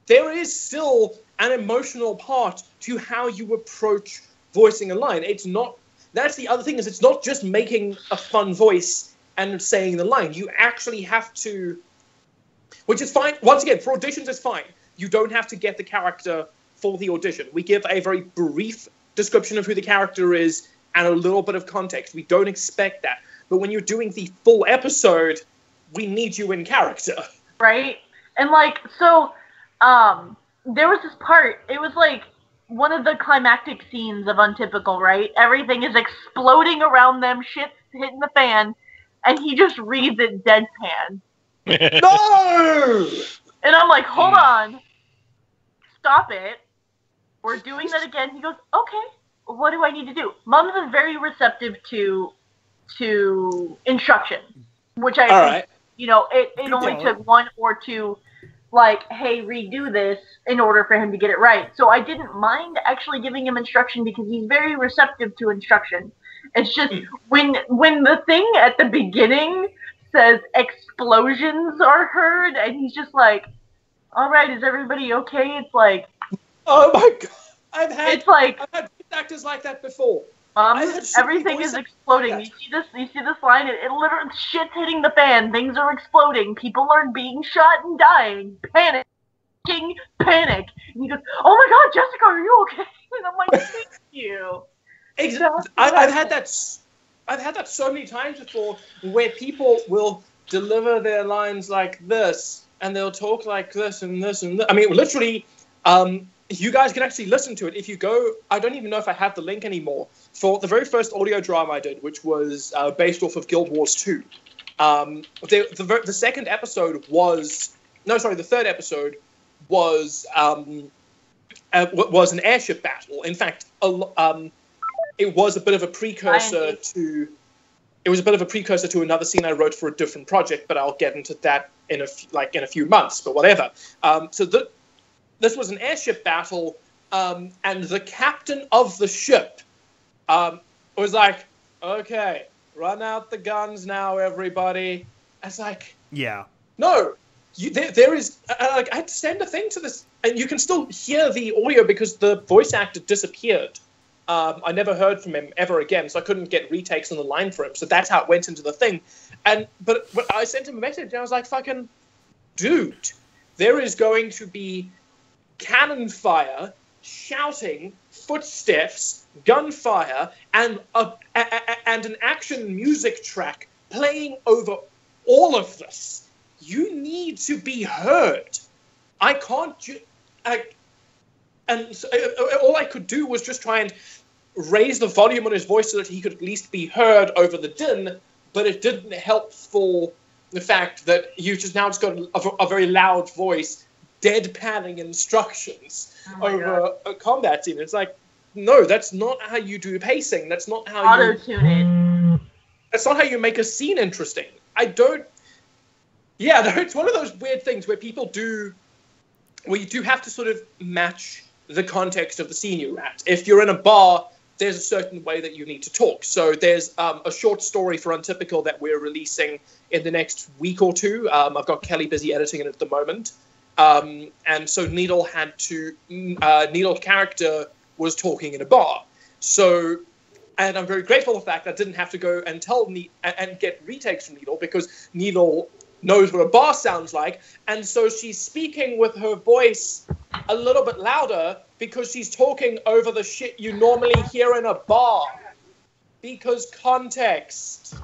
there is still an emotional part to how you approach voicing a line. It's not. That's the other thing is it's not just making a fun voice and saying the line. You actually have to, which is fine. Once again, for auditions, it's fine. You don't have to get the character for the audition. We give a very brief description of who the character is and a little bit of context. We don't expect that. But when you're doing the full episode, we need you in character. Right? And like, so, there was this part, it was like, one of the climactic scenes of Untypical, right? Everything is exploding around them, shit's hitting the fan, and he just reads it deadpan. No! And I'm like, hold on. Stop it. We're doing that again. He goes, okay, what do I need to do? Mums is very receptive to instruction, which I think, you know, it only took one or two, like, hey, redo this in order for him to get it right. So I didn't mind actually giving him instruction because he's very receptive to instruction. It's just when the thing at the beginning says explosions are heard, and he's just like, all right, is everybody okay? It's like, oh my god, I've had actors like that before. Everything is exploding. You see this line? It literally, shit's hitting the fan. Things are exploding. People are being shot and dying. Panic. And he goes, oh my god, Jessica, are you okay? And I'm like, thank you. Exactly. I've had that so many times before, where people will deliver their lines like this, and they'll talk like this and this and this. I mean, literally, you guys can actually listen to it if you go. I don't even know if I have the link anymore for the very first audio drama I did, which was based off of Guild Wars 2. The second episode was the third episode was an airship battle. In fact, it was a bit of a precursor to. It was a bit of a precursor to another scene I wrote for a different project, but I'll get into that in a few months. But whatever. This was an airship battle, and the captain of the ship was like, "Okay, run out the guns now, everybody." I was like, "Yeah, no, there is." I had to send a thing to this, and you can still hear the audio because the voice actor disappeared. I never heard from him ever again, so I couldn't get retakes on the line for him. So that's how it went into the thing. But I sent him a message, and I was like, "Fucking dude, there is going to be cannon fire, shouting, footsteps, gunfire, and an action music track playing over all of this. You need to be heard. I can't." And so, all I could do was just try and raise the volume on his voice so that he could at least be heard over the din, but it didn't help for the fact that you just got a very loud voice deadpanning instructions over a combat scene. It's like, no, that's not how you do pacing. That's not how auto-tune it. That's not how you make a scene interesting. It's one of those weird things where you do have to sort of match the context of the scene you're at. If you're in a bar, there's a certain way that you need to talk. So there's a short story for Untypical that we're releasing in the next week or two. I've got Kelly busy editing it at the moment. And so Needle's character was talking in a bar. So, and I'm very grateful for the fact that I didn't have to go and and get retakes from Needle, because Needle knows what a bar sounds like, and so she's speaking with her voice a little bit louder because she's talking over the shit you normally hear in a bar. Because context.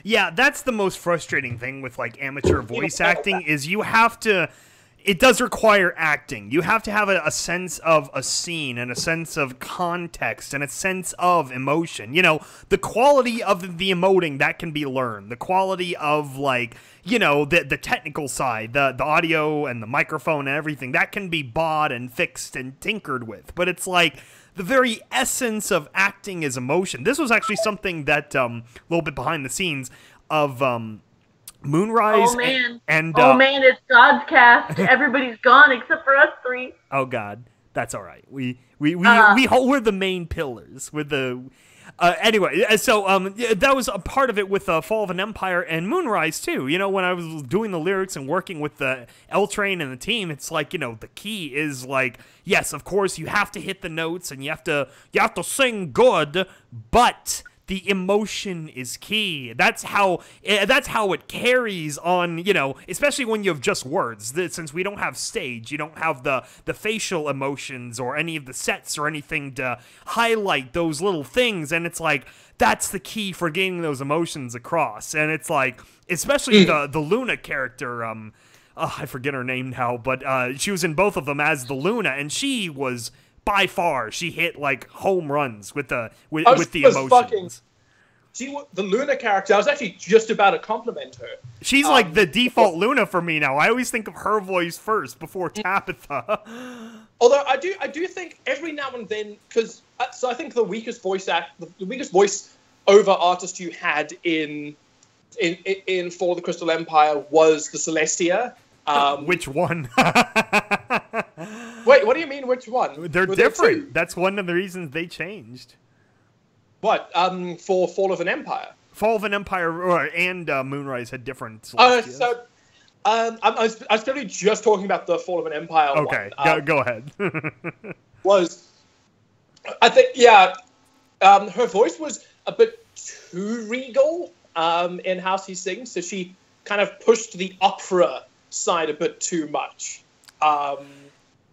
Yeah, that's the most frustrating thing with, like, amateur voice acting, is you have to... It does require acting. You have to have a sense of a scene and a sense of context and a sense of emotion. You know, the quality of the emoting, that can be learned. The quality of, like, you know, the technical side, the audio and the microphone and everything, that can be bought and fixed and tinkered with. But it's like... the very essence of acting is emotion. This was actually something that, a little bit behind the scenes of Moonrise. Oh man, and it's God's cast. Everybody's gone except for us three. Oh God, that's all right. We're the main pillars. We're the anyway. So that was a part of it with Fall of an Empire and Moonrise too. You know, when I was doing the lyrics and working with the L Train and the team, it's like, you know, the key is like, yes, of course you have to hit the notes and you have to sing good, but the emotion is key. That's how it carries on, you know, especially when you have just words. Since we don't have stage, you don't have the facial emotions or any of the sets or anything to highlight those little things, and it's like, that's the key for getting those emotions across. And it's like, especially the Luna character, I forget her name now, but she was in both of them as the Luna, and she was by far, she hit like home runs with the with the was emotions. The Luna character, I was actually just about to compliment her. She's like the default Luna for me now. I always think of her voice first before Tabitha. Although I do think every now and then, because so I think the weakest voice over artist you had in Fall of the Crystal Empire was the Celestia. Which one? Wait, what do you mean? Which one? They're different. That's one of the reasons they changed. What? For Fall of an Empire. Fall of an Empire and Moonrise had different Celestias. I was really just talking about the Fall of an Empire one. Okay, go ahead. I think, her voice was a bit too regal in how she sings, so she kind of pushed the opera side a bit too much.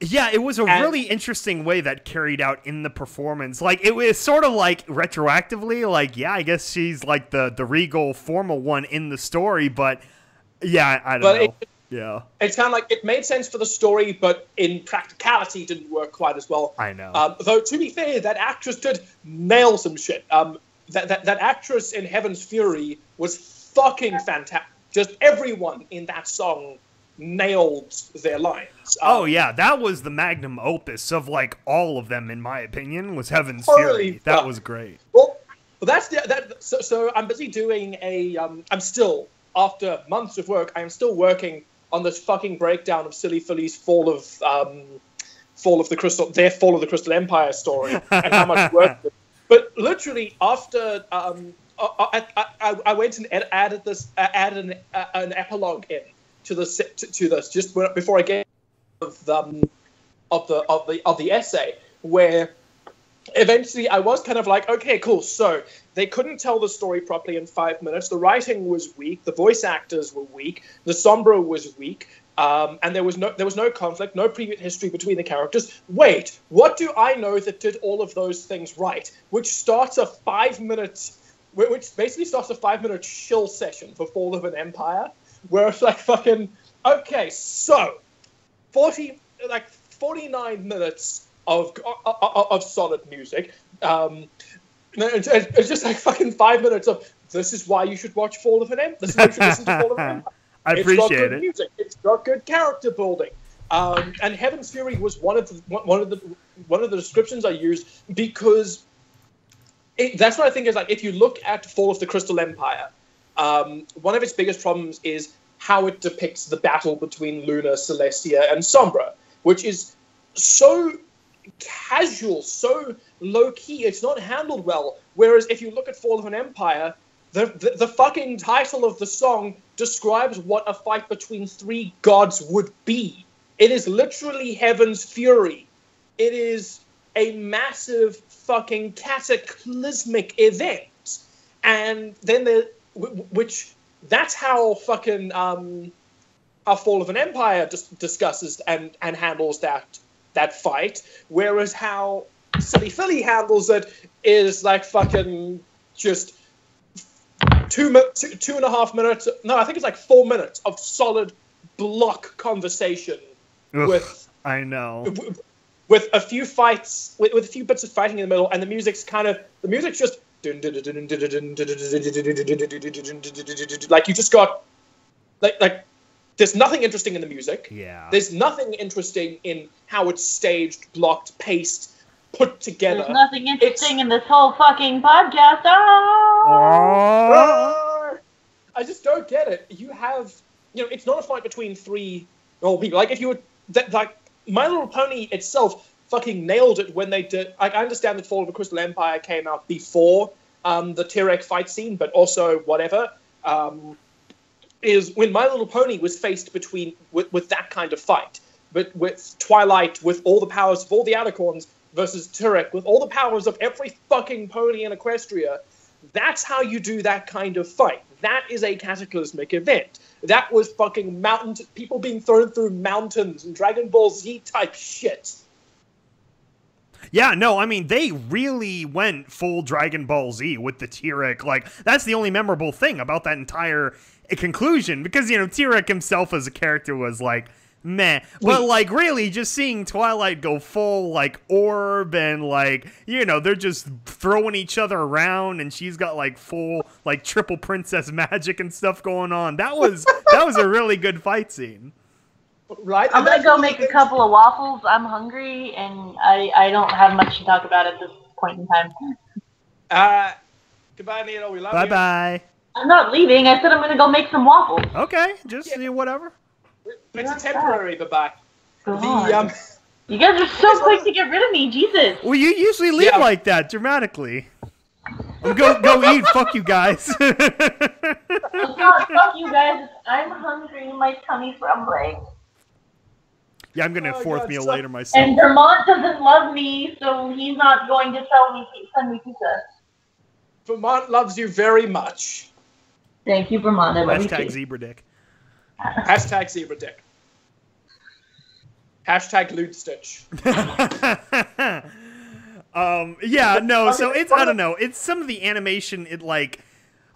Yeah, it was a really interesting way that carried out in the performance. Like, it was sort of like retroactively, like, yeah, I guess she's like the regal formal one in the story, but yeah, I don't know. It's kind of like, it made sense for the story, but in practicality didn't work quite as well. I know. Though, to be fair, that actress did nail some shit. That actress in Heaven's Fury was fucking fantastic. Just everyone in that song nailed their lines. Yeah, that was the magnum opus of like all of them, in my opinion, was Heaven's Fury. That was great. Well, so I'm busy doing I'm still, after months of work, I am still working on this fucking breakdown of Silly Philly's Fall of the Crystal Empire story and how much work. But literally after I went and added an epilogue in to this just before I get of the essay, where eventually I was kind of like, okay, cool. So they couldn't tell the story properly in 5 minutes. The writing was weak. The voice actors were weak. The Sombra was weak. And there was no conflict, no previous history between the characters. Wait, what do I know that did all of those things right? Which starts a 5 minute, which basically starts a 5 minute shill session for Fall of an Empire, where it's like fucking, okay, so 49 minutes of solid music. It's just like fucking 5 minutes of, this is why you should watch Fall of an Empire. This is why you should listen to Fall of an Empire. I appreciate it's got good music. It's got good character building. And Heaven's Fury was one of the descriptions I used because that's what I think is like. If you look at Fall of the Crystal Empire, one of its biggest problems is how it depicts the battle between Luna, Celestia, and Sombra, which is so casual, so low key. It's not handled well. Whereas if you look at Fall of an Empire, the fucking title of the song describes what a fight between three gods would be. It is literally Heaven's Fury. It is a massive fucking cataclysmic event. And then that's how fucking how Fall of an Empire discusses and handles that fight. Whereas how Silly Philly handles it is like fucking just 2.5 minutes. No, I think it's like 4 minutes of solid block conversation. I know. With a few fights, with a few bits of fighting in the middle, and the music's just like you just got like there's nothing interesting in the music. Yeah. There's nothing interesting in how it's staged, blocked, paced, put together. There's nothing interesting in this whole fucking podcast. I just don't get it. You have, it's not a fight between three normal people. Like if you were, like My Little Pony itself fucking nailed it when they did. Like I understand that Fall of the Crystal Empire came out before the Tyrek fight scene, but also whatever. Is when My Little Pony was faced with that kind of fight, but with Twilight with all the powers of all the Alicorns versus Tyrek with all the powers of every fucking pony in Equestria. That's how you do that kind of fight. That is a cataclysmic event. That was fucking people being thrown through mountains and Dragon Ball Z type shit. Yeah, no, I mean, they really went full Dragon Ball Z with the Tyrek. Like, that's the only memorable thing about that entire conclusion. Because, Tyrek himself as a character was, like, meh. But, like, really, just seeing Twilight go full, like, orb and, like, you know, they're just throwing each other around and she's got, like, full, like, triple princess magic and stuff going on. That was a really good fight scene. Right? I'm gonna go make a couple of waffles. I'm hungry, and I don't have much to talk about at this point in time. Goodbye, Nito. We love Bye you. bye. I'm not leaving. I said I'm gonna go make some waffles. Okay, just whatever. It's a temporary bye-bye. God. You guys are so quick to get rid of me, Jesus. Well, you usually leave like that, dramatically. Go eat. Fuck you guys. Oh God, fuck you guys. I'm hungry. My tummy's rumbling. Yeah, I'm gonna fourth meal later myself. And Vermont doesn't love me, so he's not going to send me pizza. Vermont loves you very much. Thank you, Vermont. I love you Hashtag too. zebra dick. Hashtag zebra dick. Hashtag lewd stitch. Yeah, no, so it's, I don't know, it's some of the animation, it like,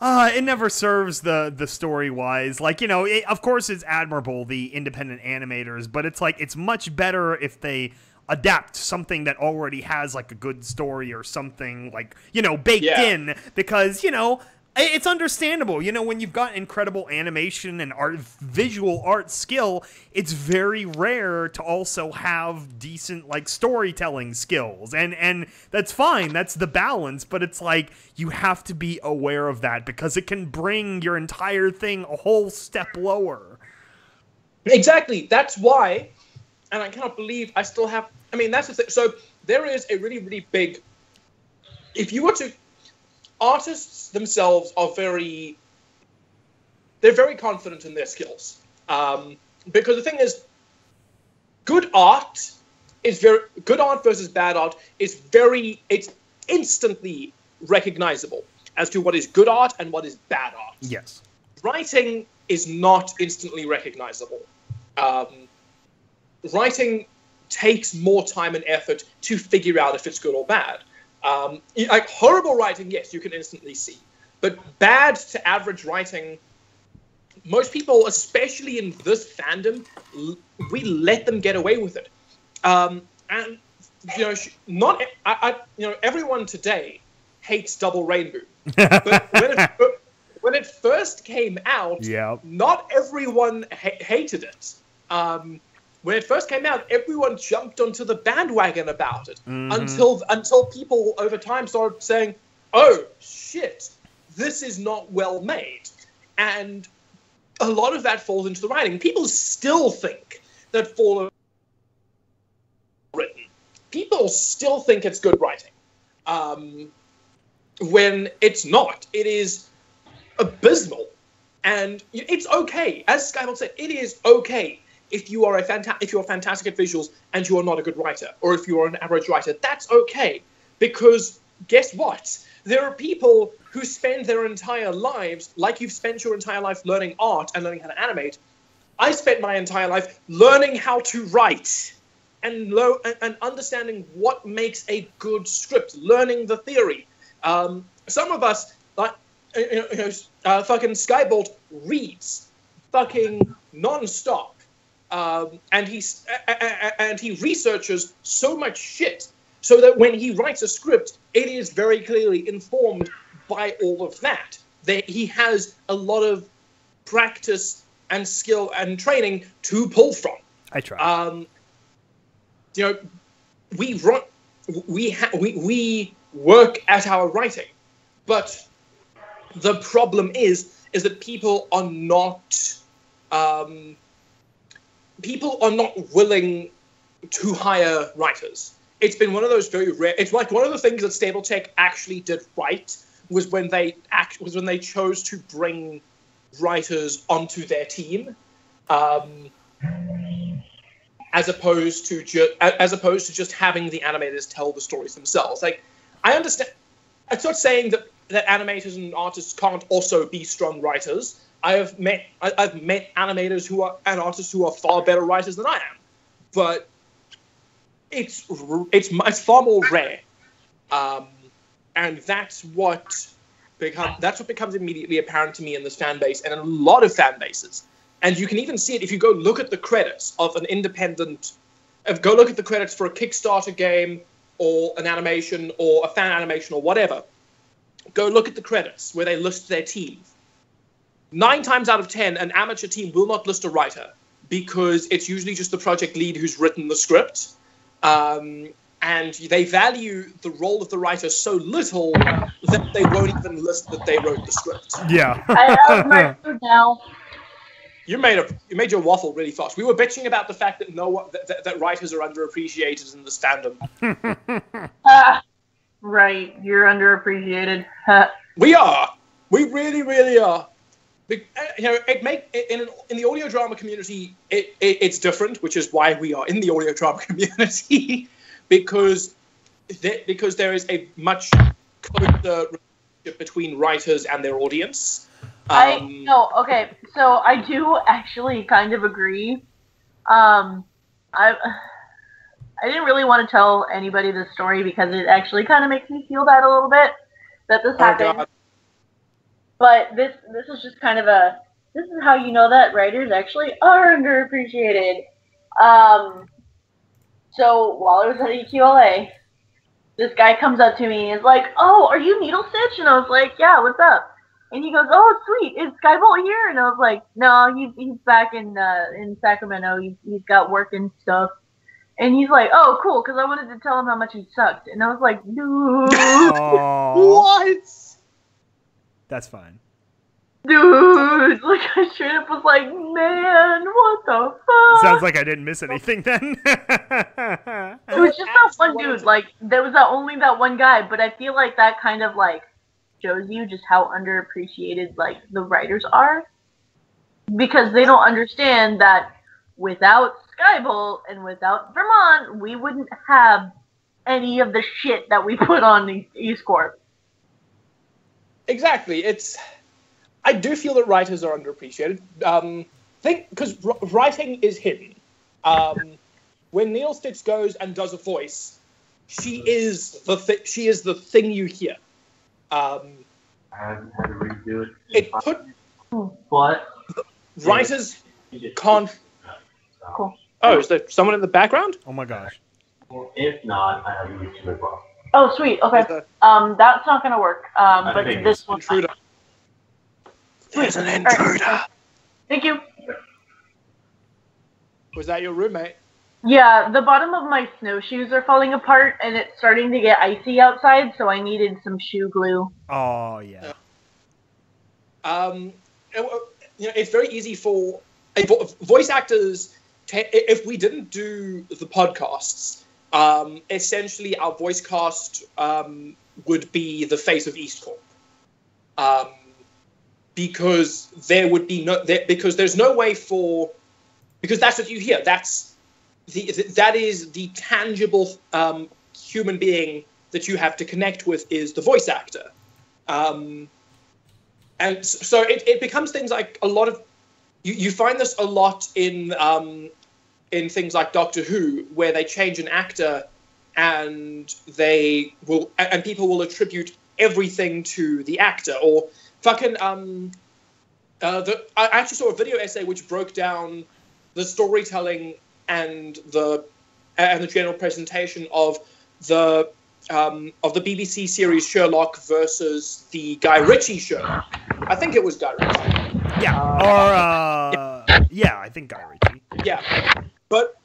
it never serves the story-wise. Like, you know, of course it's admirable, the independent animators, but it's like, it's much better if they adapt something that already has, like, a good story or something, like, you know, baked in, because, you know, it's understandable. You know, when you've got incredible animation and visual art skill, it's very rare to also have decent, like, storytelling skills. And that's fine. That's the balance. But it's like, you have to be aware of that because it can bring your entire thing a whole step lower. Exactly. That's why, and I cannot believe I still have, I mean, that's the thing. So there is a really, really big, if you were to, artists themselves are they're very confident in their skills. Because the thing is, good art versus bad art is it's instantly recognizable as to what is good art and what is bad art. Yes. Writing is not instantly recognizable. Writing takes more time and effort to figure out if it's good or bad. Like horrible writing, yes, you can instantly see. But bad to average writing, most people, especially in this fandom, we let them get away with it. And you know, everyone today hates Double Rainbow. But when it first came out, not everyone hated it. When it first came out, everyone jumped onto the bandwagon about it until people over time started saying, "Oh shit, this is not well made," and a lot of that falls into the writing. People still think that Fall written. People still think it's good writing, when it's not. It is abysmal, and it's okay. As Skybolt said, it is okay. If you are fantastic at visuals and you are not a good writer, or if you are an average writer, that's okay. Because guess what? There are people who spend their entire lives, like you've spent your entire life learning art and learning how to animate. I spent my entire life learning how to write and understanding what makes a good script, learning the theory. Some of us, like fucking Skybolt, reads fucking non-stop. And he researches so much shit so that when he writes a script, it is very clearly informed by all of that. He has a lot of practice and skill and training to pull from. I try. You know, we work at our writing, but the problem is that people are not. People are not willing to hire writers. It's been one of those very rare. It's like one of the things that Stapletech actually did right was when they chose to bring writers onto their team, as opposed to just having the animators tell the stories themselves. Like, I understand. I'm not saying that animators and artists can't also be strong writers. I've met animators and artists who are far better writers than I am, but it's far more rare, and that's what becomes immediately apparent to me in this fan base and in a lot of fan bases. And you can even see it if you go look at the credits of an independent... Go look at the credits for a Kickstarter game or an animation or a fan animation or whatever. Go look at the credits where they list their team. 9 times out of 10, an amateur team will not list a writer because it's usually just the project lead who's written the script. And they value the role of the writer so little that they won't even list that they wrote the script. Yeah. I have my food now. You made your waffle really fast. We were bitching about the fact that that writers are underappreciated in the stand-up. Right, you're underappreciated. We are. We really, really are. You know, in the audio drama community, it's different, which is why we are in the audio drama community, because there is a much closer relationship between writers and their audience. Okay, so I do actually kind of agree. I didn't really want to tell anybody this story because it actually kind of makes me feel bad a little bit that this happened. God. But this is just kind of this is how you know that writers actually are underappreciated. So while I was at EQLA, this guy comes up to me and is like, "Oh, are you Needle Stitch?" And I was like, "Yeah, what's up?" And he goes, "Oh, sweet, is Skybolt here?" And I was like, "No, he's back in Sacramento. He's got work and stuff." And he's like, "Oh, cool," because I wanted to tell him how much he sucked. And I was like, "Dude, What? That's fine. dude!" Like I straight up was like, "Man, what the fuck?" Sounds like I didn't miss anything then. It was just that one dude. Like there was only that one guy, but I feel like that kind of like shows you just how underappreciated like the writers are, because they don't understand that without Skybolt and without Vermont, we wouldn't have any of the shit that we put on the EAST Corp. Exactly. I do feel that writers are underappreciated. Because writing is hidden. When Neil Stitch goes and does a voice, she is the thing you hear. I had to redo it. It put What? writers can't. Cool. Oh, is there someone in the background? Oh my gosh. Well, if not, I have to redo it well. Oh, sweet. Okay. That's not gonna work. But think this one. Intruder. There's an intruder. Thank you. Was that your roommate? Yeah, the bottom of my snowshoes are falling apart, and it's starting to get icy outside, so I needed some shoe glue. Oh yeah. It's very easy for voice actors. If we didn't do the podcasts, essentially our voice cast would be the face of EAST Corp. Because there would be because there's no way because that's what you hear. That is the tangible human being that you have to connect with is the voice actor. And so it becomes things like a lot of you find this a lot in things like Doctor Who, where they change an actor and people will attribute everything to the actor, or fucking I actually saw a video essay which broke down the storytelling and the general presentation of the BBC series Sherlock versus the Guy Ritchie show. I think it was Guy Ritchie. Yeah. Yeah, I think Guy Ritchie. Yeah. But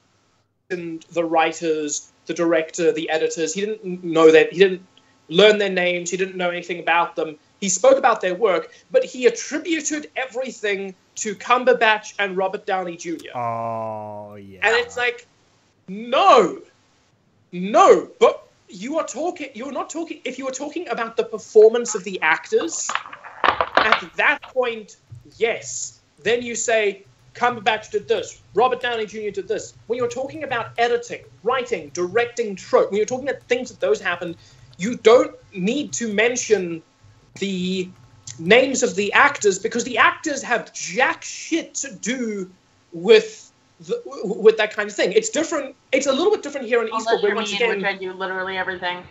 and the writers, the director, the editors, he didn't know that. He didn't learn their names. He didn't know anything about them. He spoke about their work, but he attributed everything to Cumberbatch and Robert Downey Jr. Oh yeah. And it's like, no, but you're not talking, if you were talking about the performance of the actors, at that point, yes. Then you say, Cumberbatch did this, Robert Downey Jr. did this. When you're talking about editing, writing, directing, trope, when you're talking about things that those happened, you don't need to mention the names of the actors, because the actors have jack shit to do with that kind of thing. It's different. It's a little bit different here in EAST Corp, where once again, which I do literally everything.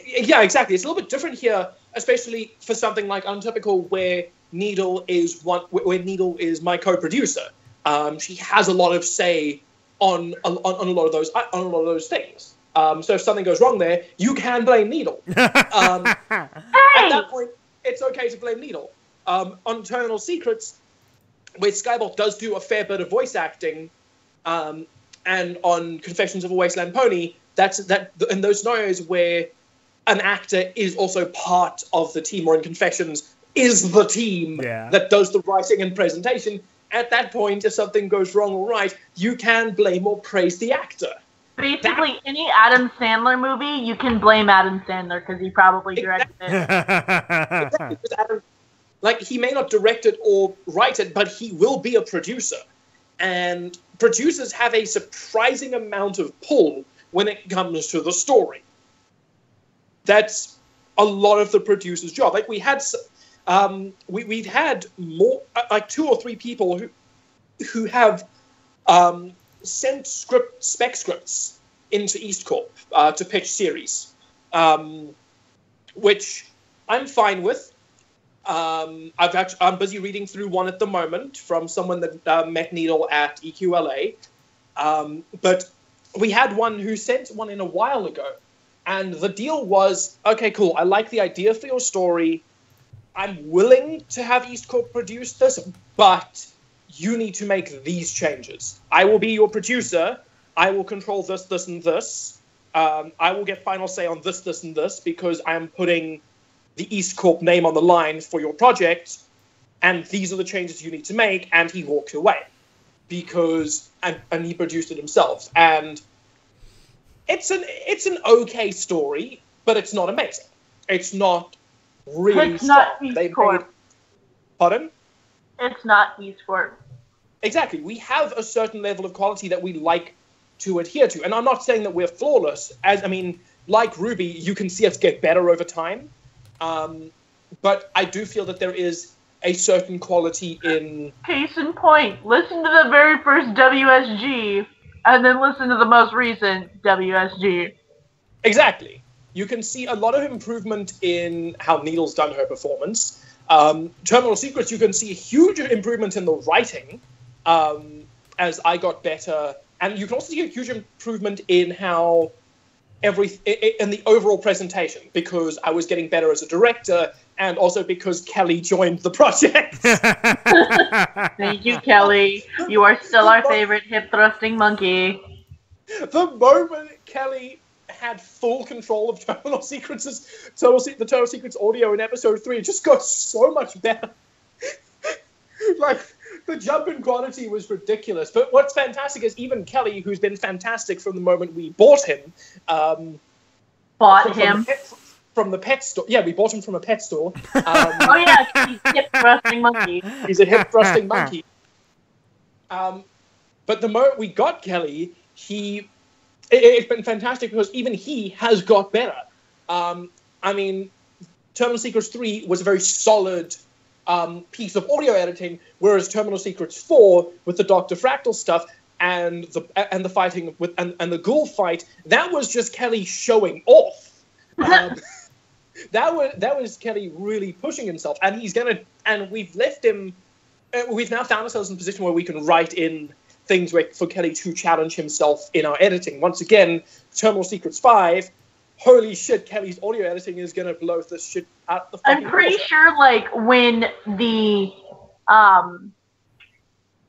Yeah, exactly. It's a little bit different here, especially for something like Untypical, where Needle is my co-producer. She has a lot of say on a lot of those things. So if something goes wrong there, you can blame Needle. At that point, it's okay to blame Needle. On Terminal Secrets, where Skybolt does do a fair bit of voice acting, and on Confessions of a Wasteland Pony, that's in those scenarios where an actor is also part of the team, or in Confessions is the team that does the writing and presentation. At that point, if something goes wrong or right, you can blame or praise the actor. Basically, any Adam Sandler movie, you can blame Adam Sandler because he probably directed it. Exactly. Like, he may not direct it or write it, but he will be a producer. And producers have a surprising amount of pull when it comes to the story. That's a lot of the producer's job. Like, we've had more, like 2 or 3 people who have sent spec scripts into EAST Corp to pitch series, which I'm fine with. I'm busy reading through one at the moment from someone that met Needle at EQLA. But we had one who sent one in a while ago. And the deal was, okay, cool, I like the idea for your story. I'm willing to have EAST Corp produce this, but you need to make these changes. I will be your producer. I will control this, this, and this. I will get final say on this, this, and this, because I'm putting the EAST Corp name on the line for your project, and these are the changes you need to make. And he walked away because, and he produced it himself. And it's an okay story, but it's not amazing. It's not really. It's not EAST Corp. Pardon? It's not EAST Corp. Exactly. We have a certain level of quality that we like to adhere to, and I'm not saying that we're flawless. Like Ruby, you can see us get better over time. But I do feel that there is a certain quality in... Case in point, listen to the very first WSG, and then listen to the most recent WSG. Exactly. You can see a lot of improvement in how Needle's done her performance. Terminal Secrets, you can see a huge improvement in the writing, as I got better. And you can also see a huge improvement in how... in the overall presentation, because I was getting better as a director, and also because Kelly joined the project. Thank you, Kelly. You are still our favorite hip-thrusting monkey. The moment Kelly had full control of Terminal Secrets' the Terminal Secrets audio in episode 3, it just got so much better. Like, the jump in quality was ridiculous. But what's fantastic is even Kelly, who's been fantastic from the moment we bought him. From the pet store. Yeah, we bought him from a pet store. Oh yeah, he's a hip-thrusting monkey. He's a hip-thrusting monkey. But the moment we got Kelly, it's been fantastic because even he has got better. Terminal Secrets 3 was a very solid piece of audio editing, whereas Terminal Secrets 4, with the Dr. Fractal stuff and the fighting with and the ghoul fight, that was just Kelly showing off. That was Kelly really pushing himself, and we've left him. We've now found ourselves in a position where we can write in things for Kelly to challenge himself in our editing. Once again, Terminal Secrets 5. Holy shit, Kelly's audio editing is gonna blow this shit out the fucking I'm pretty sure, like, when the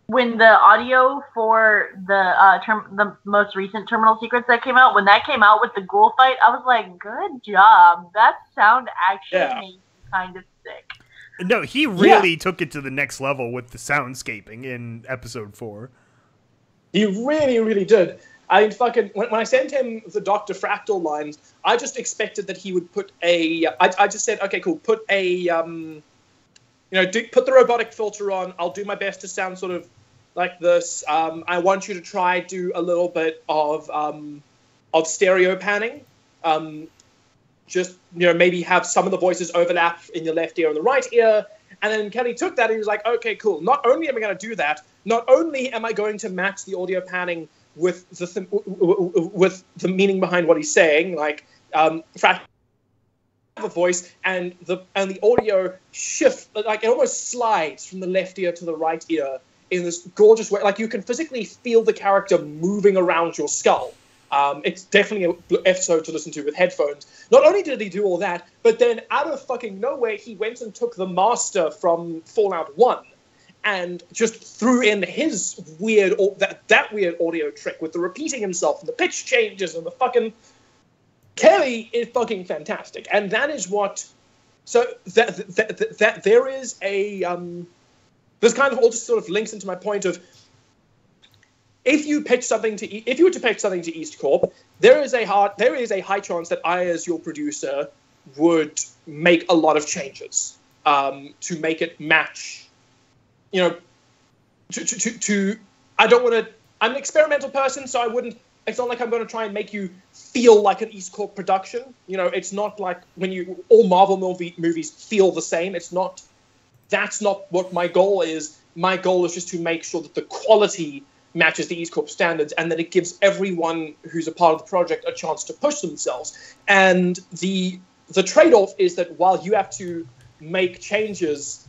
audio for the most recent Terminal Secrets that came out, when that came out with the ghoul fight, I was like, good job. That sound actually made me kind of sick. No, he really took it to the next level with the soundscaping in episode 4. He really, really did. When I sent him the Dr. Fractal lines, I just expected that he would put I just said, okay, cool, put put the robotic filter on. I'll do my best to sound sort of like this. I want you to try do a little bit of stereo panning. Just, maybe have some of the voices overlap in your left ear and the right ear. And then Kelly took that and he was like, okay, cool. Not only am I going to do that, not only am I going to match the audio panning with the meaning behind what he's saying, like Fractal a voice, and the audio shifts, like it almost slides from the left ear to the right ear in this gorgeous way. Like you can physically feel the character moving around your skull. It's definitely an episode to listen to with headphones. Not only did he do all that, but then out of fucking nowhere, he went and took the master from Fallout 1 and just threw in his weird, that weird audio trick with the repeating himself and the pitch changes and the fucking... Kelly is fucking fantastic. And that is what... So that there is a... this kind of also sort of links into my point of... If you were to pitch something to EAST Corp, there is a high chance that I, as your producer, would make a lot of changes to make it match. You know, I don't want to. I'm an experimental person, so I wouldn't. It's not like I'm going to try and make you feel like an EAST Corp production. You know, it's not like when all Marvel movies feel the same. It's not. That's not what my goal is. My goal is just to make sure that the quality matches the EAST Corp standards, and that it gives everyone who's a part of the project a chance to push themselves. And the trade-off is that while you have to make changes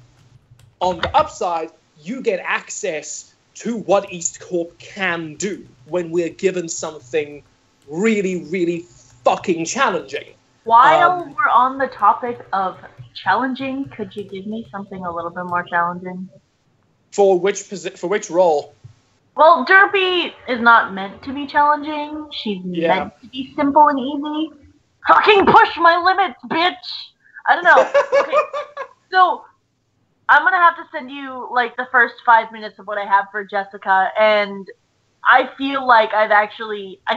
on the upside, you get access to what EAST Corp can do when we're given something really, really fucking challenging. While we're on the topic of challenging, could you give me something a little bit more challenging? For which role? Well, Derpy is not meant to be challenging. She's meant to be simple and easy. Fucking push my limits, bitch! I don't know. Okay, so I'm gonna have to send you like the first 5 minutes of what I have for Jessica, and I feel like I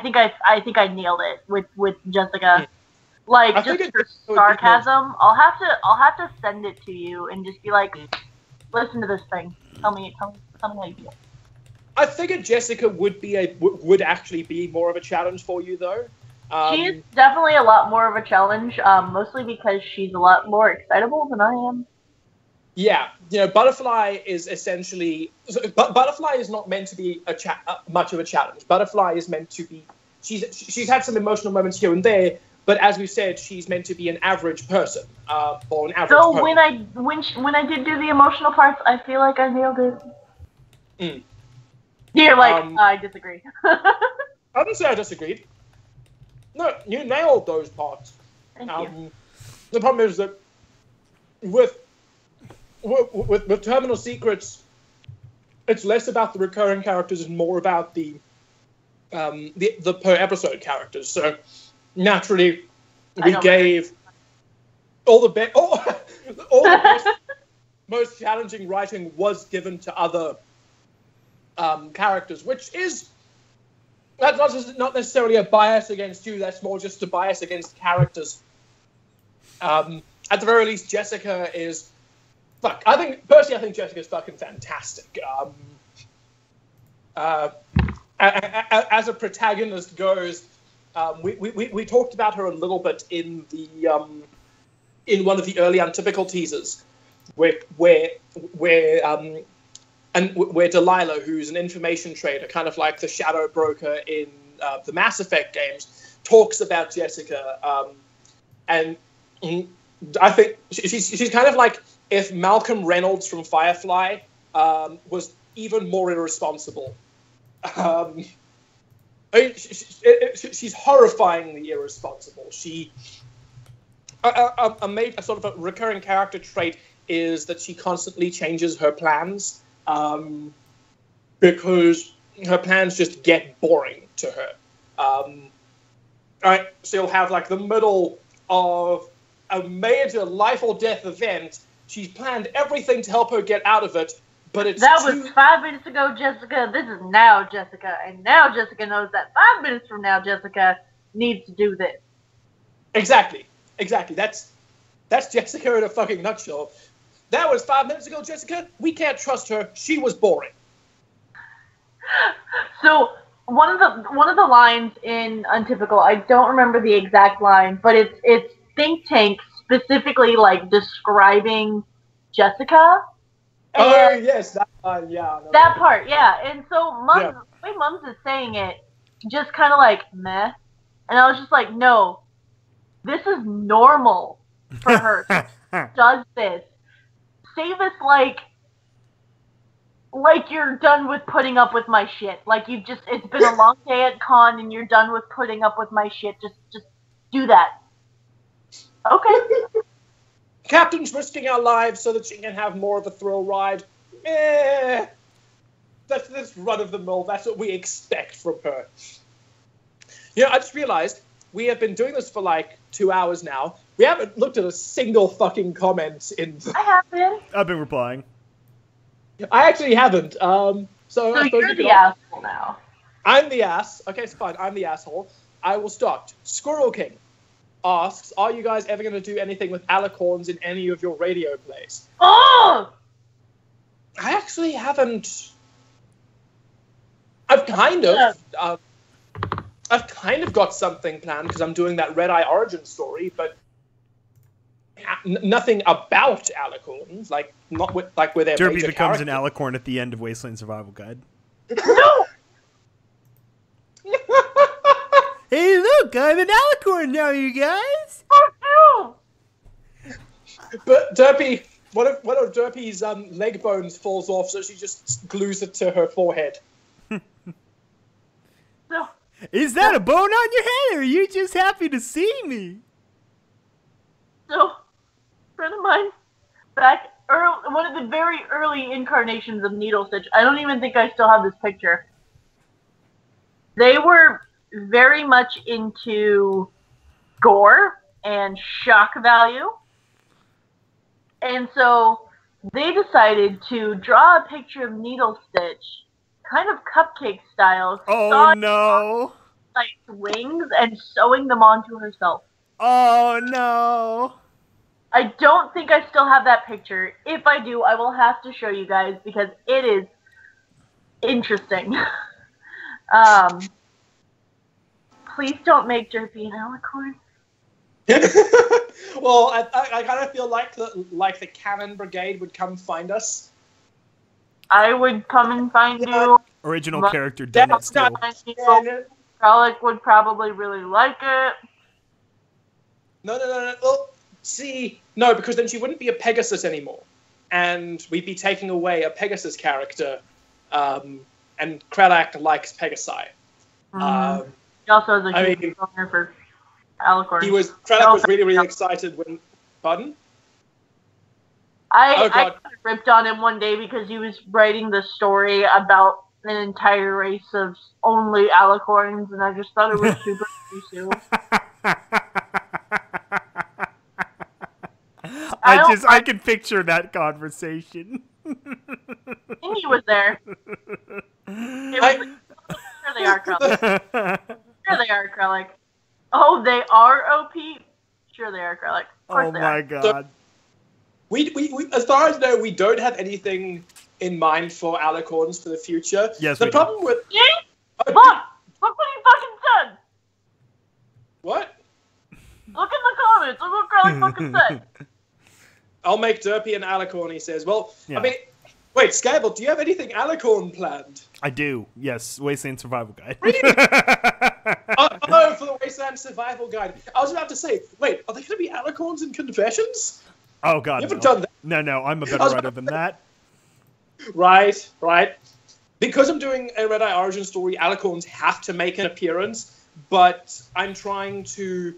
think I nailed it with Jessica. Like just her sarcasm. I'll have to send it to you and just be like, listen to this thing. Tell me how you feel. I figured Jessica would actually be more of a challenge for you, though. She's definitely a lot more of a challenge, mostly because she's a lot more excitable than I am. Yeah, you know, Butterfly is essentially... Butterfly is not meant to be much of a challenge. Butterfly is meant to be... She's had some emotional moments here and there, but as we said, she's meant to be an average person, or an average So person. when I did do the emotional parts, I feel like I nailed it. Mm. You're like, I disagree. I didn't say I disagreed. No, you nailed those parts. Thank you. The problem is that with Terminal Secrets, it's less about the recurring characters and more about the per episode characters. So naturally, we gave all the best, most challenging writing was given to other characters, which is that's not necessarily a bias against you. That's more just a bias against characters. At the very least, Jessica is. I think Jessica's fucking fantastic. As a protagonist goes, we talked about her a little bit in one of the early Untypical teasers, where Delilah, who's an information trader, kind of like the shadow broker in the Mass Effect games, talks about Jessica, and I think she's kind of like if Malcolm Reynolds from Firefly was even more irresponsible. She's horrifyingly irresponsible. A sort of a recurring character trait is that she constantly changes her plans because her plans just get boring to her. Right, so you'll have like the middle of a major life or death event. She's planned everything to help her get out of it, but it's That was 5 minutes ago, Jessica. This is now Jessica. And now Jessica knows that 5 minutes from now, Jessica needs to do this. Exactly. That's Jessica in a fucking nutshell. That was 5 minutes ago, Jessica. We can't trust her. She was boring. So one of the lines in Untypical, I don't remember the exact line, but it's Think Tank specifically like describing Jessica. Oh yes, that line, yeah. That part, yeah. And so the way Mums is saying it, just kind of like meh, and I was just like, no, this is normal. for her. Does this. Say this like you're done with putting up with my shit. Like it's been a long day at con and you're done with putting up with my shit. Just do that. Okay. Captain's risking our lives so that she can have more of a thrill ride. That's run of the mill. That's what we expect from her. You know, I just realized we have been doing this for like 2 hours now. We haven't looked at a single fucking comment in. I have been. I've been replying. I actually haven't. So you're the asshole now. I'm the ass. Okay, it's fine. I'm the asshole. I will start. Squirrel King asks, are you guys ever going to do anything with alicorns in any of your radio plays? Oh! I actually haven't. I've kind of got something planned because I'm doing that Red Eye origin story, but nothing about alicorns, like not with where they're Derpy becomes an alicorn at the end of Wasteland Survival Guide. No! Hey, look, I'm an alicorn now, you guys. Fuck you! But Derpy, one of Derpy's leg bones falls off, so she just glues it to her forehead. No. Is that a bone on your head, or are you just happy to see me? So, a friend of mine, one of the very early incarnations of Needle Stitch, I don't even think I still have this picture. They were very much into gore and shock value. And so they decided to draw a picture of Needle Stitch, kind of cupcake style. Oh no! Like wings and sewing them onto herself. Oh no! I don't think I still have that picture. If I do, I will have to show you guys because it is interesting. Please don't make Derpy an alicorn. Well, I kind of feel like the Cannon Brigade would come find us. I would come and find you. Original character done it still. Frolic would probably really like it. No. Well, see, no, because then she wouldn't be a Pegasus anymore, and we'd be taking away a Pegasus character. And Kralak likes Pegasi. He also has a huge owner for alicorn. Kralak was really excited when. Pardon? I got ripped on him one day because he was writing the story about an entire race of only alicorns, and I just thought it was super abusive. I can picture that conversation. And he was there. It was like, here they are, Krellick. Here they are, Krellick. Oh, they are OP? Sure they are, Krellick. Of course they are. God. So, we, as far as I know, we don't have anything in mind for alicorns for the future. Yes, the problem with... Look what he fucking said! What? Look in the comments. Look what Krellick fucking said. I'll make Derpy an alicorn, he says. Well, yeah. I mean... Wait, Scabble, do you have anything alicorn planned? I do, yes. Wasteland Survival Guide. Really? Oh, for the Wasteland Survival Guide. I was about to say, wait, are there going to be alicorns in Confessions? Oh, God, You haven't done that. No, I'm a better writer than that. Right. Because I'm doing a Red Eye origin story, alicorns have to make an appearance, but I'm trying to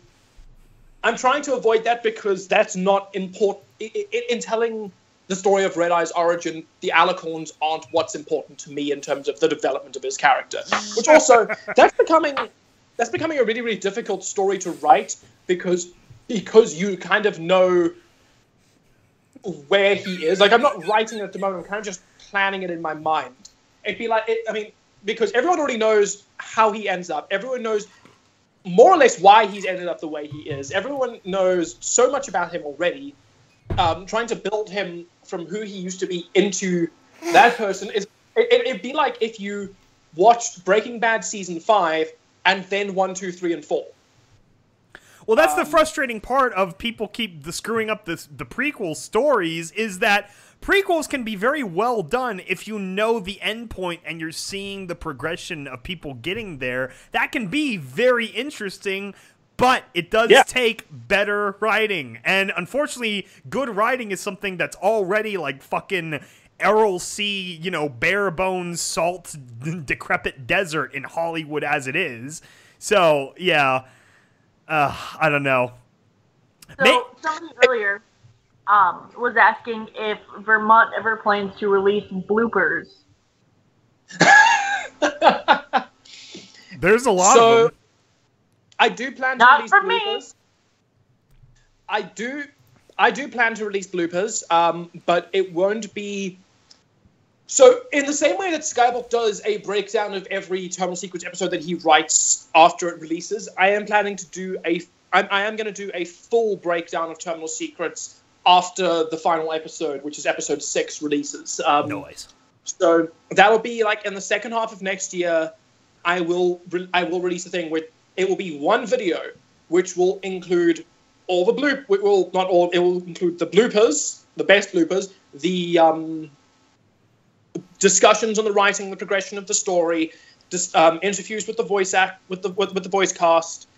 avoid that because that's not important. In telling the story of Red Eye's origin, the alicorns aren't what's important to me in terms of the development of his character. Which also, that's becoming a really, really difficult story to write because you kind of know where he is. Like, I'm not writing it at the moment, I'm kind of just planning it in my mind. It'd be like, because everyone already knows how he ends up. Everyone knows more or less why he's ended up the way he is. Everyone knows so much about him already. Trying to build him from who he used to be into that person it'd be like if you watched Breaking Bad season 5 and then 1, 2, 3, and 4. Well, that's the frustrating part of people keep screwing up the prequel stories is that prequels can be very well done if you know the end point and you're seeing the progression of people getting there. That can be very interesting, But it does Yeah. take better writing. And unfortunately, good writing is something that's already like fucking Errol C., bare bones, salt, decrepit desert in Hollywood as it is. So, yeah. I don't know. So somebody earlier was asking if Vermont ever plans to release bloopers. There's a lot of them. I do plan to Not release for me. bloopers. I do plan to release bloopers, but it won't be. So, in the same way that Skybook does a breakdown of every Terminal Secrets episode that he writes after it releases, I am planning to do I am going to do a full breakdown of Terminal Secrets after the final episode, which is episode 6 releases. Noise. So that'll be like in the second half of next year. I will release a thing where it will be one video, which will include all the it will include the bloopers, the best bloopers, the discussions on the writing, the progression of the story, interviews with the voice with the voice cast,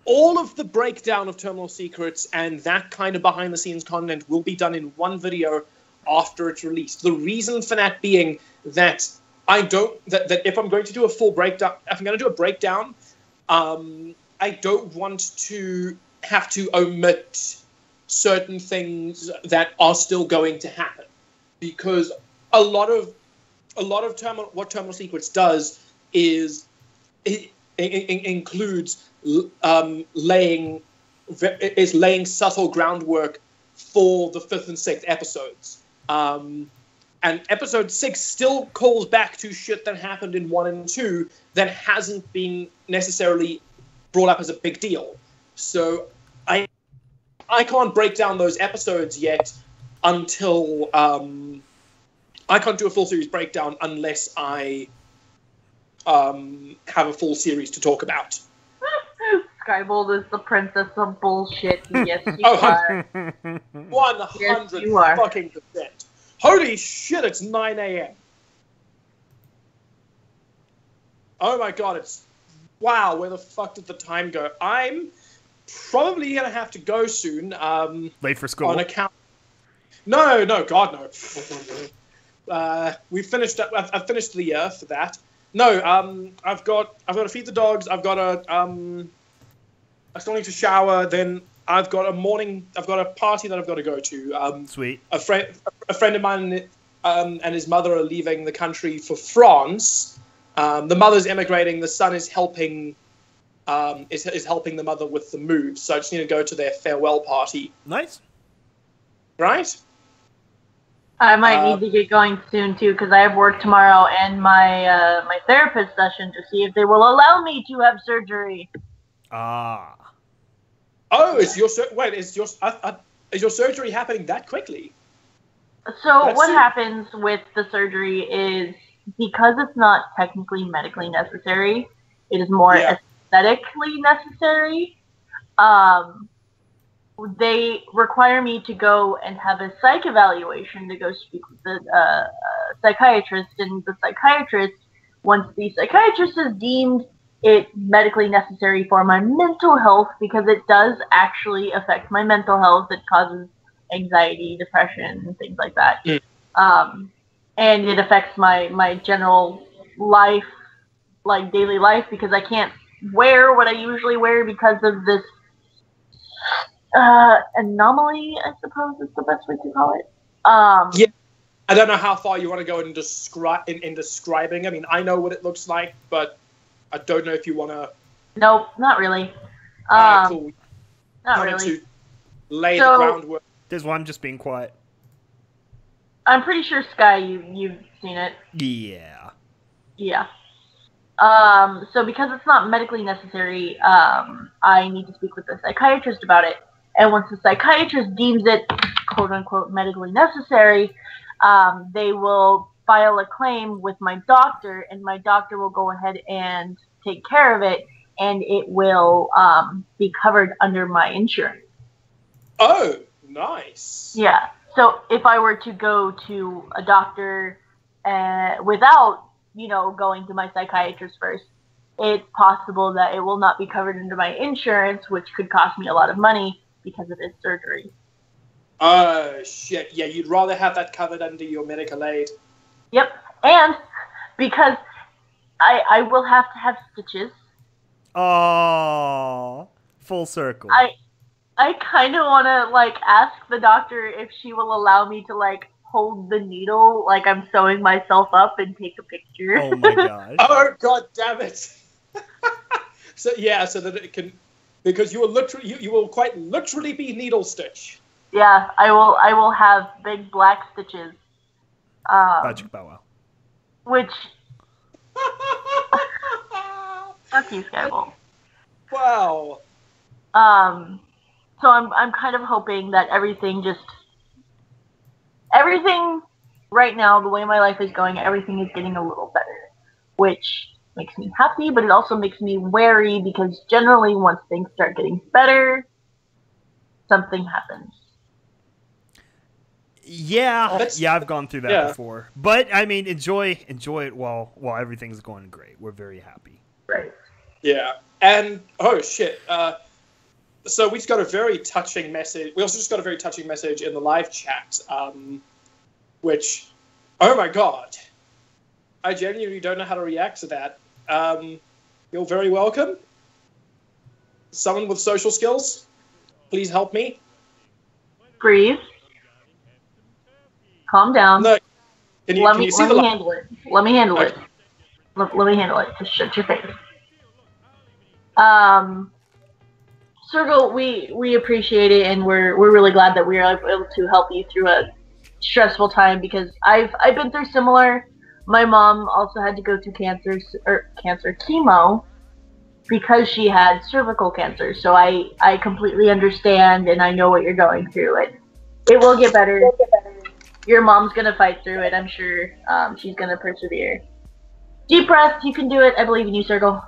all of the breakdown of Terminal Secrets and that kind of behind the scenes content will be done in one video after it's released. The reason for that being that that if I'm going to do a full breakdown, if I'm going to do a breakdown, I don't want to have to omit certain things that are still going to happen, because a lot of what Terminal Secrets does is it includes laying subtle groundwork for the 5th and 6th episodes. And episode 6 still calls back to shit that happened in 1 and 2 that hasn't been necessarily brought up as a big deal. So I can't break down those episodes yet until I can't do a full series breakdown unless I have a full series to talk about. Skybold is the princess of bullshit. Yes, you Oh, are. 100 Yes, you are. fucking percent. Holy shit, it's 9 a.m. Oh my god, wow, where the fuck did the time go? I'm probably gonna have to go soon. Late for school. On account. No, god no. We finished. I've finished the year for that. No, I've got to feed the dogs. I've got to I still need to shower. Then I've got a party that I've got to go to. Sweet. A friend of mine and his mother are leaving the country for France. The mother's emigrating. The son is helping. Is helping the mother with the move. So I just need to go to their farewell party. Nice. Right. I might need to get going soon too, because I have work tomorrow and my my therapist session to see if they will allow me to have surgery. Ah. Oh, is your surgery happening that quickly? So That's what it. happens with the surgery is, because it's not technically medically necessary, it is more aesthetically necessary. They require me to go and have a psych evaluation to go speak with the psychiatrist, and the psychiatrist, once the psychiatrist is deemed it medically necessary for my mental health, because it does actually affect my mental health. It causes anxiety, depression, and things like that. And it affects my general life, like daily life, because I can't wear what I usually wear because of this anomaly, I suppose is the best way to call it. Yeah. I don't know how far you want to go in describing. I mean, I know what it looks like, but I don't know if you want to. Nope, not really. Cool. Not really. To lay the groundwork. There's one just being quiet. I'm pretty sure, Sky, you've seen it. Yeah. Yeah. So because it's not medically necessary, I need to speak with the psychiatrist about it. And once the psychiatrist deems it, quote unquote, medically necessary, they will file a claim with my doctor, and my doctor will go ahead and take care of it, and it will be covered under my insurance. Oh, nice. Yeah. So if I were to go to a doctor without, going to my psychiatrist first, it's possible that it will not be covered under my insurance, which could cost me a lot of money because of this surgery. Oh, shit. Yeah, you'd rather have that covered under your medical aid. Yep. And because I will have to have stitches. Oh, full circle. I kind of want to, like, ask the doctor if she will allow me to, like, hold the needle like I'm sewing myself up and take a picture. Oh my gosh. Oh, god damn it. So that it can, because you will quite literally be needle stitch. Yeah, I will have big black stitches. Magic Bow Wow. Which... Fuck you, Skyball. Wow. So I'm kind of hoping that everything right now, the way my life is going, everything is getting a little better, which makes me happy, but it also makes me wary because generally once things start getting better, something happens. Yeah, I've gone through that before. But I mean, enjoy it while everything's going great. We're very happy. Right. Yeah. And oh shit. So we just got a very touching message. We also just got a very touching message in the live chat, which, oh my god, I genuinely don't know how to react to that. You're very welcome. Someone with social skills, please help me. Breathe. Calm down. Look, can you see the handle it. Let me handle it. Let me handle it. Just shut your face. Circle, we appreciate it, and we're really glad that we are able to help you through a stressful time because I've been through similar. My mom also had to go through cancer chemo because she had cervical cancer. So I completely understand, and I know what you're going through. It will get better. Your mom's gonna fight through it. I'm sure she's gonna persevere. Deep breath. You can do it. I believe in you, Circle.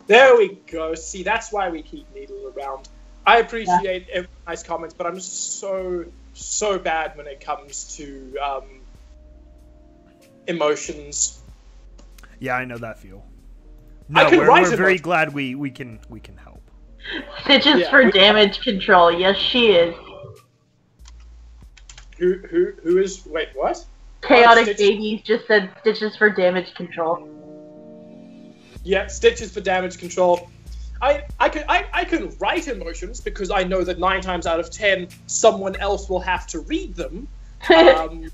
There we go. See, that's why we keep Needle around. I appreciate every nice comments, but I'm just so bad when it comes to emotions. Yeah, I know that feel. No, we're very glad we can help. Stitches for damage control. Yes, she is. Who is? Wait, what? Chaotic Babies just said stitches for damage control. Yeah, stitches for damage control. I can write emotions because I know that 9 times out of 10 someone else will have to read them. The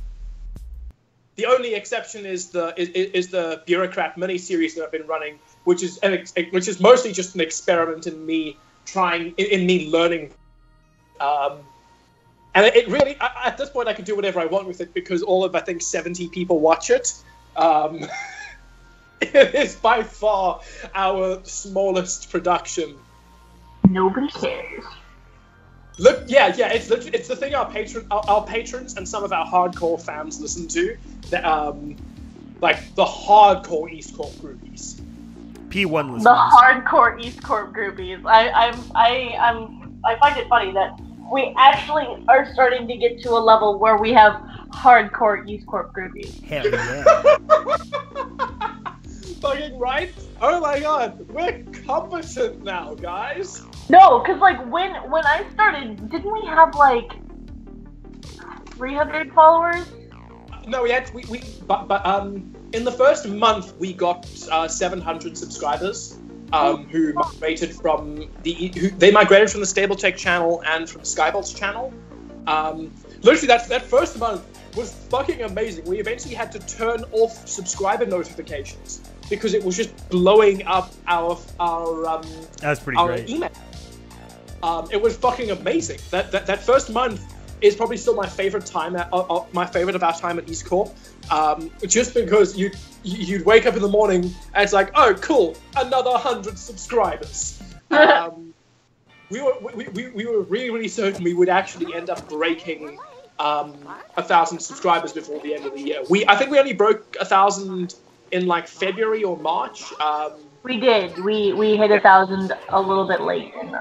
only exception is the Bureaucrat miniseries that I've been running, which is mostly just an experiment in me learning. And it really, at this point, I can do whatever I want with it because all of, I think, 70 people watch it. It is by far our smallest production. Nobody cares. Look, it's the thing our patrons and some of our hardcore fans listen to. Like the hardcore EAST Corp groupies. P1 listeners. The hardcore EAST Corp groupies. I find it funny that we actually are starting to get to a level where we have hardcore EAST Corp groupies. Hell yeah. Fucking right? Oh my god, we're competent now, guys. No, because like when I started, didn't we have like 300 followers? No, we in the first month we got 700 subscribers. Who migrated from they migrated from the Stable Tech channel and from Skybolt's channel. Literally, that first month was fucking amazing. We eventually had to turn off subscriber notifications because it was just blowing up our That's pretty great. Email. It was fucking amazing. That first month is probably still my favorite time my favorite of our time at EAST Corp. Just because you'd wake up in the morning and it's like, oh cool, another 100 subscribers. We were really certain we would actually end up breaking 1,000 subscribers before the end of the year. I think we only broke 1,000 in like February or March. We did. We hit 1,000 a little bit late in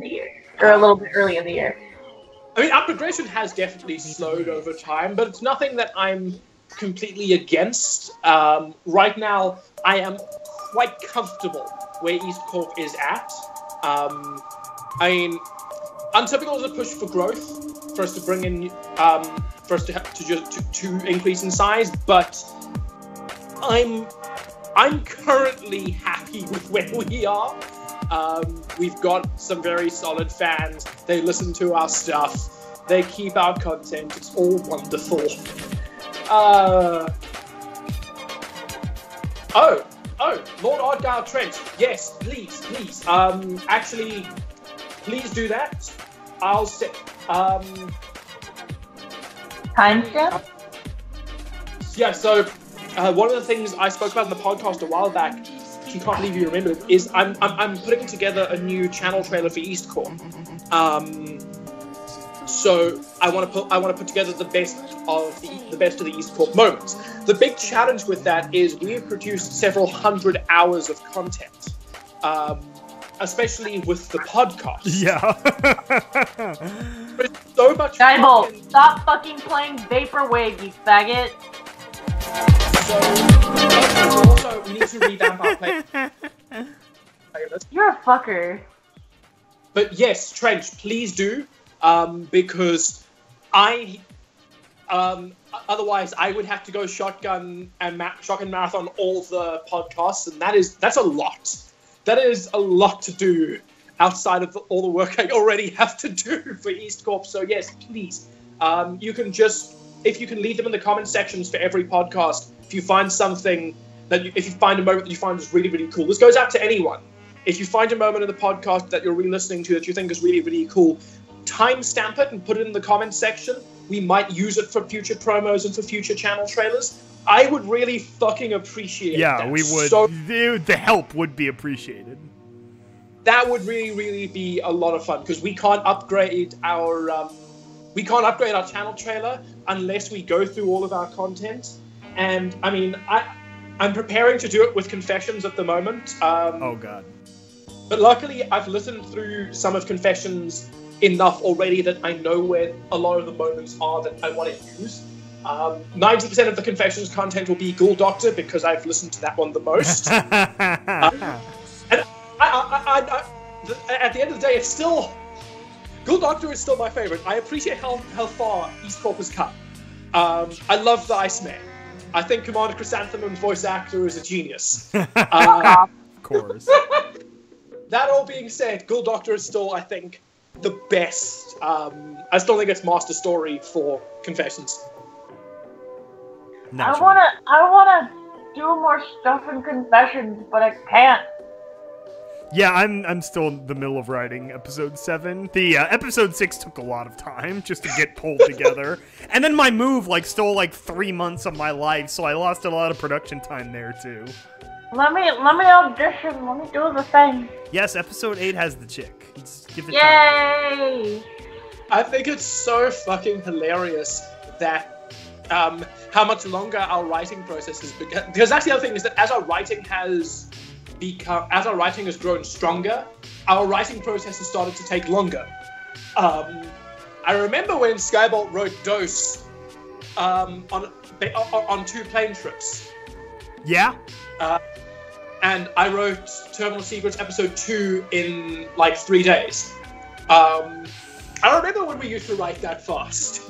the year, or a little bit early in the year. I mean, our progression has definitely slowed over time, but it's nothing that I'm completely against. Right now, I am quite comfortable where EAST Corp is at. I mean, Untypical is a push for growth, for us to bring in, for us to increase in size, but I'm currently happy with where we are. We've got some very solid fans. They listen to our stuff. They keep our content. It's all wonderful. Lord Argyle Trent. Yes, please. Actually, please do that. I'll set. Timestamp? Yeah, so one of the things I spoke about in the podcast a while back, if you can't believe you remember it, is I'm putting together a new channel trailer for EAST Corp. So I want to put together the best of the EAST Corp moments. The big challenge with that is we have produced several hundred hours of content, especially with the podcast. Yeah. There's so much. Skybolt, stop fucking playing Vaporwave, you faggot. So also we need to revamp our playlist. You're a fucker. But yes, Trench, please do, because otherwise I would have to go shotgun marathon all the podcasts, and that's a lot. That is a lot to do outside of all the work I already have to do for EAST Corp. So yes, please, you can if you can leave them in the comment sections for every podcast. If you find something if you find a moment that you find is really, really cool, this goes out to anyone. If you find a moment in the podcast that you're re-listening to that you think is really, really cool, timestamp it and put it in the comments section. We might use it for future promos and for future channel trailers. I would really fucking appreciate that. Yeah, we would. So, the help would be appreciated. That would really, really be a lot of fun, because we can't upgrade our channel trailer unless we go through all of our content. And I mean, I'm preparing to do it with Confessions at the moment. Oh god. But luckily, I've listened through some of Confessions enough already that I know where a lot of the moments are that I want to use. 90% of the Confessions content will be Ghoul Doctor, because I've listened to that one the most. And at the end of the day, it's still... Ghoul Doctor is still my favorite. I appreciate how far EAST Corp has come. I love the Iceman. I think Commander Chrysanthemum's voice actor is a genius. Of course. That all being said, Ghoul Doctor is still, I think, the best. I still think it's Master Story for Confessions. I wanna do more stuff in Confessions, but I can't. Yeah, I'm still in the middle of writing episode 7. The episode 6 took a lot of time just to get pulled together, and then my move stole 3 months of my life, so I lost a lot of production time there too. Let me audition. Let me do the thing. Yes, episode 8 has the chick. Let's give it Yay! time. I think it's so fucking hilarious that how much longer our writing process has become. Because that's the other thing, is that as our writing has grown stronger, our writing process has started to take longer. I remember when Skybolt wrote Dose on 2 plane trips. Yeah? And I wrote Terminal Secrets episode 2 in 3 days. I remember when we used to write that fast.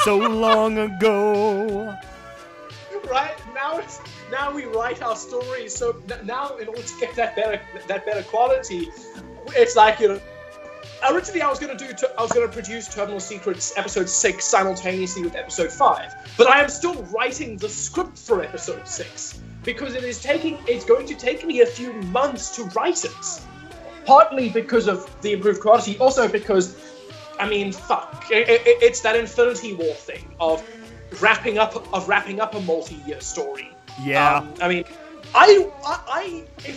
So long ago. Right? Now we write our stories. So now, in order to get that better quality, it's originally I was going to produce Terminal Secrets episode 6 simultaneously with episode 5, but I am still writing the script for episode 6 because it's going to take me a few months to write it. Partly because of the improved quality, also because, it's that Infinity War thing of wrapping up a multi-year story. Yeah. If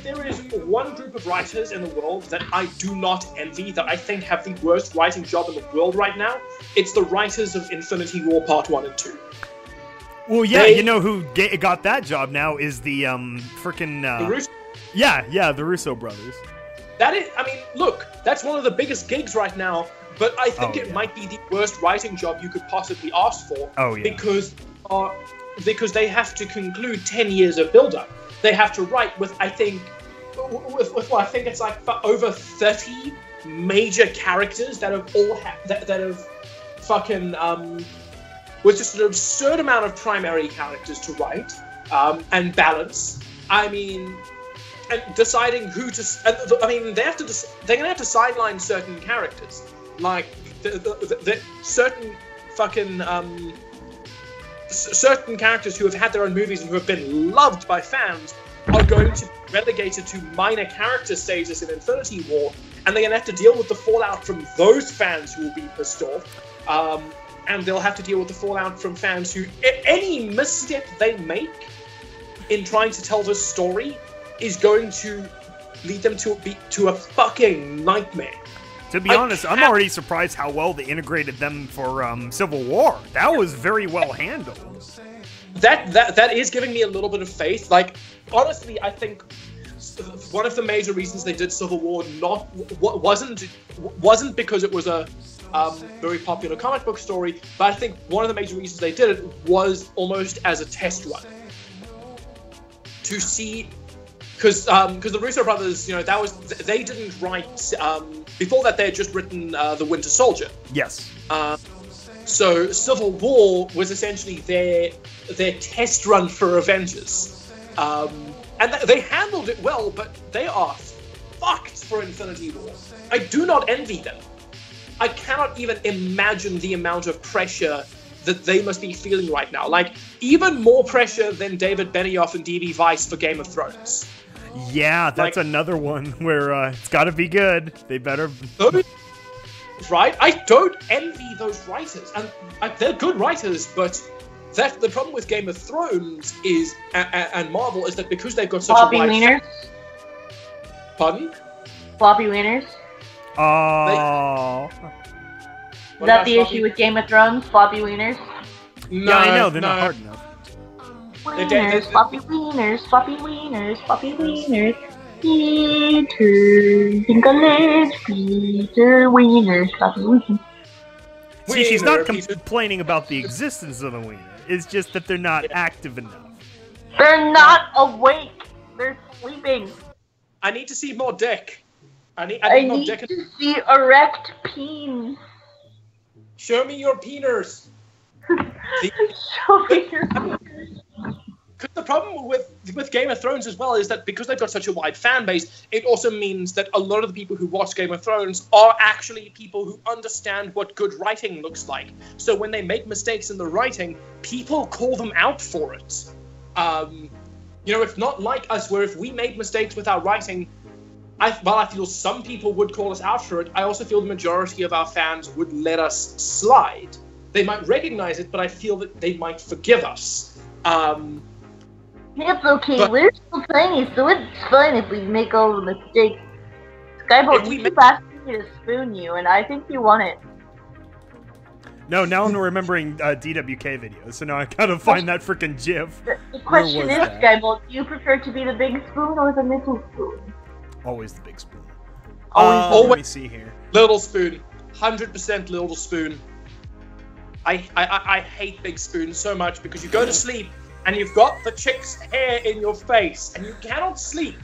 there is one group of writers in the world that I do not envy, that I think have the worst writing job in the world right now, it's the writers of Infinity War Part 1 and 2. Well, yeah, you know who got that job now is the frickin' The Russo. Yeah, the Russo brothers. That is, look, that's one of the biggest gigs right now, but I think it might be the worst writing job you could possibly ask for. Oh, yeah. Because because they have to conclude 10 years of build-up. They have to write with I think it's like over 30 major characters that have all that have fucking with just an absurd amount of primary characters to write and balance. I mean, and deciding who to. I mean, they're gonna have to sideline certain characters, like the certain fucking certain characters who have had their own movies and who have been loved by fans are going to be relegated to minor character status in Infinity War, and they're gonna have to deal with the fallout from those fans who will be pissed off. And they'll have to deal with the fallout from fans who any misstep they make in trying to tell this story is going to lead them to a fucking nightmare. To be honest, I'm already surprised how well they integrated them for Civil War. That was very well handled. That is giving me a little bit of faith. Like, honestly, I think one of the major reasons they did Civil War wasn't because it was a very popular comic book story, but I think one of the major reasons they did it was almost as a test run to see, because the Russo brothers, they didn't write before that. They had just written The Winter Soldier. Yes. So Civil War was essentially their test run for Avengers, and they handled it well. But they are fucked for Infinity War. I do not envy them. I cannot even imagine the amount of pressure that they must be feeling right now. Like, even more pressure than David Benioff and D.B. Weiss for Game of Thrones. Yeah, that's another one where it's got to be good. They better... Right? I don't envy those writers. And they're good writers, but the problem with Game of Thrones is, and Marvel, is that because they've got such Floppy a wide... wieners? Pardon? Floppy wieners? Oh. Is that the issue with Game of Thrones? Floppy wieners? No, yeah, I know, they're not hard enough. Wieners, floppy wieners, floppy wieners, floppy wieners. Peter, Dinklage, Peter Wieners, floppy wieners. See, she's not complaining about the existence of the wiener. It's just that they're not active enough. They're not awake. They're sleeping. I need to see more dick. I need more dick. To see erect peen. Show me your peeners. Show me your peeners. Because the problem with Game of Thrones as well is that because they've got such a wide fan base, it also means that a lot of the people who watch Game of Thrones are actually people who understand what good writing looks like. So when they make mistakes in the writing, people call them out for it. It's not like us, where if we made mistakes with our writing, I feel some people would call us out for it. I also feel the majority of our fans would let us slide. They might recognize it, but I feel that they might forgive us. It's okay, we're so tiny, so it's fine if we make all the mistakes. Skybolt, you keep asking me to spoon you, and I think you want it. No, now I'm remembering DWK videos, so now I gotta find that freaking GIF. The question is, Skybolt, do you prefer to be the big spoon or the little spoon? Always the big spoon. Always. Let me see here. Little spoon. 100% little spoon. I hate big spoons so much because you go to sleep and you've got the chick's hair in your face and you cannot sleep.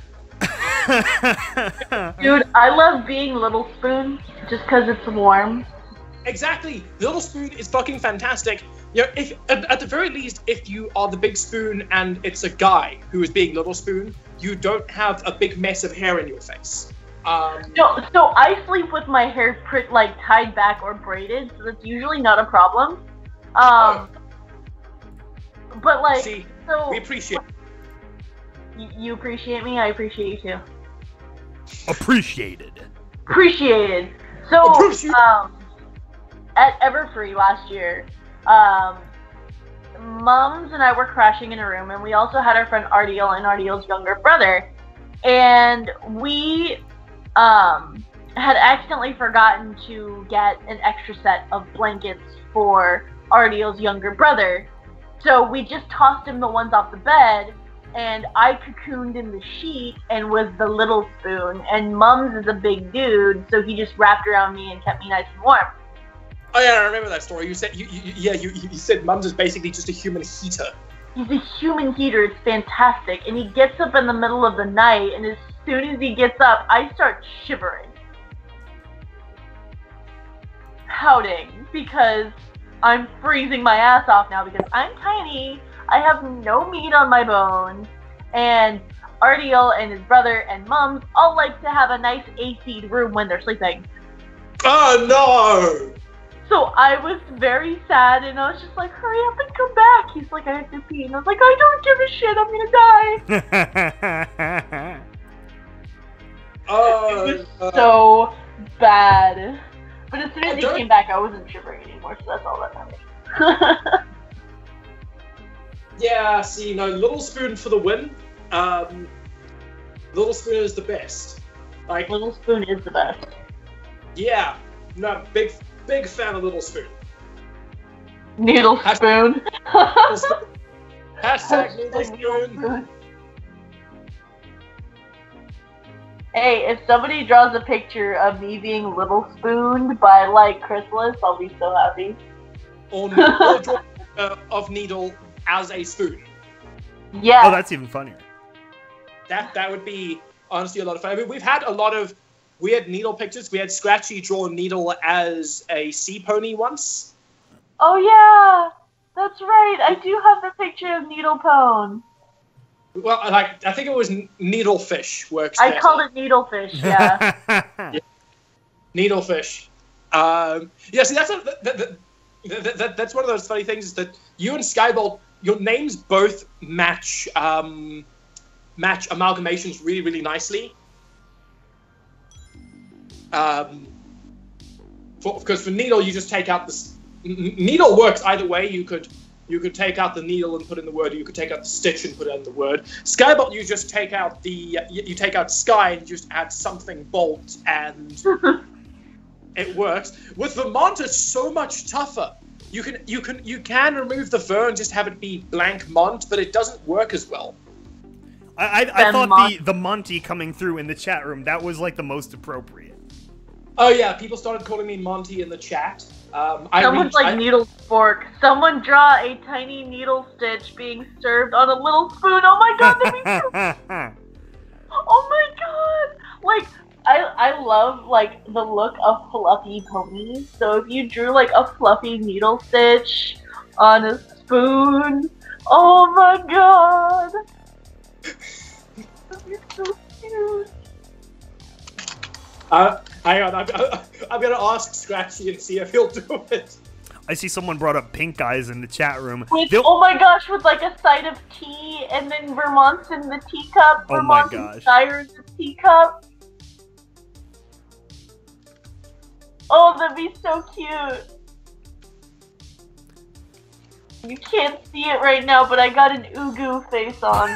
Dude, I love being Little Spoon just because it's warm. Exactly. Little Spoon is fucking fantastic. If at the very least, if you are the big spoon and it's a guy who is being Little Spoon, you don't have a big mess of hair in your face. So I sleep with my hair tied back or braided, so that's usually not a problem. But see, so we appreciate. You appreciate me. I appreciate you too. Appreciated. So at Everfree last year, Mums and I were crashing in a room, and we also had our friend Ardiel and Ardiel's younger brother, and we had accidentally forgotten to get an extra set of blankets for Ardiel's younger brother. So we just tossed him the ones off the bed, and I cocooned in the sheet and was the Little Spoon, and Mums is a big dude, so he just wrapped around me and kept me nice and warm. Oh yeah, I remember that story. You said you said Mums is basically just a human heater. He's a human heater. It's fantastic. And he gets up in the middle of the night, and as soon as he gets up, I start shivering. Pouting, because I'm freezing my ass off now because I'm tiny, I have no meat on my bones, and Artiel and his brother and Mums all like to have a nice AC'd room when they're sleeping. Oh no! So I was very sad, and I was just like, hurry up and come back. He's like, I have to pee. And I was like, I don't give a shit, I'm gonna die. It was so bad. But as soon as he came back, I wasn't shivering anymore, so that's all that matters. Yeah, see, no, Little Spoon for the win. Little Spoon is the best. Like, Little Spoon is the best. Yeah, no, big fan of Little Spoon. Noodle Spoon. Hashtag Noodle Spoon. Hey, if somebody draws a picture of me being Little Spooned by, like, Chrysalis, I'll be so happy. Or draw of Needle as a spoon. Yeah. Oh, that's even funnier. That would be, honestly, a lot of fun. I mean, we've had a lot of weird Needle pictures. We had Scratchy draw Needle as a sea pony once. Oh, yeah. That's right. I do have the picture of Needle Pone. Well, like, I think it was Needlefish works I better. called it Needlefish, yeah. Yeah. Needlefish. Yeah, see, that's one of those funny things, is that you and Skybolt, your names both match amalgamations really, really nicely. Because for Needle, you just take out the... Needle works either way. You could take out the needle and put in the word, or you could take out the stitch and put in the word. Skybolt, you just take out you take out sky and just add something bolt, and it works. With Vermont, it's so much tougher. You can remove the ver and just have it be blank Mont, but it doesn't work as well. I thought the Monty coming through in the chat room, that was like the most appropriate. Oh yeah, people started calling me Monty in the chat. Someone's like Needle Fork. Someone draw a tiny needle stitch being served on a little spoon. Oh my god, that'd be so... Oh my god! Like, I love, like, the look of fluffy ponies. So if you drew, like, a fluffy needle stitch on a spoon, oh my god! That'd be so cute. Hang on, I'm gonna ask Scratchy and see if he'll do it. I see someone brought up pink eyes in the chat room. Oh my gosh, with like a side of tea, and then Vermont's in the teacup. Oh my Vermont's gosh. in Siren's teacup. Oh, that'd be so cute. You can't see it right now, but I got an Ugu face on.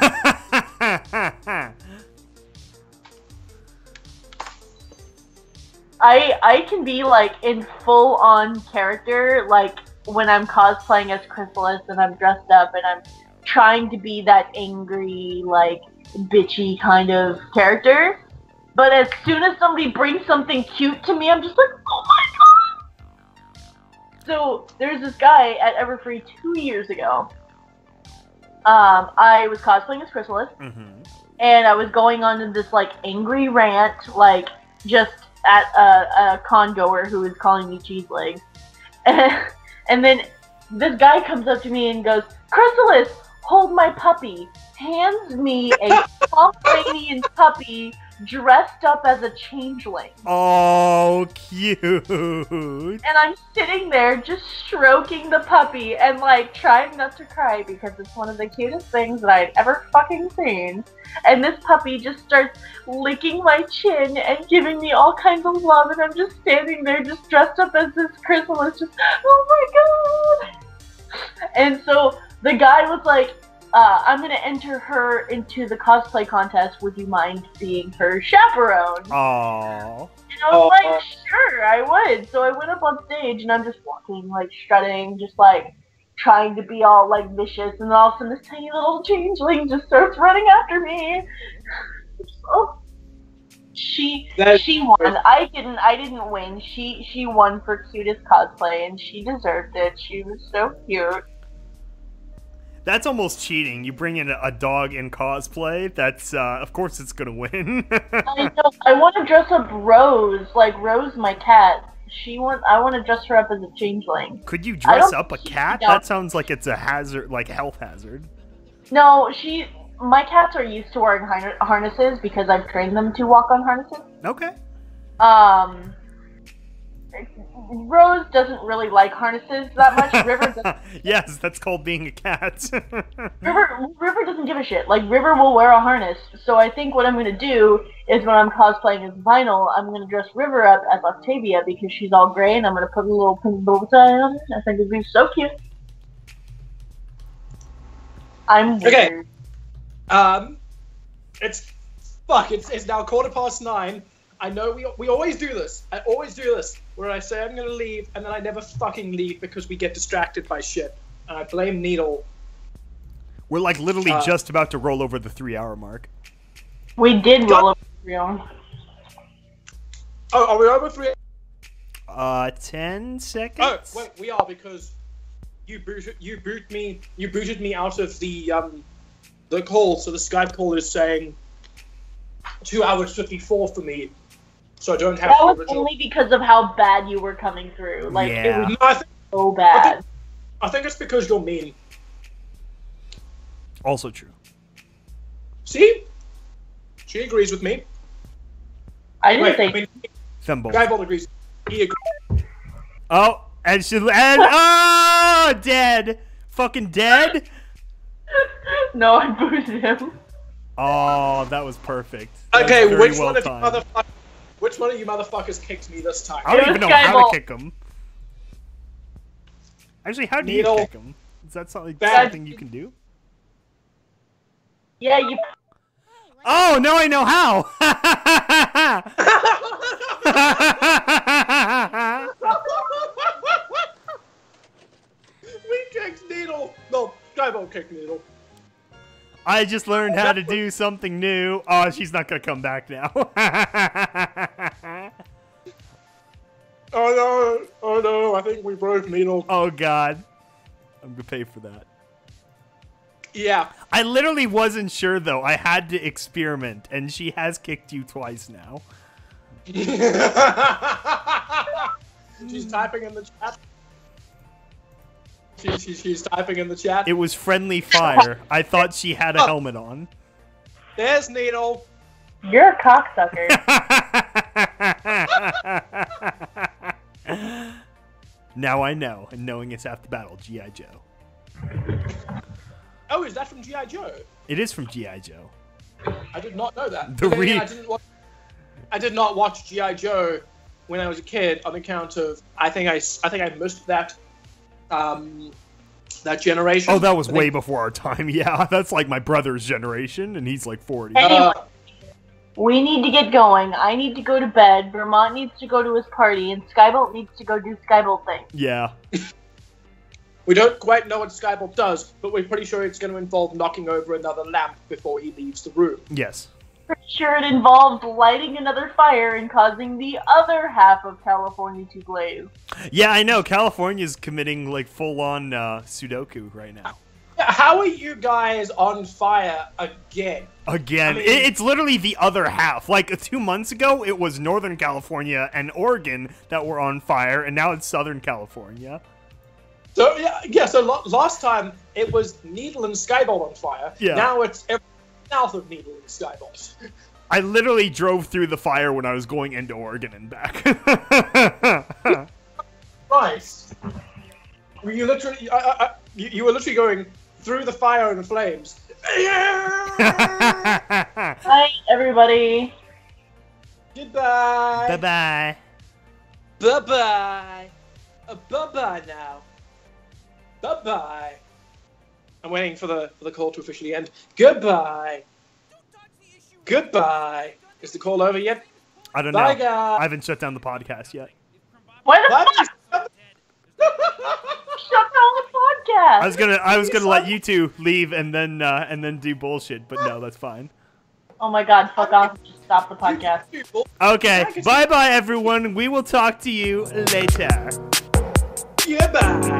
I can be, like, in full-on character, like, when I'm cosplaying as Chrysalis and I'm dressed up and I'm trying to be that angry, like, bitchy kind of character. But as soon as somebody brings something cute to me, I'm just like, oh my god! So, there's this guy at Everfree 2 years ago. I was cosplaying as Chrysalis, and I was going on in this, like, angry rant, like, just at a con goer who was calling me cheese legs. And then this guy comes up to me and goes, Chrysalis, hold my puppy. Hands me a Pomeranian puppy dressed up as a changeling. Oh, cute. And I'm sitting there just stroking the puppy and, like, trying not to cry because it's one of the cutest things that I've ever fucking seen. And this puppy just starts licking my chin and giving me all kinds of love, and I'm just standing there just dressed up as this Chrysalis, just, oh my god! And so the guy was like, I'm gonna enter her into the cosplay contest. Would you mind being her chaperone? Aww. And I was like, sure, I would. So I went up on stage and I'm just walking, like, strutting, just like trying to be all like vicious, and then all of a sudden this tiny little changeling just starts running after me. Oh. She won. I didn't win. She won for cutest cosplay, and she deserved it. She was so cute. That's almost cheating. You bring in a dog in cosplay. That's of course it's gonna win. I know. I want to dress up Rose, like Rose, my cat. I want to dress her up as a changeling. Could you dress up a cat? That sounds like it's a hazard, like a health hazard. No, my cats are used to wearing harnesses because I've trained them to walk on harnesses. Okay. Rose doesn't really like harnesses that much. River doesn't. Yes, that's called being a cat. River doesn't give a shit. Like, River will wear a harness. So I think what I'm going to do is when I'm cosplaying as Vinyl, I'm going to dress River up as Octavia because she's all gray, and I'm going to put a little pink bow tie on her. I think it'd be so cute. I'm weird. Okay. It's now 9:15. I know we always do this. I always do this, where I say I'm gonna leave, and then I never fucking leave because we get distracted by shit. And I blame Needle. We're like literally just about to roll over the 3-hour mark. We did roll over the 3 hour. Oh, are we over 3? 10 seconds. Oh, wait, we are because you booted me out of the call. So the Skype call is saying 2 hours 54 for me. So I don't have. That was only because of how bad you were coming through. Like, yeah. It was so bad. I think it's because you're mean. Also true. See? She agrees with me. I didn't say. Thimble. Skybolt agrees. He agrees. Oh, and dead. Fucking dead. No, I boosted him. Oh, that was perfect. Okay, which one of you motherfuckers kicked me this time? I don't even know how to kick him. Actually, how do you kick him? Is that something you can do? Yeah, you. Oh, now I know how! We kicked Needle! No, Skybolt kicked Needle. I just learned how to do something new. Oh, she's not gonna come back now. Oh no, I think we broke Needle. Oh god. I'm gonna pay for that. Yeah. I literally wasn't sure though. I had to experiment, and she has kicked you twice now. She's typing in the chat. She's typing in the chat. It was friendly fire. I thought she had a helmet on. There's Needle. You're a cocksucker. Now I know, and knowing it's half the battle, G.I. Joe. Oh, is that from G.I. Joe? It is from G.I. Joe. I did not know that. I did not watch G.I. Joe when I was a kid on account of I think I missed that that generation. Oh, that was way before our time. Yeah, that's like my brother's generation, and he's like 40. Anyway, we need to get going. I need to go to bed. Vermont needs to go to his party, and Skybolt needs to go do Skybolt things. Yeah. We don't quite know what Skybolt does, but we're pretty sure it's going to involve knocking over another lamp before he leaves the room. Yes. Pretty sure it involved lighting another fire and causing the other half of California to blaze. Yeah, I know. California's committing like full-on Sudoku right now. How are you guys on fire again? Again, I mean, it's literally the other half. Like 2 months ago, it was Northern California and Oregon that were on fire, and now it's Southern California. So yeah. So last time it was Needle and Skybolt on fire. Yeah. Now it's south of Needle and Skybolt. I literally drove through the fire when I was going into Oregon and back. Nice. You literally, you were literally going through the fire and the flames. Bye, everybody. Goodbye. Bye-bye. Bye-bye. Bye-bye now. Bye-bye. I'm waiting for the call to officially end. Goodbye. Goodbye. Is the call over yet? I don't know. Bye, guys. I haven't shut down the podcast yet. Why the fuck? Shut down the podcast. I was gonna let you two leave and then do bullshit, but no, that's fine. Oh my god, fuck off. Just stop the podcast. Okay, bye-bye, everyone. We will talk to you later. Goodbye.